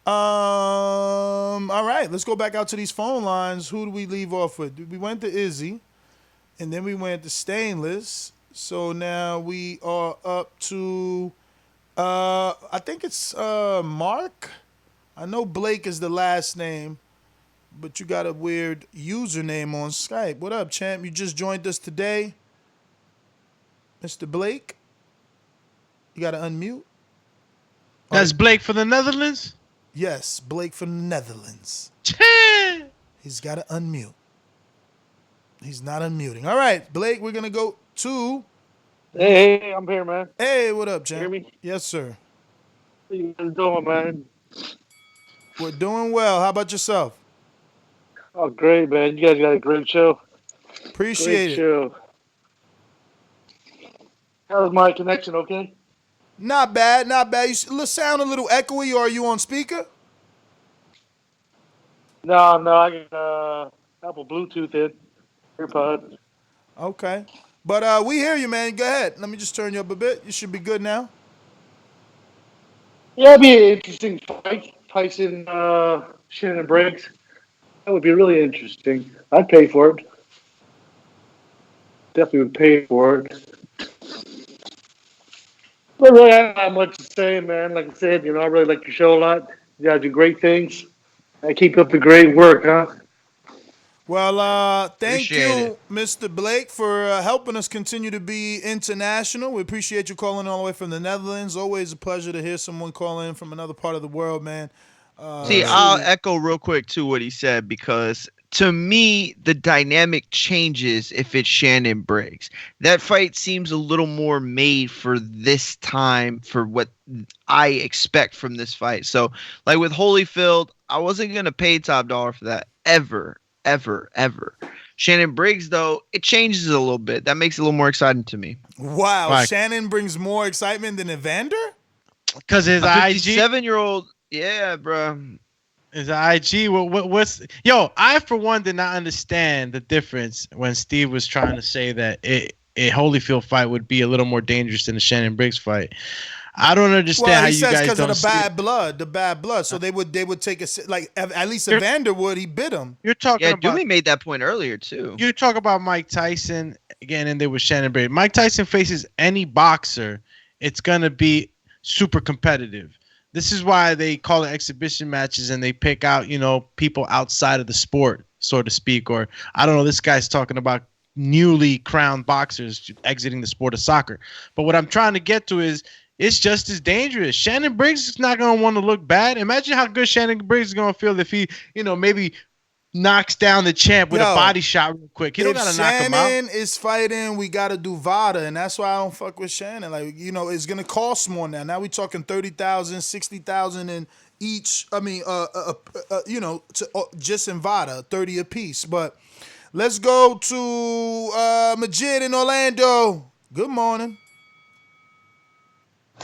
All right, let's go back out to these phone lines. Who do we leave off with? We went to Izzy, and then we went to Stainless. So now we are up to... I think it's Mark. I know Blake is the last name, but you got a weird username on Skype. What up, champ? You just joined us today, Mr. Blake. You got to unmute. That's Blake for the Netherlands? Yes, Blake from the Netherlands. He's got to unmute. He's not unmuting. All right, Blake, we're going to go to... Hey, I'm here, man. Hey, what up, champ? Hear me? Yes, sir. How you guys doing, man? We're doing well. How about yourself? Oh, great, man. You guys got a great show. Appreciate it. Show. How's my connection, okay? Not bad. You sound a little echoey, or are you on speaker? No, I got Apple Bluetooth in. AirPods. Okay. But we hear you, man. Go ahead. Let me just turn you up a bit. You should be good now. Yeah, it'd be an interesting fight. Tyson, Shannon Briggs. That would be really interesting. I'd pay for it. Definitely would pay for it. But really, I don't have much to say, man. Like I said, I really like your show a lot. You guys do great things. I keep up the great work, huh? Well, thank Appreciate you, it. Mr. Blake, for helping us continue to be international. We appreciate you calling all the way from the Netherlands. Always a pleasure to hear someone call in from another part of the world, man. See, Truly. I'll echo real quick to what he said because to me, the dynamic changes if it's Shannon Briggs. That fight seems a little more made for this time for what I expect from this fight. So, like with Holyfield, I wasn't going to pay top dollar for that ever. Shannon Briggs, though, it changes a little bit. That makes it a little more exciting to me. Wow, Right. Shannon brings more excitement than Evander? Because his A IG, 57-year-old, yeah, bro. his IG. What's yo? I for one did not understand the difference when Steve was trying to say that a Holyfield fight would be a little more dangerous than the Shannon Briggs fight. I don't understand Well, how he you says guys because don't of the see it. bad blood. So they would take at least Evander would. He bit him. You're talking Yeah, about Doomy made that point earlier, too. you talk about Mike Tyson again, and there was Shannon Briggs. Mike Tyson faces any boxer, it's gonna be super competitive. This is why they call it exhibition matches, and they pick out people outside of the sport, so to speak. Or I don't know. This guy's talking about newly crowned boxers exiting the sport of soccer. But what I'm trying to get to is, it's just as dangerous. Shannon Briggs is not going to want to look bad. Imagine how good Shannon Briggs is going to feel if he, maybe knocks down the champ with a body shot real quick. He don't got to knock him out. Shannon is fighting, we got to do VADA, and that's why I don't fuck with Shannon. Like, it's going to cost more now. Now we talking 30,000, 60,000 in each. I mean, just in VADA, 30 apiece. But let's go to Majid in Orlando. Good morning.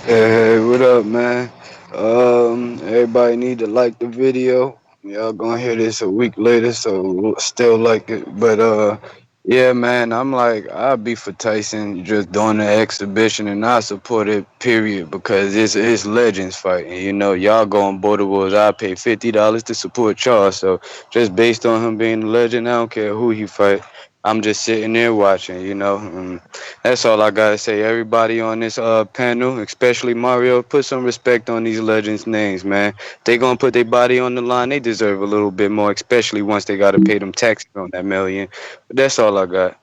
Hey, what up, man? Everybody need to like the video. Y'all gonna hear this a week later, so still like it. But yeah, man, I'll be for Tyson just doing the exhibition, and I support it. Period, because it's legends fighting. Y'all go on Border Wars. I pay $50 to support y'all. So just based on him being a legend, I don't care who he fight. I'm just sitting there watching, and that's all I gotta say. Everybody on this panel, especially Mario, put some respect on these legends' names, man. They gonna put their body on the line. They deserve a little bit more, especially once they gotta pay them taxes on that million. But that's all I got.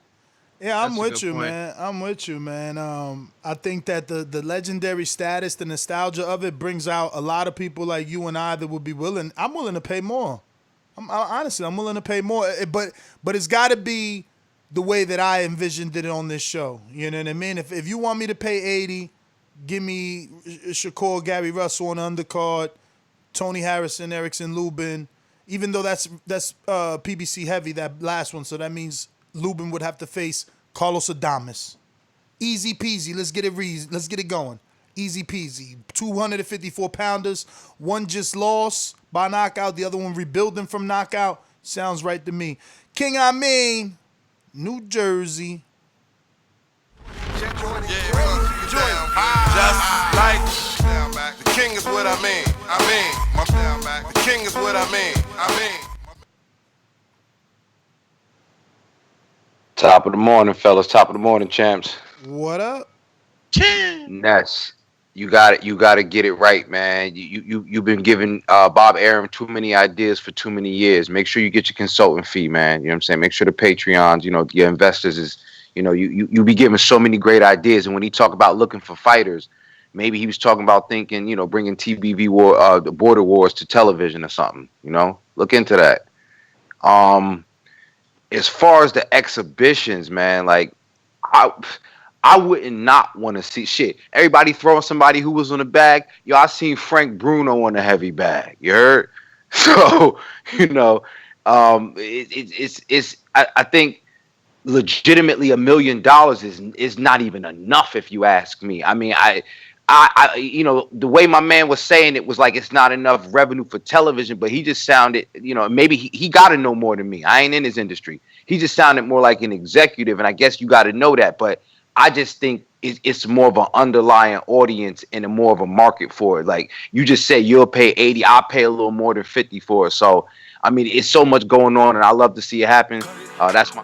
Yeah, I'm That's a with good you, point. man. I'm with you, man. I think that the legendary status, the nostalgia of it brings out a lot of people like you and I that would be willing. I'm willing to pay more. Honestly, I'm willing to pay more. But it's got to be the way that I envisioned it on this show. You know what I mean? If you want me to pay 80, give me Shakur, Gary Russell on the undercard, Tony Harrison, Erickson, Lubin. Even though that's PBC heavy, that last one, so that means Lubin would have to face Carlos Adames. Easy peasy. Let's get it going. Easy peasy. 254 pounders. One just lost by knockout. The other one rebuilding from knockout. Sounds right to me. King Amin, New Jersey. Just like the king is what I mean. The king is what I mean. Top of the morning, fellas. Top of the morning, champs. What up? Ness, you got to get it right, man. You've been giving Bob Arum too many ideas for too many years. Make sure you get your consultant fee, man. You know what I'm saying? Make sure the Patreons, your investors is, you be giving so many great ideas. And when he talk about looking for fighters, maybe he was talking about thinking, bringing TBV war, the Border Wars to television or something. Look into that. As far as the exhibitions, man, like I wouldn't not want to see shit. Everybody throwing somebody who was on the bag. Yo, I seen Frank Bruno on a heavy bag. You heard? So, I think legitimately $1 million is not even enough if you ask me. I mean, I the way my man was saying it was like it's not enough revenue for television, but he just sounded, maybe he got to know more than me. I ain't in his industry. He just sounded more like an executive, and I guess you got to know that. But I just think it's more of an underlying audience and a more of a market for it. Like you just said, you'll pay 80, I'll pay a little more than 50 for it. So I mean, it's so much going on, and I love to see it happen. That's my.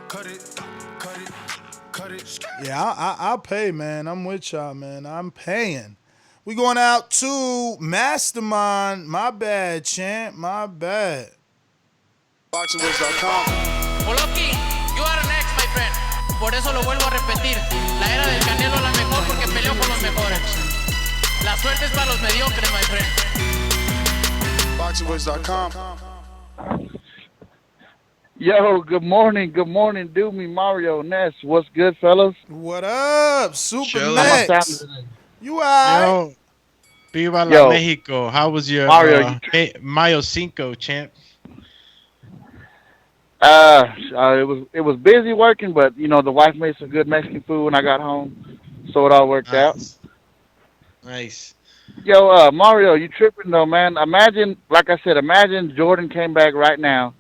Yeah, I'll pay, man. I'm with y'all, man. I'm paying. We going out to Mastermind. My bad, champ. My bad. BoxingVoice.com. Poloki, you are next, my friend. Por eso lo vuelvo a repetir. La era del Canelo es la mejor porque peleó con los mejores. La suerte es para los mediocres, my friend. BoxingVoice.com. Yo, good morning, do me Mario Ness. What's good, fellas? What up, Super Max? You alright? Yo, Viva la Mexico. How was your Mayo Cinco, champ? It was busy working, but you know the wife made some good Mexican food when I got home, so it all worked out. Nice. Yo, Mario, you tripping though, man? Imagine Jordan came back right now,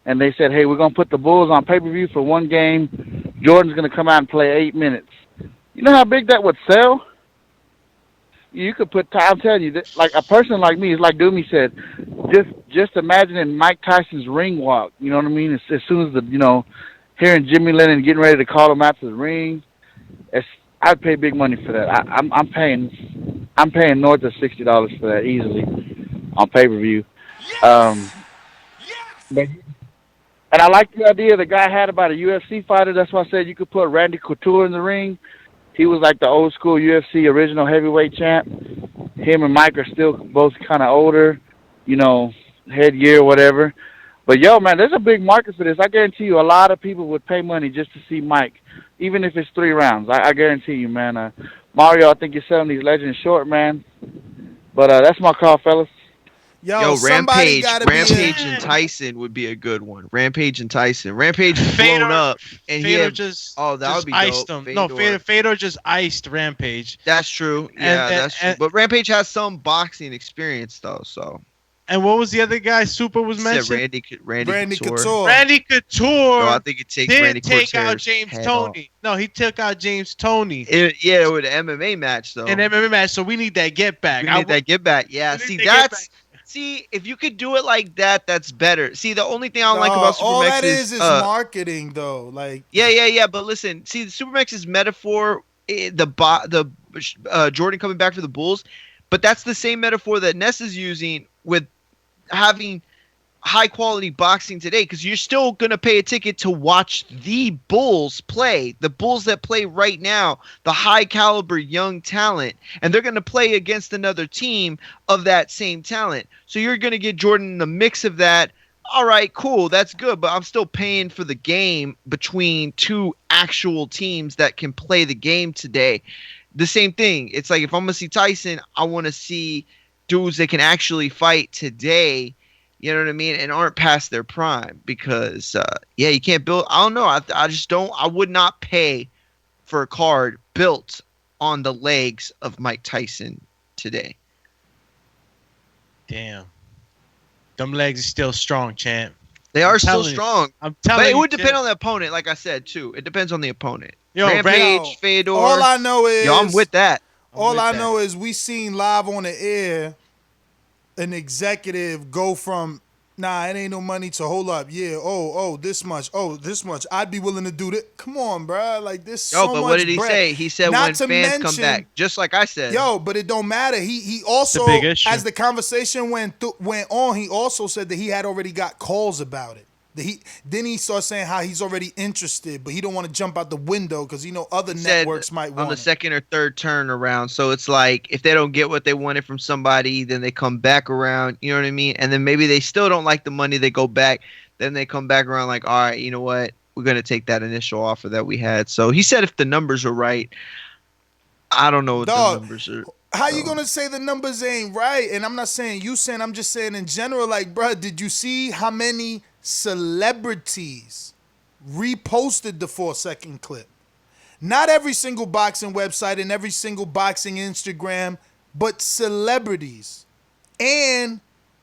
and they said, hey, we're going to put the Bulls on pay-per-view for one game. Jordan's going to come out and play 8 minutes. You know how big that would sell? You could put, I'm telling you, like a person like me, it's like Doomy said, just imagining Mike Tyson's ring walk. You know what I mean? As soon as hearing Jimmy Lennon getting ready to call him out to the ring, I'd pay big money for that. I'm paying north of $60 for that easily on pay-per-view. And I like the idea the guy had about a UFC fighter. That's why I said you could put Randy Couture in the ring. He was like the old school UFC original heavyweight champ. Him and Mike are still both kind of older, headgear or whatever. But, yo, man, there's a big market for this. I guarantee you a lot of people would pay money just to see Mike, even if it's 3 rounds. I guarantee you, man. Mario, I think you're selling these legends short, man. But that's my call, fellas. Yo, Rampage and Tyson would be a good one. Rampage and Tyson. Rampage is blown up, and Fedor that would be iced dope. him. No, Fedor just iced Rampage. That's true. Yeah, that's true. But Rampage has some boxing experience though. So. And what was the other guy? Super was mentioned. Randy Couture. Randy Couture. No, I think it takes Randy Couture. Take out James Toney. No, he took out James Toney. With an MMA match though. An MMA match. So we need that get back. We need that get back. Yeah. See, if you could do it like that, that's better. See, the only thing I don't like about Supermax all that is marketing, though. Like, yeah. But listen, see, the Supermax's metaphor, the Jordan coming back for the Bulls, but that's the same metaphor that Ness is using with having high quality boxing today, because you're still going to pay a ticket to watch the Bulls play, the Bulls that play right now, the high caliber young talent, and they're going to play against another team of that same talent. So you're going to get Jordan in the mix of that. All right, cool, that's good, but I'm still paying for the game between 2 actual teams that can play the game today. The same thing. It's like if I'm going to see Tyson, I want to see dudes that can actually fight today. You know what I mean? And aren't past their prime, because, you can't build. I don't know. I just don't. I would not pay for a card built on the legs of Mike Tyson today. Damn. Them legs are still strong, champ. They are still strong. I'm telling you. But it would depend on the opponent, like I said, too. It depends on the opponent. Rampage, Fedor. All I know is. I'm with that. All I know is we seen live on the air an executive go from, nah, it ain't no money, to hold up, this much, I'd be willing to do that. Come on, bro. Like, this so much but what did he bread. say? He said when fans come back, just like I said. But it don't matter. He also, as the conversation went on, he also said that he had already got calls about it. Then he starts saying how he's already interested, but he don't want to jump out the window because other networks might want on the second or third turn around. So it's like if they don't get what they wanted from somebody, then they come back around. You know what I mean? And then maybe they still don't like the money. They go back. Then they come back around like, all right, you know what? We're gonna take that initial offer that we had. So he said if the numbers are right, I don't know what the numbers are. How you gonna say the numbers ain't right? And I'm not saying you saying. I'm just saying in general. Like, bro, did you see how many celebrities reposted the 4-second clip? Not every single boxing website and every single boxing Instagram, but celebrities and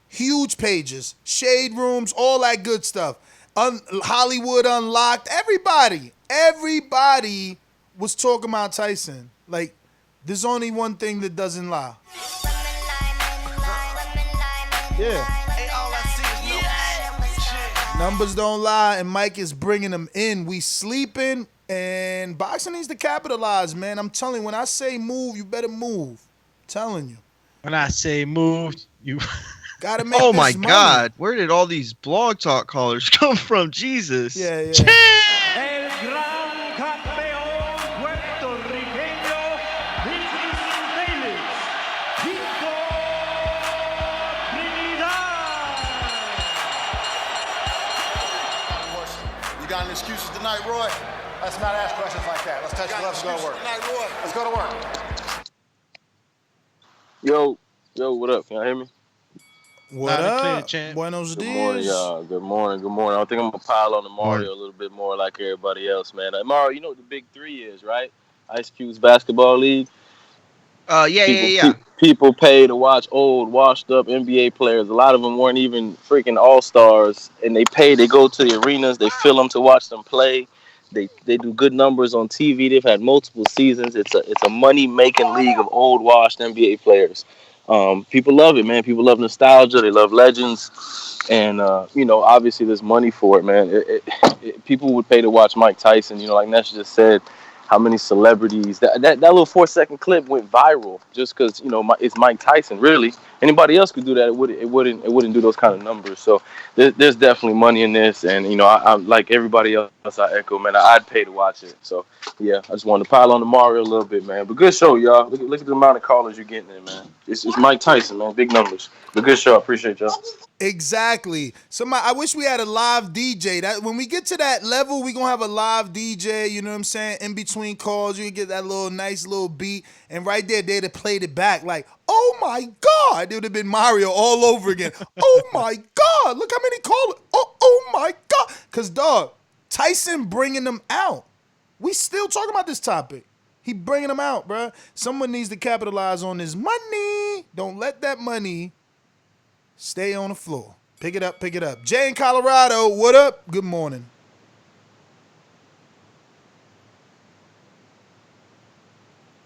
huge pages, shade rooms, all that good stuff. Hollywood Unlocked, everybody was talking about Tyson. Like, there's only one thing that doesn't lie. Yeah. Numbers don't lie, and Mike is bringing them in. We sleeping, and boxing needs to capitalize, man. I'm telling you, when I say move, you better move. I'm telling you. When I say move, you gotta make Oh this my money. God, where did all these blog talk callers come from? Jesus. Yeah. El gran campeón puertorriqueño, this is Davis, Tito Trinidad. You got any excuses tonight, Roy? Let's not ask questions like that. Let's touch gloves and go to work. Let's go to work. Yo, what up? Can y'all hear me? What up? Buenos Good morning, dias. y'all. Good morning. I think I'm gonna pile on to Mario a little bit more like everybody else, man. Mario, you know what the big three is, right? Ice Cube's basketball league. Yeah. People pay to watch old, washed-up NBA players. A lot of them weren't even freaking all-stars, and they pay. They go to the arenas. They fill them to watch them play. They do good numbers on TV. They've had multiple seasons. It's a money-making league of old, washed NBA players. People love it, man. People love nostalgia. They love legends, and obviously there's money for it, man. People would pay to watch Mike Tyson. Like Ness just said. How many celebrities that little 4-second clip went viral just because it's Mike Tyson. Really, anybody else could do that. It wouldn't do those kind of numbers. So there's definitely money in this, and I like everybody else. I echo, man. I'd pay to watch it. So yeah, I just wanted to pile on to Mario a little bit, man. But good show, y'all. Look at the amount of callers you're getting in, man. It's Mike Tyson, man. Big numbers. But good show. I appreciate y'all. Exactly. I wish we had a live DJ. That when we get to that level, we gonna have a live DJ. You know what I'm saying? In between calls, you get that nice little beat, and right there, they'd have played it back like, "Oh my God!" It would have been Mario all over again. Oh my God! Look how many callers. Oh my God! Cause dog, Tyson bringing them out. We still talking about this topic. He bringing them out, bruh. Someone needs to capitalize on this money. Don't let that money stay on the floor. Pick it up. Jay in Colorado, what up? Good morning.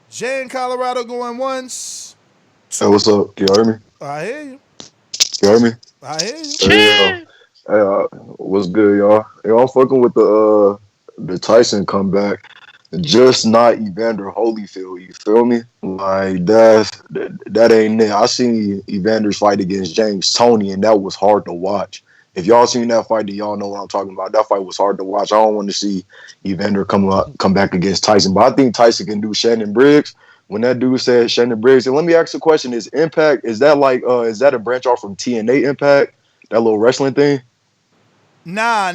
Jay in Colorado going once. Hey, what's up? Can y'all hear me? I hear you. Can you hear me? I hear you. Hey, what's good, y'all? Y'all fucking with the Tyson comeback. Just not Evander Holyfield, you feel me? Like that ain't it. I seen Evander's fight against James Toney, and that was hard to watch. If y'all seen that fight, then y'all know what I'm talking about. That fight was hard to watch. I don't want to see Evander come back against Tyson, but I think Tyson can do Shannon Briggs. When that dude said Shannon Briggs, and let me ask a question: is Impact is that a branch off from TNA Impact? That little wrestling thing? Nah.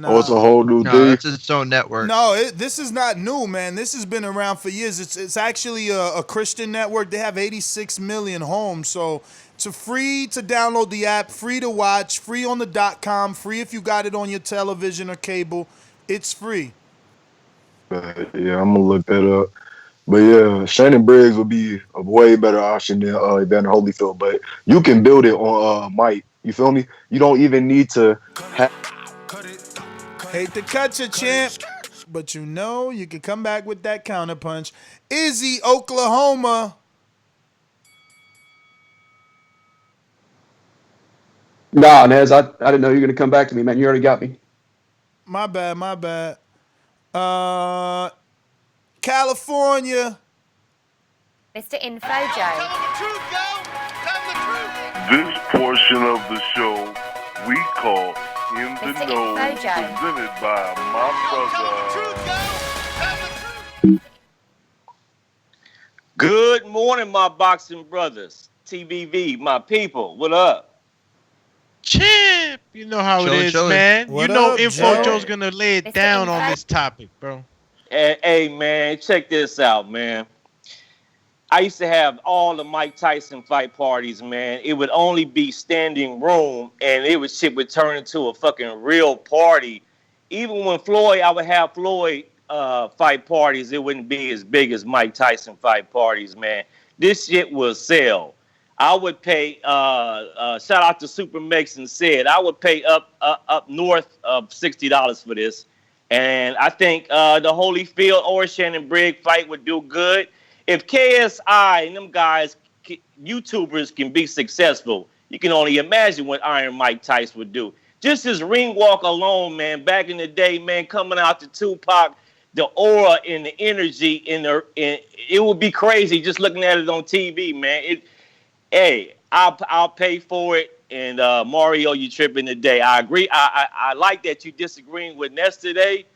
Oh, it's a whole new thing. No, it's its own network. No, this is not new, man. This has been around for years. It's actually a Christian network. They have 86 million homes, so it's free to download the app, free to watch, free on the .com, free if you got it on your television or cable. It's free. Yeah, I'm gonna look that up. But yeah, Shannon Briggs would be a way better option than Evander Holyfield. But you can build it on Mike. You feel me? You don't even need to have. Hate to cut you, champ, but you can come back with that counterpunch. Izzy, Oklahoma. Nah, Nez, I didn't know you were going to come back to me, man. You already got me. My bad. California. Mr. Infojo. This portion of the show we call In the Mr. Know, Infojo. presented by my brother. Good morning, my boxing brothers. TBV, my people. What up? Champ, you know how it is, man. What you know up, Infojo's Joe? gonna lay it down on this topic, bro. Hey, man, check this out, man. I used to have all the Mike Tyson fight parties, man. It would only be standing room, and shit would turn into a fucking real party. Even when I would have Floyd fight parties, it wouldn't be as big as Mike Tyson fight parties, man. This shit will sell. I would pay. Shout out to Super Mex and said I would pay up north of $60 for this. And I think the Holyfield or Shannon Briggs fight would do good. If KSI and them guys, YouTubers, can be successful, you can only imagine what Iron Mike Tyson would do. Just his ring walk alone, man, back in the day, man, coming out to Tupac, the aura and the energy it would be crazy just looking at it on TV, man. I'll pay for it. And Mario, you tripping today. I agree. I like that you disagreeing with Ness today,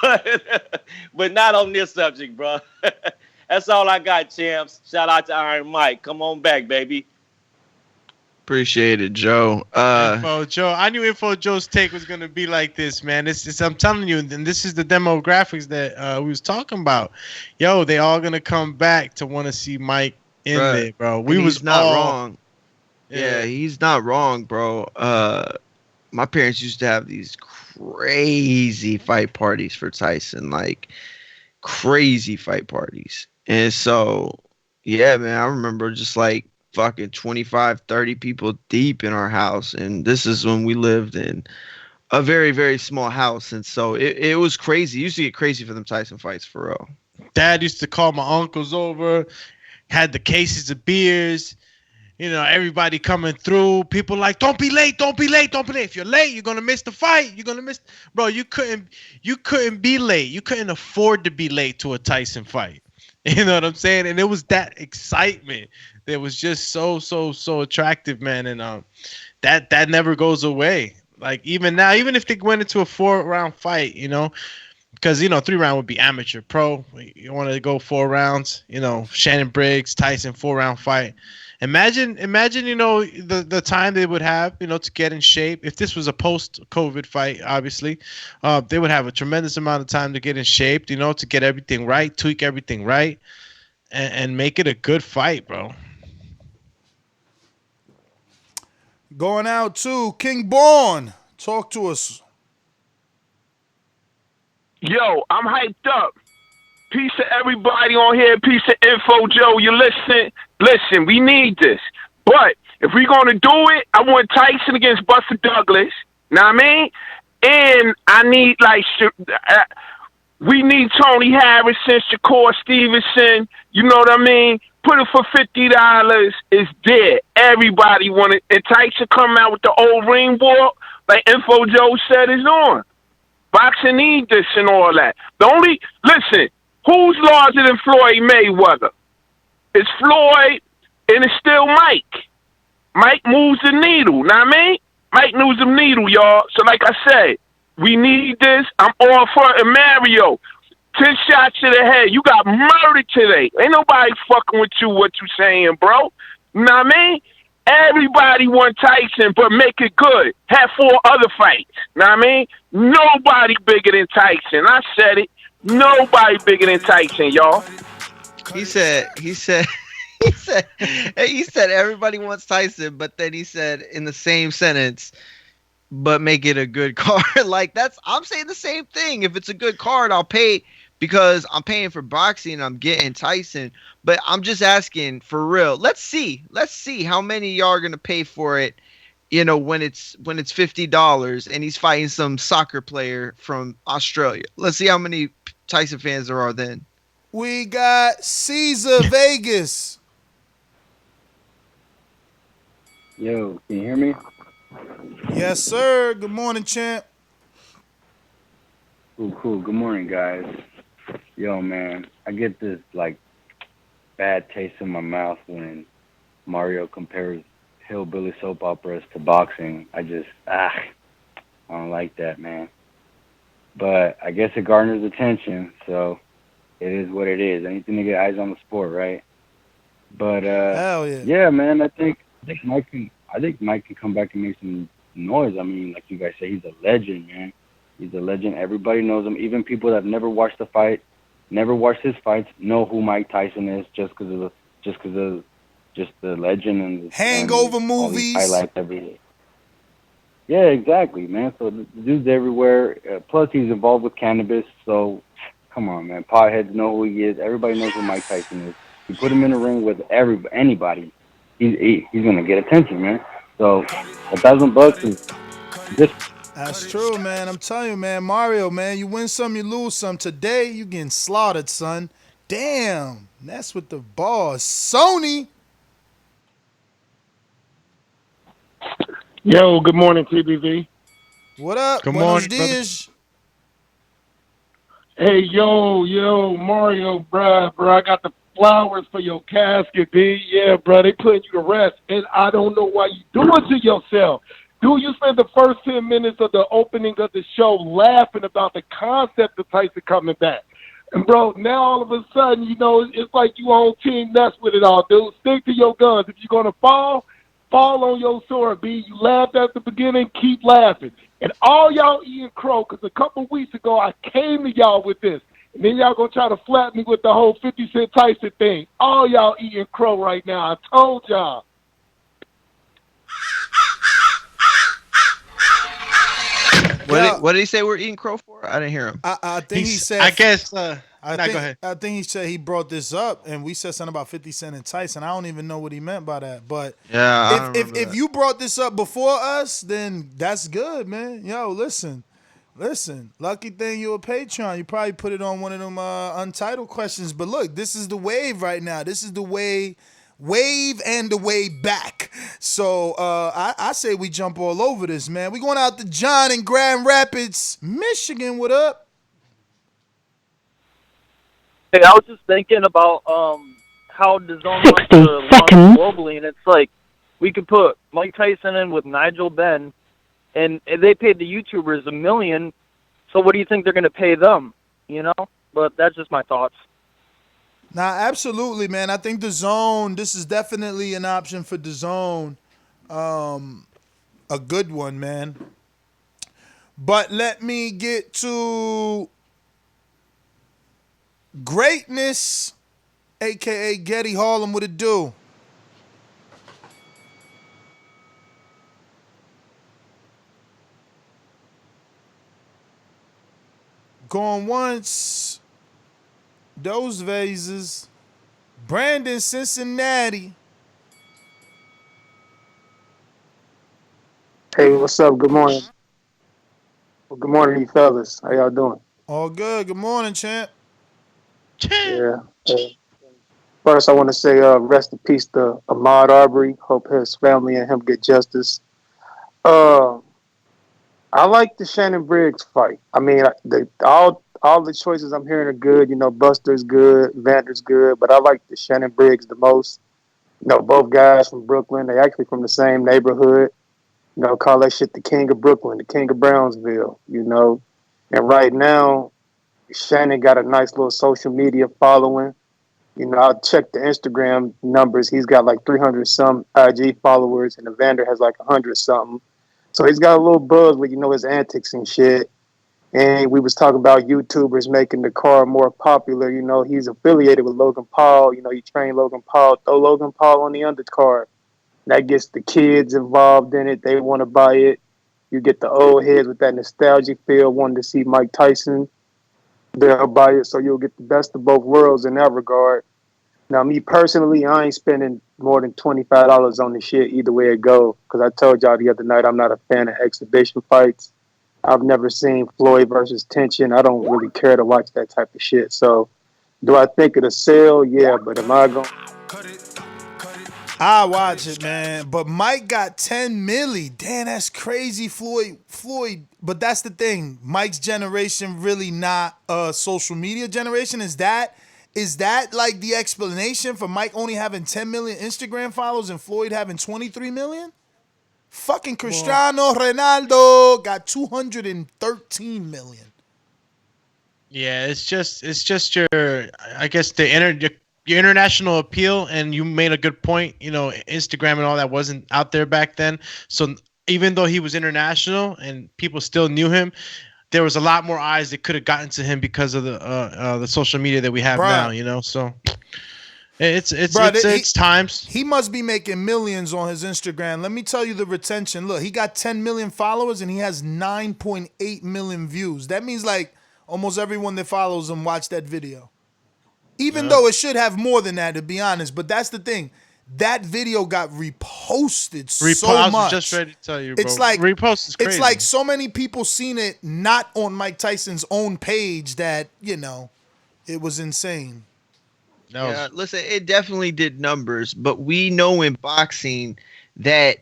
but not on this subject, bro. That's all I got, champs. Shout out to Iron Mike. Come on back, baby. Appreciate it, Joe. Info Joe. I knew Info Joe's take was gonna be like this, man. I'm telling you, and this is the demographics that we was talking about. Yo, they all gonna come back to want to see Mike in there, bro. He's not wrong. Yeah, he's not wrong, bro. My parents used to have these crazy fight parties for Tyson, like crazy fight parties. And so, yeah, man, I remember just like fucking 25, 30 people deep in our house. And this is when we lived in a very, very small house. And so it was crazy. It used to get crazy for them Tyson fights, for real. Dad used to call my uncles over, had the cases of beers. You know, everybody coming through. People like, don't be late, don't be late, don't be late. If you're late, you're gonna miss the fight. You're gonna miss, bro. You couldn't be late. You couldn't afford to be late to a Tyson fight. You know what I'm saying? And it was that excitement that was just so attractive, man. And that never goes away. Like even now, even if they went into a 4-round fight, you know, because 3-round would be amateur. Pro, you want to go 4 rounds. You know, Shannon Briggs, Tyson 4-round fight. Imagine, the time they would have, to get in shape. If this was a post-COVID fight, obviously, they would have a tremendous amount of time to get in shape, to get everything right, tweak everything right, and make it a good fight, bro. Going out to King Born. Talk to us. Yo, I'm hyped up. Peace to everybody on here. Peace to Info Joe. You listen. Listen, we need this. But if we're going to do it, I want Tyson against Buster Douglas. Know what I mean? And I need, we need Tony Harrison, Shakur Stevenson. You know what I mean? Put it for $50. It's there. Everybody want it. And Tyson come out with the old ring walk, like Info Joe said, is on. Boxing need this and all that. Listen, who's larger than Floyd Mayweather? It's Floyd, and it's still Mike. Mike moves the needle, know what I mean? Mike moves the needle, y'all. So like I said, we need this. I'm all for it. And Mario, 10 shots to the head. You got murdered today. Ain't nobody fucking with you, what you saying, bro. You know what I mean? Everybody want Tyson, but make it good. Have 4 other fights. Know what I mean? Nobody bigger than Tyson. I said it. Nobody bigger than Tyson, y'all. He said everybody wants Tyson, but then he said in the same sentence, but make it a good card. I'm saying the same thing. If it's a good card, I'll pay because I'm paying for boxing and I'm getting Tyson. But I'm just asking for real. Let's see how many y'all are gonna pay for it. When it's $50 and he's fighting some soccer player from Australia. Let's see how many Tyson fans there are then. We got Caesar Vegas. Yo, can you hear me? Yes, sir. Good morning, champ. Cool. Good morning, guys. Yo, man, I get this bad taste in my mouth when Mario compares hillbilly soap operas to boxing. I don't like that, man. But I guess it garners attention, so it is what it is. Anything to get eyes on the sport, right? But hell yeah. Yeah, man, I think Mike can come back and make some noise. I mean, like you guys say, he's a legend, man. He's a legend. Everybody knows him. Even people that have never watched the fight, never watched his fights, know who Mike Tyson is just because of the legend and Hangover and movies. Highlights every day. Yeah, exactly, man. So the dude's everywhere. Plus, he's involved with cannabis. So, come on, man. Potheads know who he is. Everybody knows who Mike Tyson is. You put him in a ring with anybody, he's gonna get attention, man. So $1,000 is just That's true, man. I'm telling you, man. Mario, man, you win some, you lose some. Today, you getting slaughtered, son. Damn. That's with the boss. Sony. Yo, good morning, TBV. What up? Good Buenos morning, brother. dias. Hey, yo, Mario, bruh, I got the flowers for your casket, B. Yeah, bruh, they putting you to rest, and I don't know why you do it to yourself. Dude, you spent the first 10 minutes of the opening of the show laughing about the concept of Tyson coming back. And, bro, now all of a sudden, you know, it's like you on Team Nuts with it all, dude. Stick to your guns. If you're going to fall on your sword, B. You laughed at the beginning, keep laughing. And all y'all eating crow, because a couple weeks ago I came to y'all with this. And then y'all going to try to flat me with the whole 50 Cent Tyson thing. All y'all eating crow right now. I told y'all. What did he say we're eating crow for? I didn't hear him. I think he said. I guess. Go ahead. I think he said he brought this up, and we said something about 50 Cent and Tyson. I don't even know what he meant by that. But yeah, if you brought this up before us, then that's good, man. Yo, listen. Lucky thing you're a Patreon. You probably put it on one of them untitled questions. But look, this is the wave right now. This is the wave and the way back. So I say we jump all over this, man. We going out to John in Grand Rapids, Michigan. What up? Hey, I was just thinking about how Dazn wants to launch globally, and it's like we could put Mike Tyson in with Nigel Benn, and they paid the YouTubers $1 million. So what do you think they're going to pay them? You know, but that's just my thoughts. Nah, absolutely, man. I think DAZN, this is definitely an option for DAZN. A good one, man. But let me get to Greatness, a.k.a. Getty Harlem. What it do? Going once. Those vases. Brandon, Cincinnati. Hey, what's up? Good morning. Well, good morning, you fellas. How y'all doing? All good. Good morning, champ. Yeah. First, I want to say rest in peace to Ahmaud Arbery. Hope his family and him get justice. I like the Shannon Briggs fight. I mean, all the choices I'm hearing are good. You know, Buster's good, Vander's good, but I like the Shannon Briggs the most. You know, both guys from Brooklyn. They actually from the same neighborhood. You know, call that shit the King of Brooklyn, the King of Brownsville. You know, and right now, Shannon got a nice little social media following. You know, I checked the Instagram numbers. He's got like 300 some IG followers, and Evander has like 100 something. So he's got a little buzz with, you know, his antics and shit. And we was talking about YouTubers making the car more popular. You know, he's affiliated with Logan Paul. You know, he trained Logan Paul. Throw Logan Paul on the undercard. That gets the kids involved in it. They want to buy it. You get the old heads with that nostalgia feel, wanting to see Mike Tyson. They'll buy it, so you'll get the best of both worlds in that regard. Now, me personally, I ain't spending more than $25 on the shit either way it go. Because I told y'all the other night I'm not a fan of exhibition fights. I've never seen Floyd versus Tension. I don't really care to watch that type of shit. So, do I think it'll sell? Yeah, but am I going to... I watch it, man. But Mike got 10 milli. Damn, that's crazy, Floyd. But that's the thing. Mike's generation really not a social media generation. Is that like the explanation for Mike only having 10 million Instagram followers and Floyd having 23 million? Fucking Cristiano Ronaldo got 213 million. Yeah, it's just your, I guess your international appeal, and you made a good point. You know, Instagram and all that wasn't out there back then. So even though he was international and people still knew him, there was a lot more eyes that could have gotten to him because of the social media that we have now. You know, so it's times. He must be making millions on his Instagram. Let me tell you the retention. Look, he got 10 million followers and he has 9.8 million views. That means like almost everyone that follows him watched that video. Even though it should have more than that, to be honest. But that's the thing. that video got reposted so I much. was just ready to tell you, bro. It's like repost is crazy. It's like so many people seen it not on Mike Tyson's own page that, you know, it was insane. Yeah, listen, it definitely did numbers, but we know in boxing that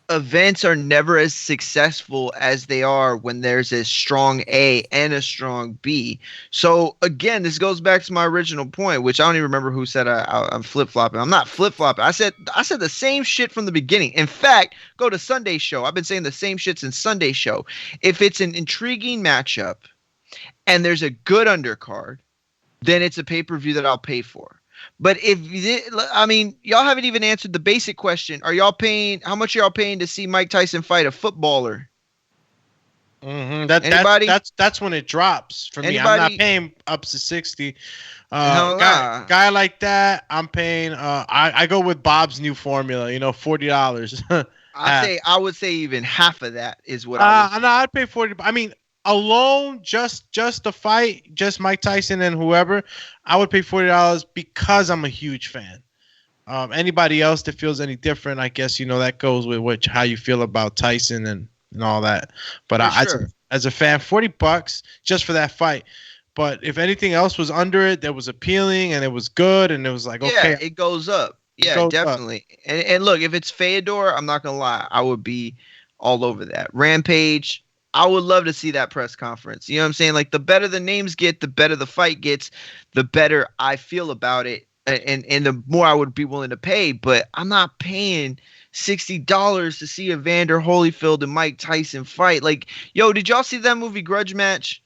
events are never as successful as they are when there's a strong A and a strong B. So again, this goes back to my original point, which I don't even remember who said I'm flip-flopping. I'm not flip-flopping. I said the same shit from the beginning. In fact, go to Sunday Show. I've been saying the same shit since Sunday Show. If it's an intriguing matchup and there's a good undercard, then it's a pay-per-view that I'll pay for. But y'all haven't even answered the basic question. How much are y'all paying to see Mike Tyson fight a footballer? Mm-hmm. That's when it drops for me. I'm not paying up to 60. Guy like that, I'm paying. I go with Bob's new formula. $40. I would say even half of that is what I would. No, I'd pay 40. I mean, alone, just the fight, just Mike Tyson and whoever, I would pay $40 because I'm a huge fan. Anybody else that feels any different, I guess that goes with how you feel about Tyson and all that. But as a fan, $40 just for that fight. But if anything else was under it that was appealing and it was good and it was like, okay, it goes up. Yeah, definitely. And look, if it's Fedor, I'm not gonna lie, I would be all over that. Rampage, I would love to see that press conference. You know what I'm saying? Like, the better the names get, the better the fight gets, the better I feel about it, and the more I would be willing to pay. But I'm not paying $60 to see Evander Holyfield and Mike Tyson fight. Like, yo, did y'all see that movie Grudge Match?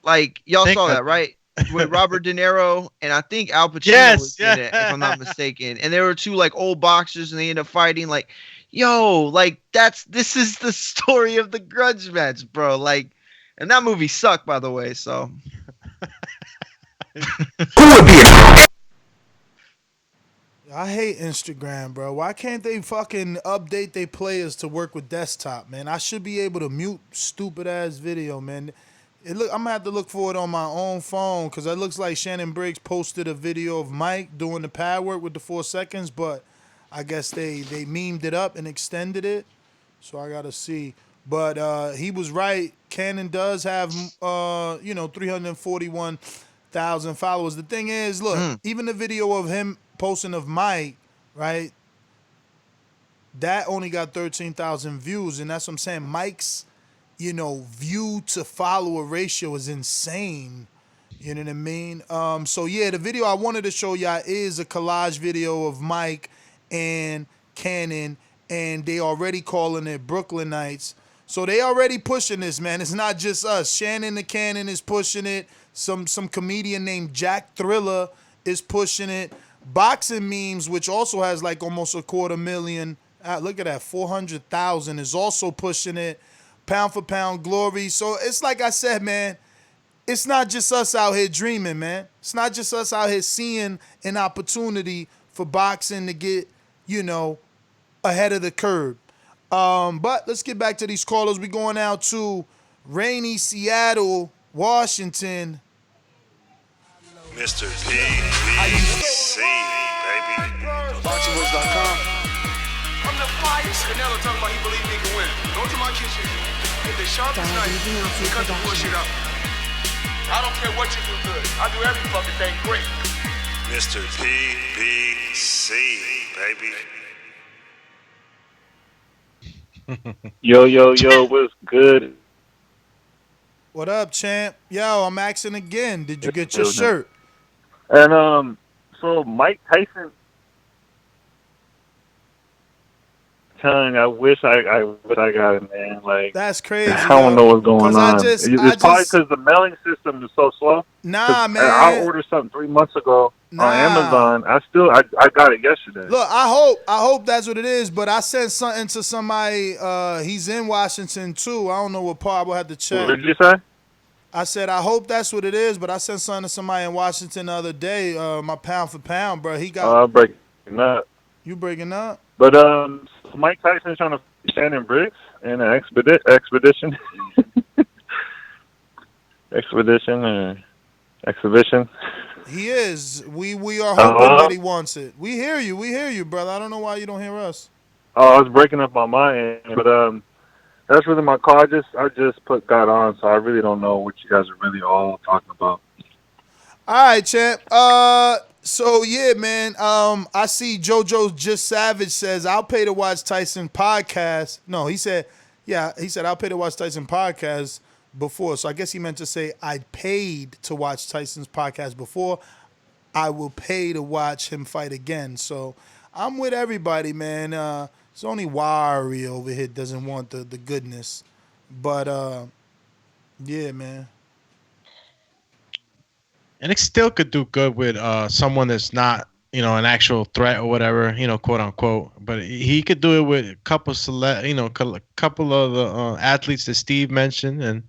Like, y'all saw that, right? With Robert De Niro and I think Al Pacino was in it, if I'm not mistaken. And there were two like old boxers, and they ended up fighting. Like, yo, like this is the story of the Grudge Match, bro. Like, and that movie sucked, by the way. So, I hate Instagram, bro. Why can't they fucking update their players to work with desktop, man? I should be able to mute stupid ass video, man. I'm gonna have to look for it on my own phone because it looks like Shannon Briggs posted a video of Mike doing the pad work with the 4 seconds, but I guess they memed it up and extended it, so I gotta see. But he was right. Cannon does have 341,000 followers. The thing is, look, even the video of him posting of Mike, right? That only got 13,000 views, and that's what I'm saying. Mike's view to follower ratio is insane. You know what I mean? So yeah, the video I wanted to show y'all is a collage video of Mike and Cannon, and they already calling it Brooklynites. So they already pushing this, man. It's not just us. Shannon the Cannon is pushing it. Some comedian named Jack Thriller is pushing it. Boxing Memes, which also has like almost 250,000. Look at that, 400,000 is also pushing it. Pound for Pound Glory. So it's like I said, man, it's not just us out here dreaming, man. It's not just us out here seeing an opportunity for boxing to get, ahead of the curve. But let's get back to these callers. We're going out to rainy Seattle, Washington. Mr. PBC, baby. BoxingVoice.com. I'm the flyest. Canelo talking about he believe he can win. Go to my kitchen. Get the sharpest knife and cut the bullshit out. I don't care what you do good. I do every fucking thing great. Mr. PBC, baby. Yo, what's good? What up, champ? Yo, I'm asking again. Did you get your shirt? And so Mike Tyson, I wish I got it, man. Like, that's crazy. I don't know what's going on. It's probably just because the mailing system is so slow. Nah, man. I ordered something 3 months ago on Amazon. I got it yesterday. Look, I hope that's what it is. But I sent something to somebody. He's in Washington too. I don't know what part. We'll have to check. What did you say? I said I hope that's what it is. But I sent something to somebody in Washington the other day. My Pound for Pound, bro. He got. Breaking up. You breaking up? But Mike Tyson's trying to fight Shannon Briggs in an exhibition. He is. We are hoping Hello? that he wants it. We hear you. We hear you, brother. I don't know why you don't hear us. Oh, I was breaking up on my end, but that's really my call. I just got on, so I really don't know what you guys are really all talking about. All right, champ. So yeah, man. I see JoJo Just Savage says I'll pay to watch Tyson podcast. No, he said, yeah, he said I'll pay to watch Tyson podcast before. So I guess he meant to say I paid to watch Tyson's podcast before. I will pay to watch him fight again. So I'm with everybody, man. It's only Wari over here doesn't want the goodness, but yeah, man. And it still could do good with someone that's not, an actual threat or whatever, quote unquote. But he could do it with a couple couple of the athletes that Steve mentioned, and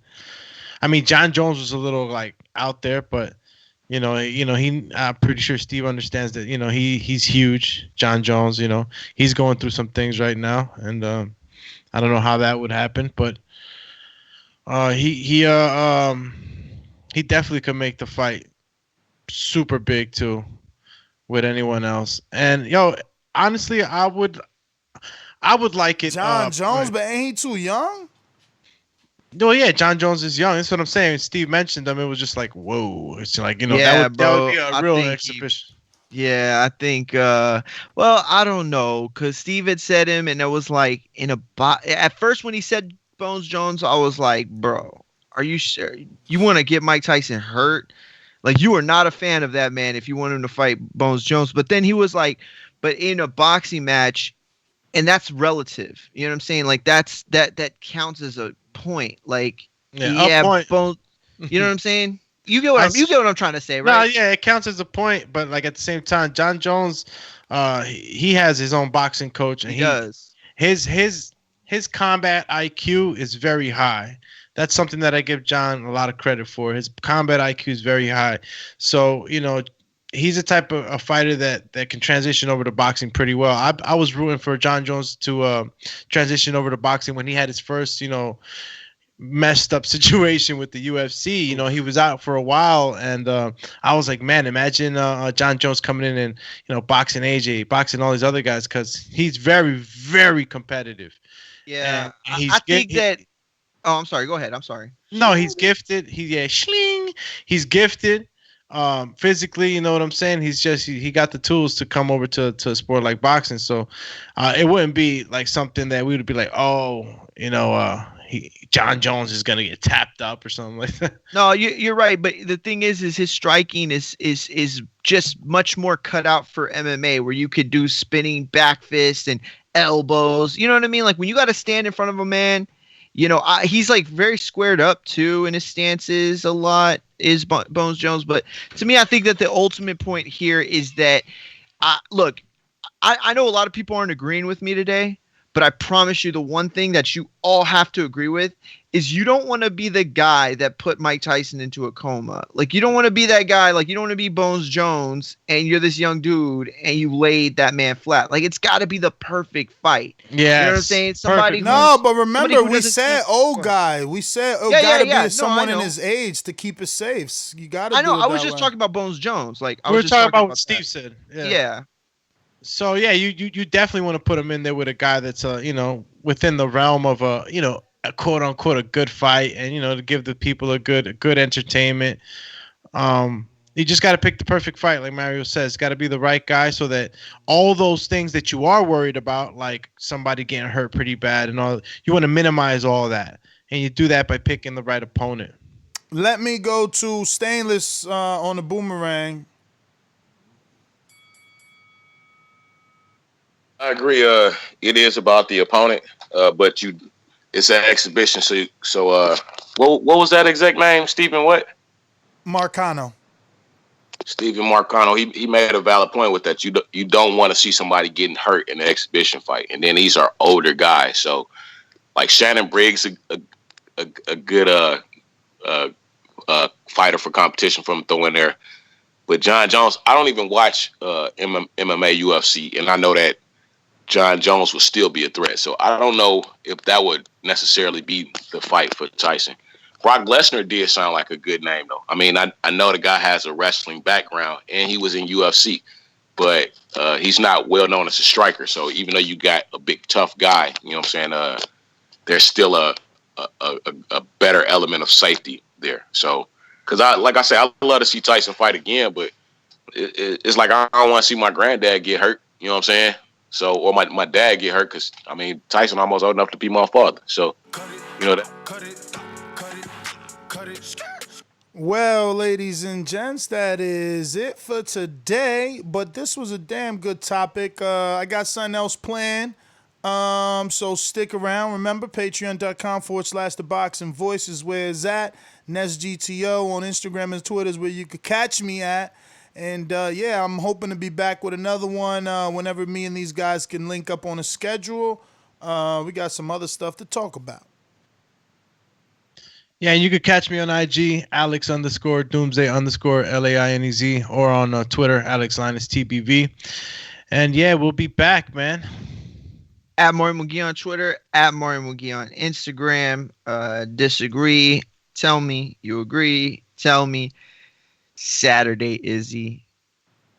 I mean John Jones was a little like out there, but I'm pretty sure Steve understands that he's huge. John Jones, he's going through some things right now, and I don't know how that would happen, but he definitely could make the fight super big too with anyone else. And honestly, I would like it. John Jones, but ain't he too young? No, yeah, John Jones is young. That's what I'm saying. Steve mentioned him. It was just like, whoa. It's like, Yeah, that would be bro, a real exhibition. Yeah, I think. Well, I don't know, because Steve had said him, and it was like at first when he said Bones Jones, I was like, bro, are you sure you want to get Mike Tyson hurt? Like, you are not a fan of that man if you want him to fight Bones Jones. But then he was like, but in a boxing match, and that's relative. You know what I'm saying? Like, that counts as a point. Like, point. Bones. You know what I'm saying? You get what I'm trying to say, right? No, yeah, it counts as a point, but like at the same time, John Jones, he has his own boxing coach, and he does. His combat IQ is very high. That's something that I give John a lot of credit for. His combat IQ is very high. So, he's a type of a fighter that can transition over to boxing pretty well. I was rooting for John Jones to transition over to boxing when he had his first, messed up situation with the UFC. He was out for a while, and I was like, man, imagine John Jones coming in and, boxing AJ, boxing all these other guys, because he's very, very competitive. Yeah, I think that. Oh, I'm sorry. Go ahead. I'm sorry. No, he's gifted. He's gifted. Physically, you know what I'm saying? He's just he got the tools to come over to a sport like boxing. So it wouldn't be like something that we would be like, John Jones is gonna get tapped up or something like that. No, you're right. But the thing is his striking is just much more cut out for MMA, where you could do spinning back fists and elbows. You know what I mean? Like, when you got to stand in front of a man. He's like very squared up too in his stances a lot, is Bones Jones. But to me, I think that the ultimate point here is that, look, I know a lot of people aren't agreeing with me today, but I promise you the one thing that you all have to agree with is you don't want to be the guy that put Mike Tyson into a coma. Like, you don't want to be that guy. Like, you don't want to be Bones Jones and you're this young dude and you laid that man flat. Like, it's got to be the perfect fight. Yeah. You know what I'm saying? Somebody. No, but remember, we said old guy. We said gotta be someone in his age to keep it safe. You gotta. I know. I was just talking about Bones Jones. Like, we were talking about what Steve said. Yeah. So yeah, you definitely want to put him in there with a guy that's within the realm of a quote unquote a good fight, and to give the people a good entertainment. You just got to pick the perfect fight, like Mario says. It's got to be the right guy, so that all those things that you are worried about, like somebody getting hurt pretty bad and all, you want to minimize all that, and you do that by picking the right opponent. Let me go to Stainless on the Boomerang. I agree. It is about the opponent, but it's an exhibition. So, what was that exact name? Stephen what? Marcano. Stephen Marcano. He made a valid point with that. You don't want to see somebody getting hurt in an exhibition fight, and then these are older guys. So, like Shannon Briggs, a good fighter for competition from throwing there. But John Jones, I don't even watch MMA UFC, and I know that John Jones would still be a threat. So I don't know if that would necessarily be the fight for Tyson. Brock Lesnar did sound like a good name, though. I mean, I know the guy has a wrestling background, and he was in UFC, but he's not well known as a striker. So even though you got a big, tough guy, you know what I'm saying, there's still a better element of safety there. So, because like I said, I love to see Tyson fight again, but it's like I don't want to see my granddad get hurt. You know what I'm saying? So, or my dad get hurt, because I mean, Tyson almost old enough to be my father. So, you know that. Well, ladies and gents, that is it for today. But this was a damn good topic. I got something else planned. So stick around. Remember, patreon.com/ThaBoxingVoice is where it's at. NestGTO on Instagram and Twitter is where you could catch me at. And yeah, I'm hoping to be back with another one whenever me and these guys can link up on a schedule. We got some other stuff to talk about. Yeah, and you could catch me on IG, Alex_Doomsday_LAINEZ, or on Twitter, AlexLinusTBV. And yeah, we'll be back, man. At Mario McGee on Twitter, at Mario McGee on Instagram. Disagree, tell me you agree, tell me. Saturday, Izzy,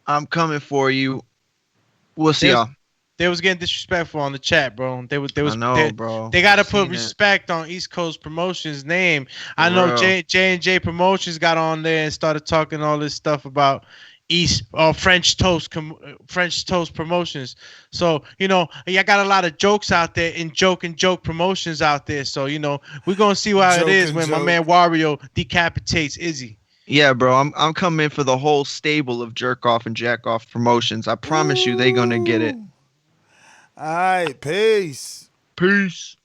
I'm coming for you. We'll see y'all. They was getting disrespectful on the chat, bro. They was bro. They gotta put respect on East Coast Promotions' name. I know J&J Promotions got on there and started talking all this stuff about French Toast Promotions. So, you know, I got a lot of jokes out there in joke promotions out there. So, you know, we're gonna see how it is when my man Wario decapitates Izzy. Yeah, bro, I'm coming for the whole stable of jerk off and jack off promotions. I promise you, they gonna get it. All right, peace. Peace.